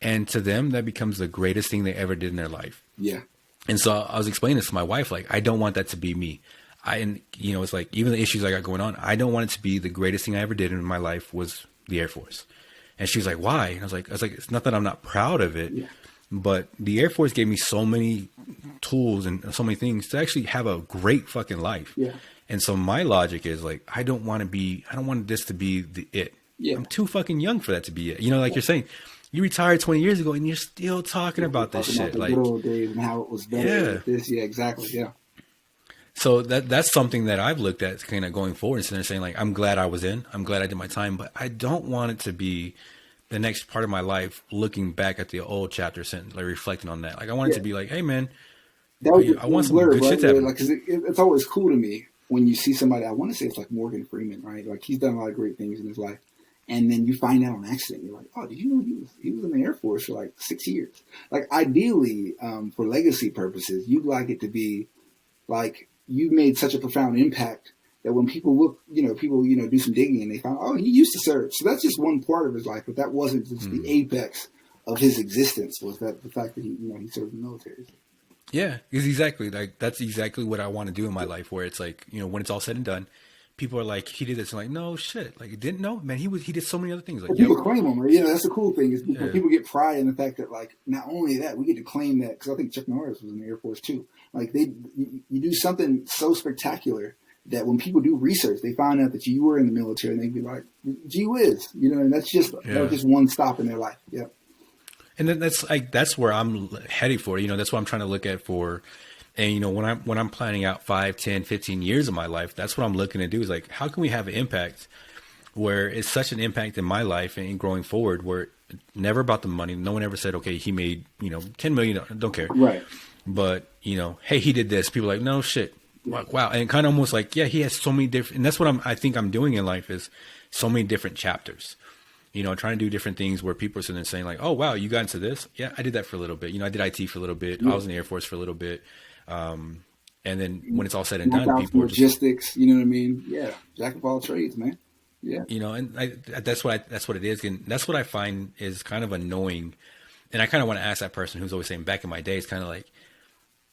And to them, that becomes the greatest thing they ever did in their life. Yeah. And so I was explaining this to my wife, like, I don't want that to be me. and it's like, even the issues I got going on, I don't want it to be the greatest thing I ever did in my life was the Air Force. And she was like, why? And I was like, it's not that I'm not proud of it, but the Air Force gave me so many tools and so many things to actually have a great fucking life. Yeah. And so my logic is like, I don't want this to be it. Yeah. I'm too fucking young for that to be it. Like you're saying, you retired 20 years ago and you're still talking about this shit. About the good old days and how it was better. With this. Yeah, exactly. Yeah. So that's something that I've looked at kind of going forward, and saying like, I'm glad I was in, I'm glad I did my time, but I don't want it to be the next part of my life looking back at the old chapter sentence, like reflecting on that. Like I want it to be like, hey man, I want some good shit to happen. Like, 'cause it's always cool to me when you see somebody, I want to say it's like Morgan Freeman, right? Like he's done a lot of great things in his life. And then you find out on accident, you're like, oh, did you know he was in the Air Force for like 6 years? Like ideally, for legacy purposes, you'd like it to be like you made such a profound impact that when people look, people do some digging and they find, oh, he used to serve. So that's just one part of his life, but that wasn't just the apex of his existence. Was that the fact that he served in the military? Yeah, it's exactly like that's exactly what I want to do in my life. Where it's like, when it's all said and done, people are like, he did this, and like, no shit, like, didn't know, man. He did so many other things. Like, people claim him, right? That's the cool thing is people get pride in the fact that, like, not only that, we get to claim that, because I think Chuck Norris was in the Air Force too. Like, you do something so spectacular that when people do research, they find out that you were in the military, and they'd be like, gee whiz, and that's just just one stop in their life. Yeah. And then that's where I'm headed for. That's what I'm trying to look at for. And, when I'm planning out 5, 10, 15 years of my life, that's what I'm looking to do is like, how can we have an impact where it's such an impact in my life and growing forward where never about the money. No one ever said, okay, he made, 10 million. Don't care. Right. But, hey, he did this. People are like, no shit. Like, wow. And kind of almost like, yeah, he has so many different, and that's what I think I'm doing in life is so many different chapters. Trying to do different things where people are sitting there saying like, oh, wow, you got into this? Yeah, I did that for a little bit. I did IT for a little bit. I was in the Air Force for a little bit. And then when it's all said and done, people logistics, you know what I mean? Yeah. Jack of all trades, man. Yeah. And that's what it is. And that's what I find is kind of annoying. And I kind of want to ask that person who's always saying back in my day, it's kind of like,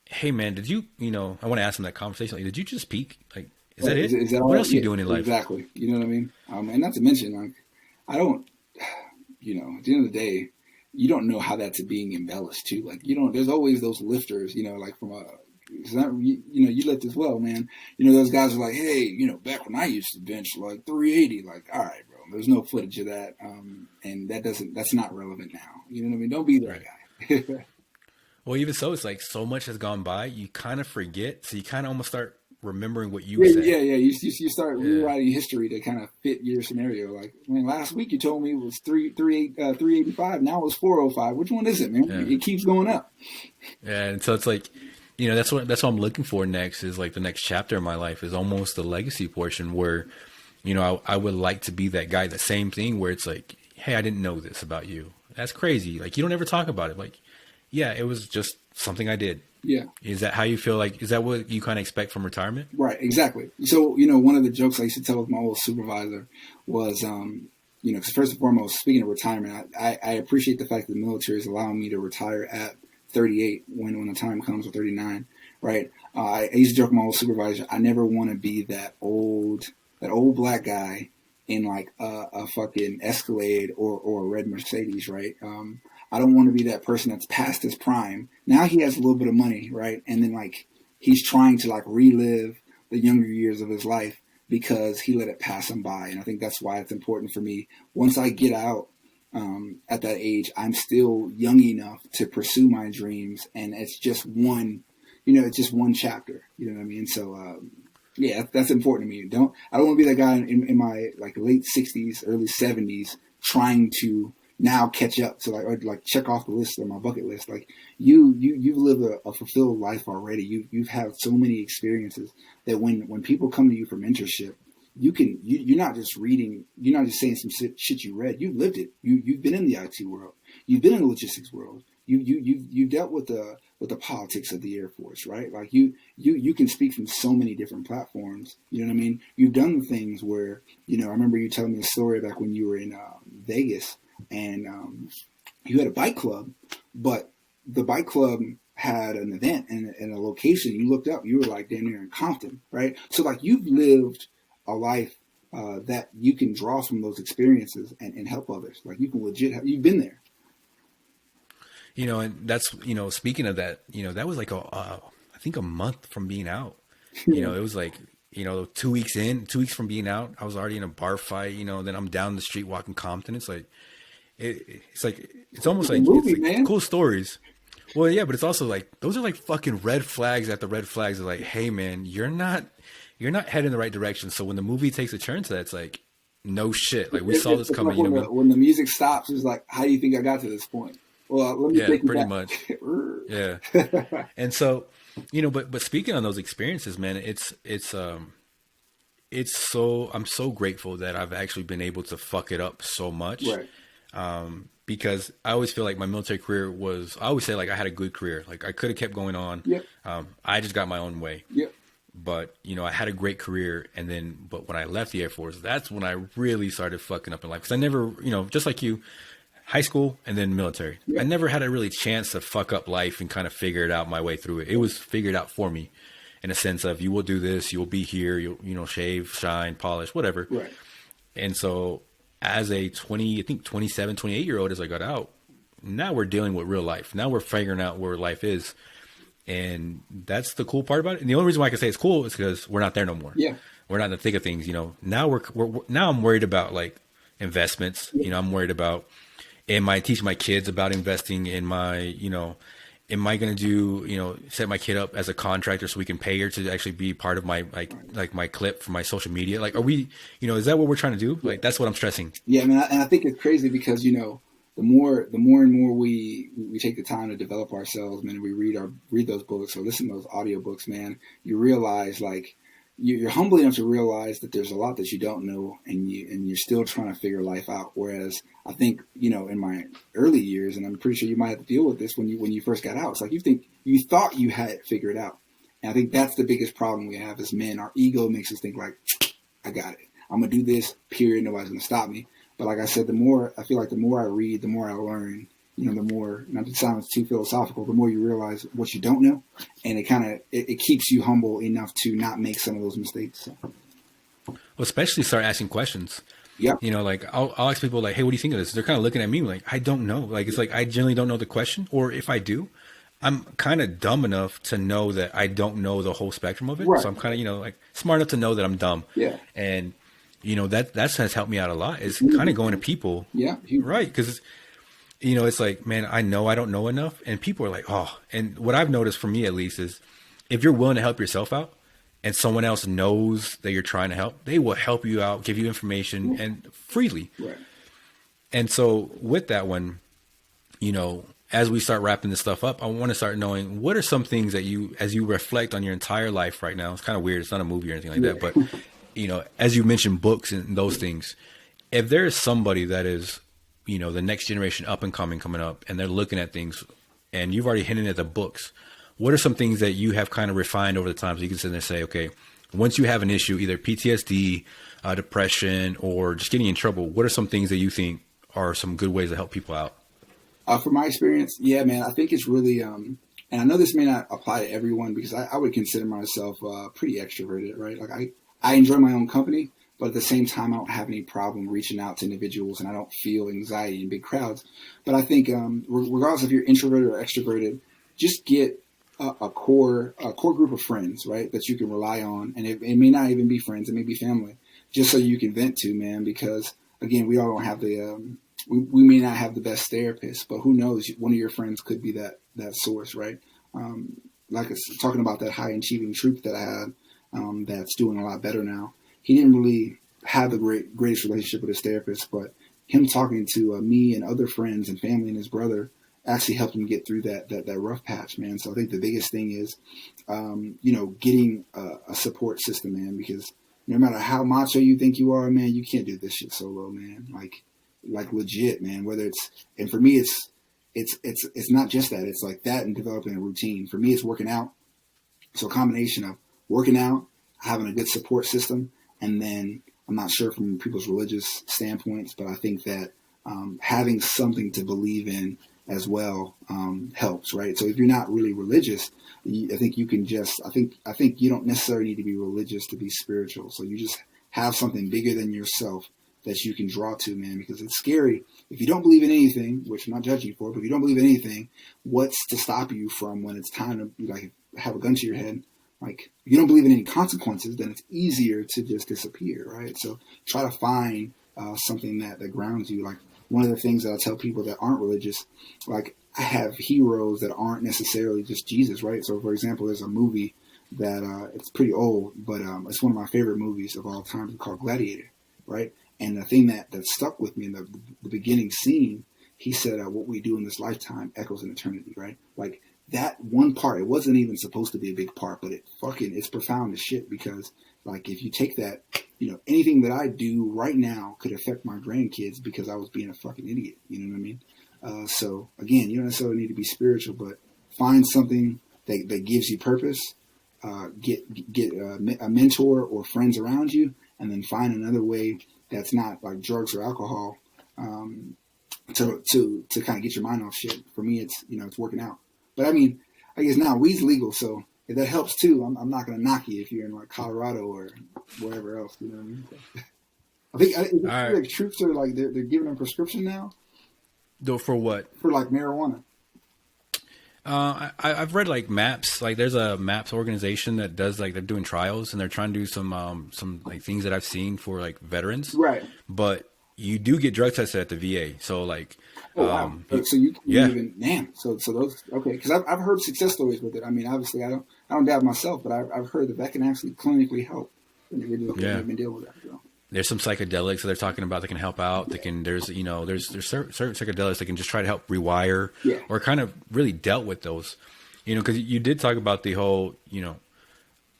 hey man, did you, I want to ask them that conversation. Like, did you just peak? Like, is that it? Is that what else are you doing in life? Exactly. You know what I mean? And not to mention, like, I don't, at the end of the day, you don't know how that's being embellished too. Like, there's always those lifters, like from it's not, you lift as well, man. Those guys are like, hey, back when I used to bench like 380, like, all right, bro, there's no footage of that. And that's not relevant now. You know what I mean? Don't be that guy. Well, even so, it's like so much has gone by, you kind of forget. So you kind of almost start remembering what you said. Yeah. You start rewriting history to kind of fit your scenario. Like, man, last week you told me it was 385. Now it's 405. Which one is it, man? Yeah. It keeps going up. Yeah, and so it's like, that's what I'm looking for next is like the next chapter of my life is almost the legacy portion where, I would like to be that guy. The same thing where it's like, hey, I didn't know this about you. That's crazy. Like, you don't ever talk about it. Like, yeah, it was just something I did. Yeah. Is that how you feel? Like, is that what you kind of expect from retirement? Right. Exactly. So, one of the jokes I used to tell with my old supervisor was, because first and foremost, speaking of retirement, I appreciate the fact that the military is allowing me to retire at 38 when the time comes, or 39. Right. I used to joke with my old supervisor, I never want to be that old black guy in like a fucking Escalade or a red Mercedes. Right. I don't want to be that person that's past his prime. Now he has a little bit of money, right? And then like he's trying to like relive the younger years of his life because he let it pass him by. And I think that's why it's important for me. Once I get out at that age, I'm still young enough to pursue my dreams. And it's just one, it's just one chapter. You know what I mean? So yeah, that's important to me. I don't want to be that guy in my like late 60s, early 70s trying to now catch up to like check off the list on my bucket list. Like you've lived a fulfilled life already. You've had so many experiences that when people come to you for mentorship, you're not just reading, you're not just saying some shit you read. You've lived it. You've been in the IT world. You've been in the logistics world. You've dealt with the politics of the Air Force, right? Like you can speak from so many different platforms. You know what I mean? You've done the things where, I remember you telling me a story back when you were in Vegas. And you had a bike club, but the bike club had an event in a location, you looked up, you were like damn near in Compton, right? So like you've lived a life that you can draw from those experiences and help others. Like you can legit you've been there. And that's, speaking of that, that was like I think a month from being out. It was like, 2 weeks from being out, I was already in a bar fight, then I'm down the street walking Compton. It's like, it's almost like, movie, it's like man. cool stories. Well, yeah, but it's also like, those are like fucking red flags at the red flags are like, hey man, you're not heading in the right direction. So when the movie takes a turn to that, it's like, no shit. Like we saw this coming. When the music stops, it's like, how do you think I got to this point? Well, let me take you pretty back. much. Yeah. And so, but speaking on those experiences, man, I'm so grateful that I've actually been able to fuck it up so much. Right. Because I always feel like my military career I always say like I had a good career. Like I could have kept going on. Yep. I just got my own way. Yep. But, I had a great career. But when I left the Air Force, that's when I really started fucking up in life. Because I never, just like you, high school and then military. Yeah. I never had a really chance to fuck up life and kind of figure it out my way through it. It was figured out for me in a sense of you will do this, you will be here, you'll shave, shine, polish, whatever. Right. And so as a 27, 28-year-old, as I got out, now we're dealing with real life. Now we're figuring out where life is. And that's the cool part about it. And the only reason why I can say it's cool is because we're not there no more. Yeah. We're not in the thick of things. Now now I'm worried about like investments. Yeah. I'm worried about, am I teaching my kids about investing in my, am I going to do, set my kid up as a contractor so we can pay her to actually be part of my, like my clip for my social media? Like, are we, is that what we're trying to do? Like, that's what I'm stressing. Yeah. I mean, and I think it's crazy because, the more and more we take the time to develop ourselves, man, and we read those books or listen to those audiobooks, man, you realize like you're humble enough to realize that there's a lot that you don't know and you're still trying to figure life out. Whereas I think, in my early years, and I'm pretty sure you might have to deal with this when you first got out, it's like you thought you had it figured out. And I think that's the biggest problem we have as men. Our ego makes us think like, I got it. I'm going to do this, period. Nobody's going to stop me. But like I said, the more I read, the more I learn, the more, not to sound too philosophical, the more you realize what you don't know. And it keeps you humble enough to not make some of those mistakes. So. Well, especially start asking questions. Yeah. Like I'll ask people like, hey, what do you think of this? They're kind of looking at me like, I don't know. Like, it's like, I generally don't know the question. Or if I do, I'm kind of dumb enough to know that I don't know the whole spectrum of it. Right. So I'm kind of, like smart enough to know that I'm dumb. Yeah. And, that has helped me out a lot is kind of going to people. Yeah. Right. Because, it's like, man, I know I don't know enough. And people are like, oh, and what I've noticed for me at least is if you're willing to help yourself out and someone else knows that you're trying to help, they will help you out, give you information and freely. Right. And so with that one, as we start wrapping this stuff up, I want to start knowing what are some things that as you reflect on your entire life right now, it's kind of weird. It's not a movie or anything like that, but as you mentioned books and those things, if there is somebody that is, the next generation up and coming up and they're looking at things and you've already hinted at the books, what are some things that you have kind of refined over the time so you can sit there and say, okay, once you have an issue, either PTSD, depression, or just getting in trouble, what are some things that you think are some good ways to help people out? From my experience, yeah, man, I think it's really, and I know this may not apply to everyone because I would consider myself pretty extroverted, right? Like I enjoy my own company, but at the same time, I don't have any problem reaching out to individuals and I don't feel anxiety in big crowds. But I think regardless if you're introverted or extroverted, just get a core group of friends, right, that you can rely on. And it may not even be friends, it may be family, just so you can vent to, man, because again, we all don't have we may not have the best therapist, but who knows, one of your friends could be that source, right? Like talking about that high achieving troop that I had, that's doing a lot better now. He didn't really have the greatest relationship with his therapist, but him talking to me and other friends and family and his brother actually helped him get through that rough patch, man. So I think the biggest thing is, getting a support system, man, because no matter how macho you think you are, man, you can't do this shit solo, man. Like legit, man. And for me, it's not just that. It's like that and developing a routine. For me, it's working out. So a combination of working out, having a good support system, and then I'm not sure from people's religious standpoints, but I think that having something to believe in as well helps, right? So if you're not really religious, I think you can just, I think you don't necessarily need to be religious to be spiritual. So you just have something bigger than yourself that you can draw to, man, because it's scary. If you don't believe in anything, which I'm not judging you for, but if you don't believe in anything, what's to stop you from when it's time to like have a gun to your head? Like, if you don't believe in any consequences, then it's easier to just disappear, right? So try to find something that grounds you. Like, one of the things that I tell people that aren't religious, like, I have heroes that aren't necessarily just Jesus, right? So, for example, there's a movie that it's pretty old, but it's one of my favorite movies of all time. It's called Gladiator, right? And the thing that stuck with me in the beginning scene, he said, what we do in this lifetime echoes in eternity, right? Like, that one part, it wasn't even supposed to be a big part, but it's profound as shit, because like, if you take that, you know, anything that I do right now could affect my grandkids because I was being a fucking idiot. You know what I mean? So again, you don't necessarily need to be spiritual, but find something that gives you purpose, get a mentor or friends around you, and then find another way that's not like drugs or alcohol, to kind of get your mind off shit. For me, it's, you know, it's working out. But I mean, I guess now weed's legal, so if that helps too, I'm not going to knock you if you're in like Colorado or wherever else. You know what I mean? I think like troops are like they're giving a prescription now. Though for what? For like marijuana. I've read like MAPS. Like, there's a MAPS organization that does, like, they're doing trials and they're trying to do some like things that I've seen for like veterans. Right. But you do get drug tested at the VA. So like, oh, wow. So you even, damn. So those, okay. Because I've heard success stories with it. I mean, obviously I don't dab myself, but I've heard that can actually clinically help individuals that have been dealing with that. So. There's some psychedelics that they're talking about that can help out. They can, there's certain psychedelics that can just try to help rewire or kind of really dealt with those, you know, because you did talk about the whole, you know,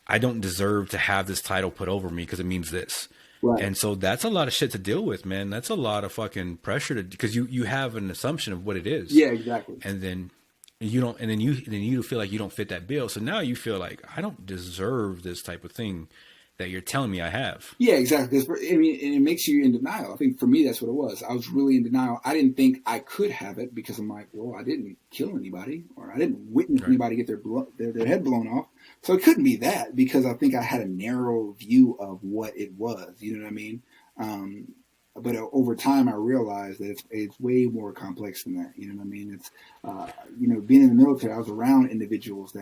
I don't deserve to have this title put over me because it means this. Right. And so that's a lot of shit to deal with, man. That's a lot of fucking pressure because you have an assumption of what it is. Yeah, exactly. And then you feel like you don't fit that bill. So now you feel like I don't deserve this type of thing that you're telling me I have. Yeah, exactly. I mean, and it makes you in denial. I think for me, that's what it was. I was really in denial. I didn't think I could have it because I'm like, well, I didn't kill anybody, or I didn't witness anybody get their head blown off. So it couldn't be that, because I think I had a narrow view of what it was. You know what I mean? But over time, I realized that it's way more complex than that. You know what I mean? It's, you know, being in the military, I was around individuals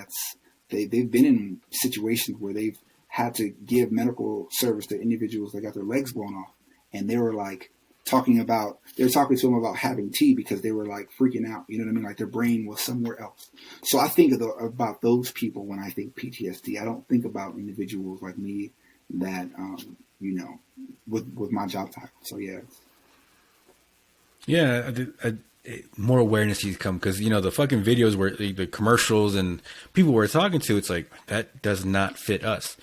they've been in situations where they've had to give medical service to individuals that got their legs blown off. And they were like talking to them about having tea because they were like freaking out. You know what I mean? Like their brain was somewhere else. So I think about those people when I think PTSD. I don't think about individuals like me that, you know, with my job title. So yeah. Yeah. More awareness needs to come, because, you know, the fucking videos where the commercials and people we're talking to, it's like, that does not fit us.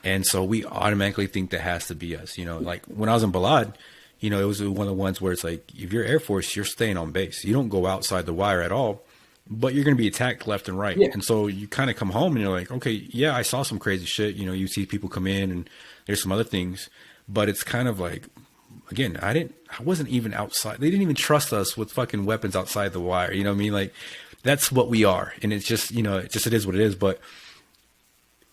And so we automatically think that has to be us. You know, like when I was in Balad, you know, it was one of the ones where it's like, if you're Air Force, you're staying on base. You don't go outside the wire at all, but you're going to be attacked left and right. Yeah. And so you kind of come home and you're like, okay, yeah, I saw some crazy shit. You know, you see people come in and there's some other things, but it's kind of like, again, I wasn't even outside. They didn't even trust us with fucking weapons outside the wire. You know what I mean? Like, that's what we are. And it's just, you know, it is what it is. But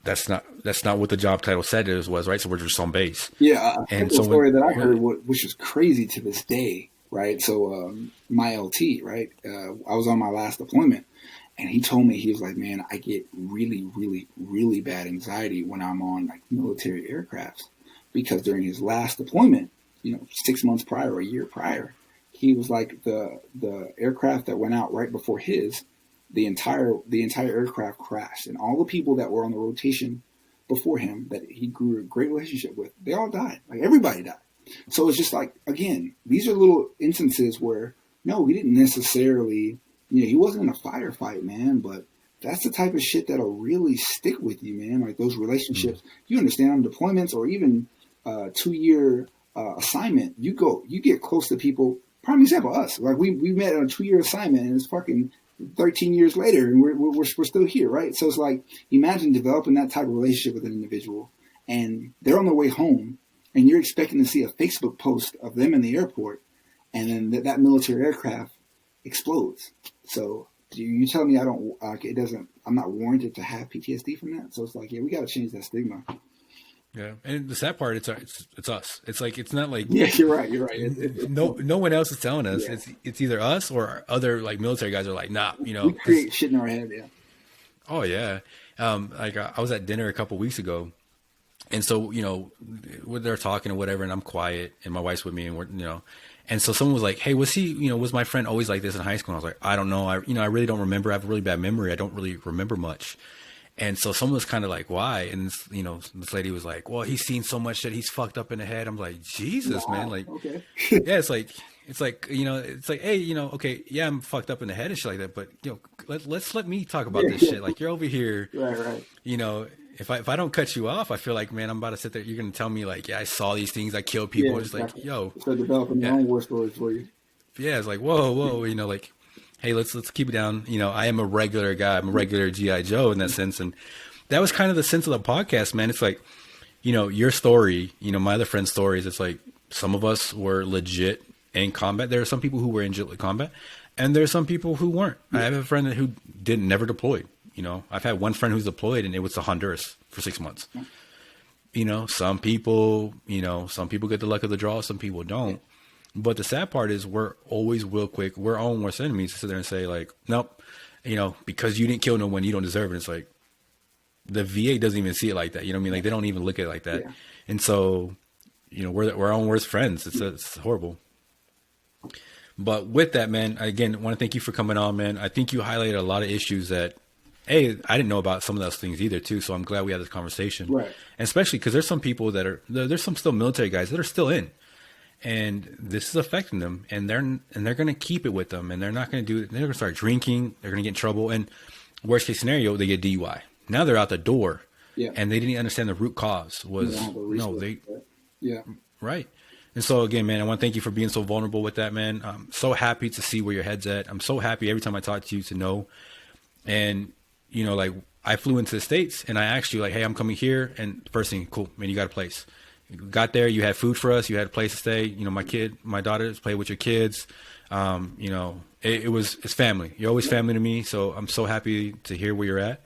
that's not what the job title said it was, right? So we're just on base. Yeah. And so the story that I heard, which is crazy to this day, right? So my LT, right? I was on my last deployment, and he told me, he was like, man, I get really, really, really bad anxiety when I'm on like military aircrafts, because during his last deployment, you know, 6 months prior or a year prior, he was like the aircraft that went out right before his, the entire aircraft crashed, and all the people that were on the rotation before him that he grew a great relationship with, they all died. Like everybody died. So it's just like, again, these are little instances where, no, we didn't necessarily, you know, he wasn't in a firefight, man, but that's the type of shit that'll really stick with you, man. Like those relationships, you understand, on deployments or even 2-year assignment, you get close to people. Prime example, us. Like we met on a 2-year assignment, and it's fucking 13 years later, and we're still here, right? So it's like, imagine developing that type of relationship with an individual, and they're on their way home, and you're expecting to see a Facebook post of them in the airport, and then that military aircraft explodes. So you tell me I don't, I'm not warranted to have PTSD from that. So it's like, yeah, we got to change that stigma. Yeah, and the sad part, it's us. It's like it's not like Yeah, you're right. You're right. No one else is telling us. Yeah. It's either us or other like military guys are like, nah, We create shit in our head. Yeah. Oh yeah, like I was at dinner a couple weeks ago, and so they're talking or whatever, and I'm quiet, and my wife's with me, and and so someone was like, hey, was my friend always like this in high school? And I was like, I don't know, I really don't remember. I have a really bad memory. I don't really remember much. And so someone was kind of like, why? And this lady was like, well, he's seen so much shit. He's fucked up in the head. I'm like, Jesus, man. Like, okay. Yeah, it's like, hey, okay, yeah, I'm fucked up in the head and shit like that. But, let me talk about this shit. Like, you're over here, right. If I don't cut you off, I feel like, man, I'm about to sit there. You're going to tell me like, yeah, I saw these things. I killed people. It's exactly. Like, yo. Start developing your own war stories for you. Yeah. It's like, whoa, like, hey, let's keep it down. I am a regular guy. I'm a regular G.I. Joe in that sense. And that was kind of the sense of the podcast, man. It's like, your story, my other friend's stories. It's like some of us were legit in combat. There are some people who were in combat, and there are some people who weren't. Yeah. I have a friend who never deployed. I've had one friend who's deployed, and it was to Honduras for 6 months. Some people get the luck of the draw. Some people don't. But the sad part is we're always we're our own worst enemies to sit there and say like, nope, because you didn't kill no one, you don't deserve it. It's like the VA doesn't even see it like that. You know what I mean? Like they don't even look at it like that. Yeah. And so, we're our own worst friends. It's horrible. But with that, man, again, I want to thank you for coming on, man. I think you highlighted a lot of issues that, I didn't know about some of those things either too. So I'm glad we had this conversation. Right. And especially because there's some people there's some still military guys that are still in. And this is affecting them, and they're going to keep it with them, and they're not going to do it. They're going to start drinking. They're going to get in trouble, and worst case scenario, they get DUI. Now they're out the door, and they didn't understand the root cause was right. And so again, man, I want to thank you for being so vulnerable with that, man. I'm so happy to see where your head's at. I'm so happy every time I talk to you to know, and like I flew into the States, and I asked you like, hey, I'm coming here, and first thing, cool, man, you got a place. Got there, you had food for us, you had a place to stay. My daughters play with your kids. It's family. You're always family to me. So I'm so happy to hear where you're at.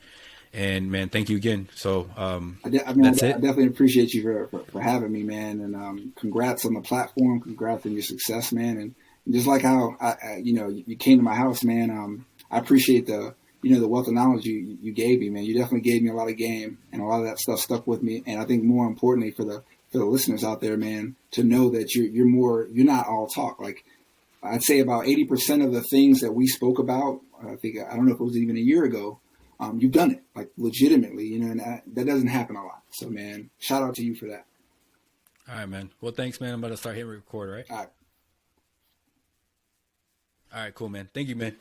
And man, thank you again. So I definitely appreciate you for having me, man. And congrats on the platform. Congrats on your success, man. And just like how you came to my house, man. I appreciate the wealth of knowledge you gave me, man. You definitely gave me a lot of game, and a lot of that stuff stuck with me. And I think more importantly for the listeners out there, man, to know that you're not all talk. Like I'd say about 80% of the things that we spoke about, I don't know if it was even a year ago, you've done it like legitimately, and that doesn't happen a lot. So man, shout out to you for that. All right, man. Well, thanks, man. I'm about to start hitting record, right? All right. All right, cool, man. Thank you, man.